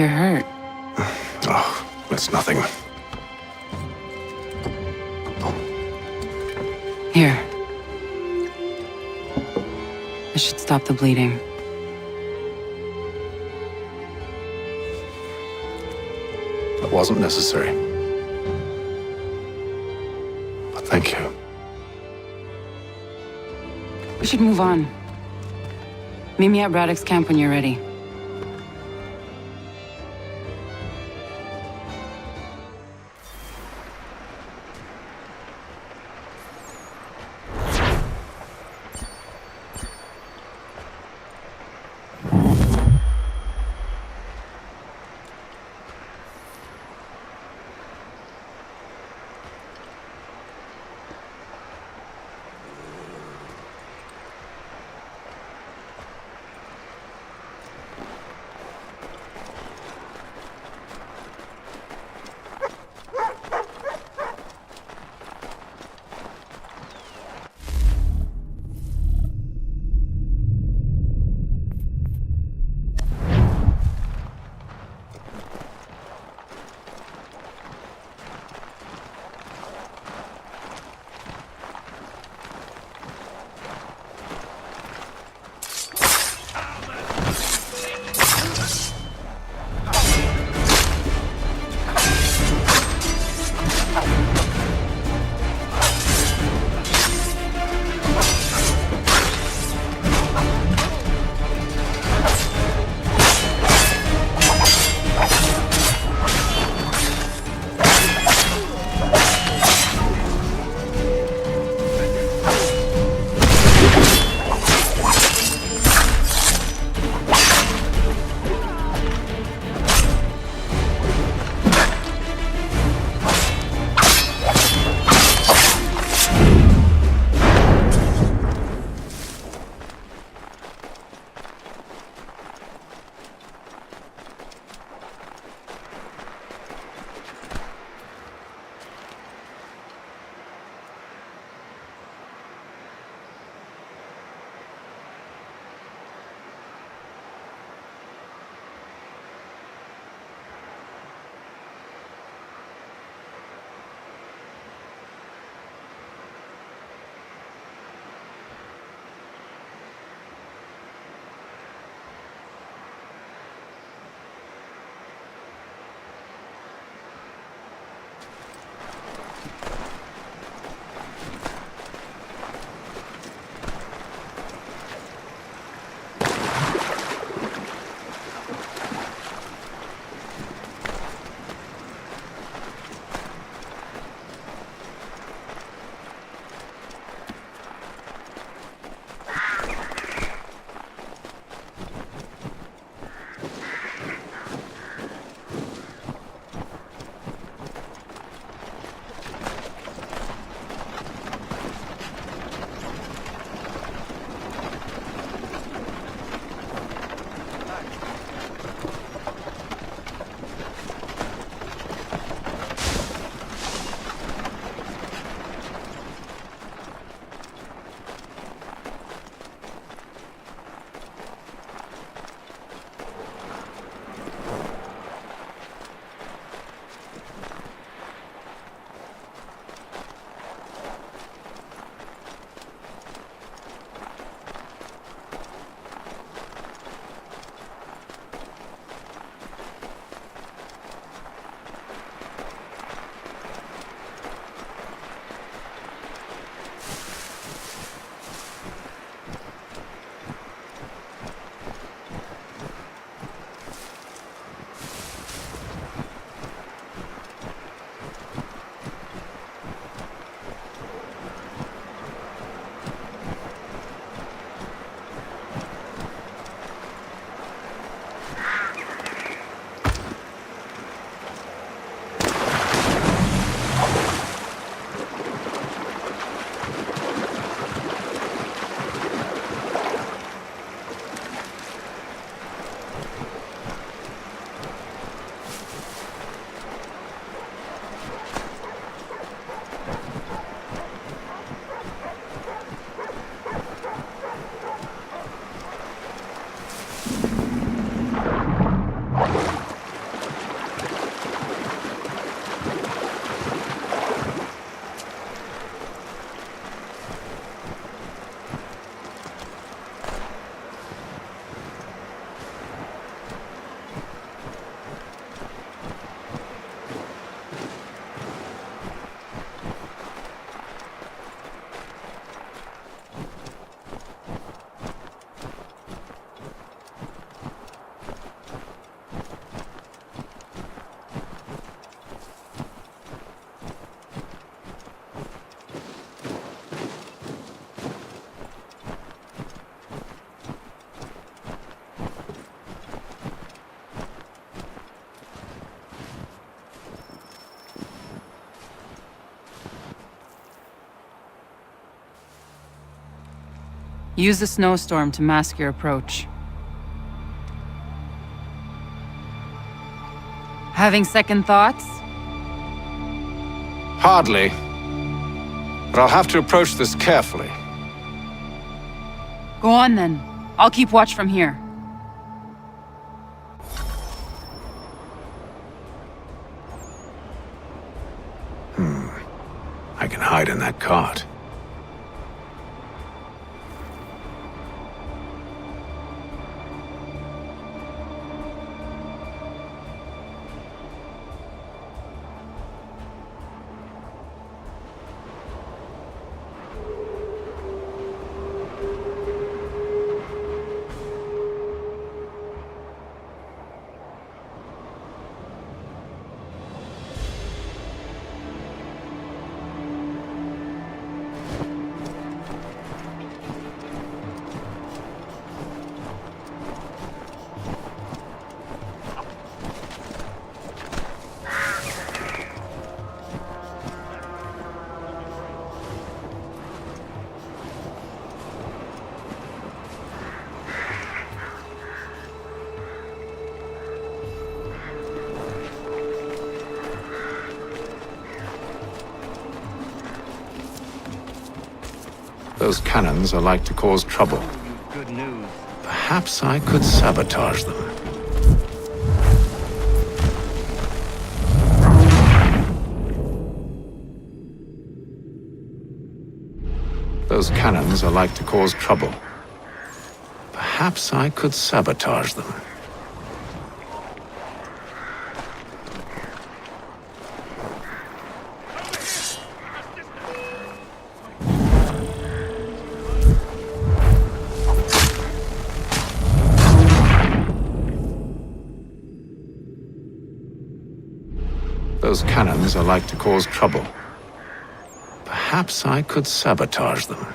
You're hurt. Oh, that's nothing. Here. This should stop the bleeding. That wasn't necessary. But thank you. We should move on. Meet me at Braddock's camp when you're ready. Use the snowstorm to mask your approach. Having second thoughts? Hardly. But I'll have to approach this carefully. Go on then. I'll keep watch from here. I can hide in that cart. Those cannons are like to cause trouble. Good news. Perhaps I could sabotage them. Those cannons are like to cause trouble. Perhaps I could sabotage them. Those cannons are like to cause trouble. Perhaps I could sabotage them.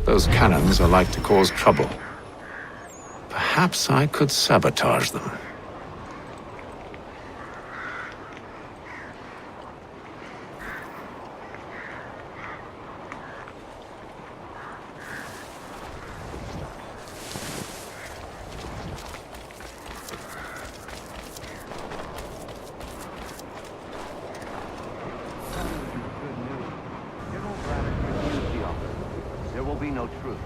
Those cannons are like to cause trouble. Perhaps I could sabotage them. There will be no truth.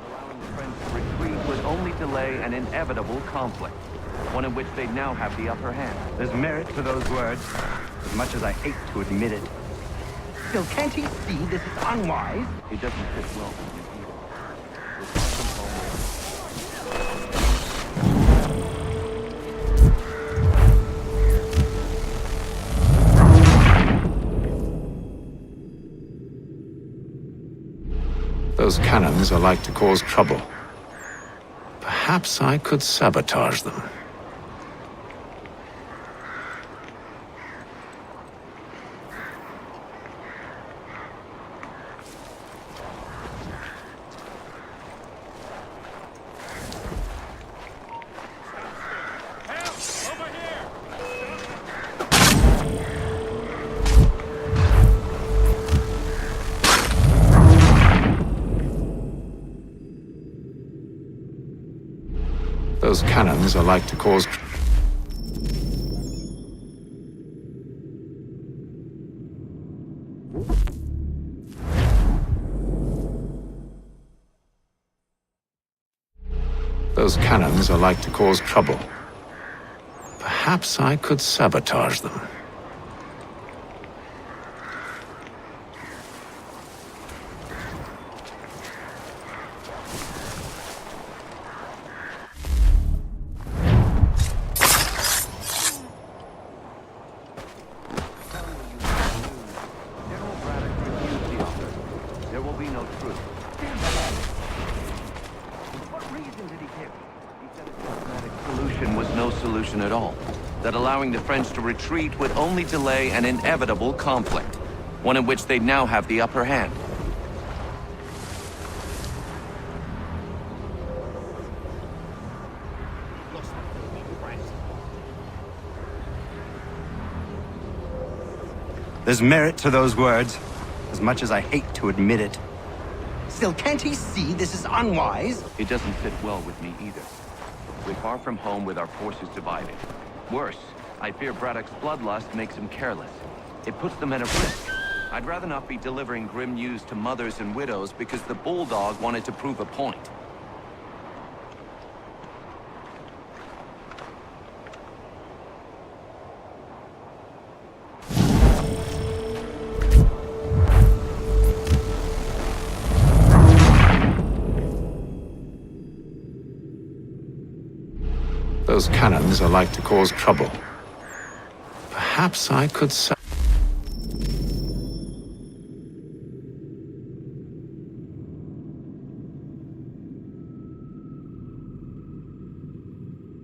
Allowing the French to retreat would only delay an inevitable conflict, one in which they now have the upper hand. There's merit to those words, as much as I hate to admit it. Still, can't he see this is unwise? It doesn't fit well with you Those cannons are like to cause trouble. Perhaps I could sabotage them. Those cannons are like to cause Those cannons are like to cause trouble. Perhaps I could sabotage them. solution was no solution at all. That allowing the French to retreat would only delay an inevitable conflict, one in which they'd now have the upper hand. There's merit to those words, as much as I hate to admit it. Still, can't he see this is unwise? It doesn't fit well with me either. We're far from home with our forces divided. Worse, I fear Braddock's bloodlust makes him careless. It puts them at a risk. I'd rather not be delivering grim news to mothers and widows because the bulldog wanted to prove a point. Those cannons are like to cause trouble. Perhaps I could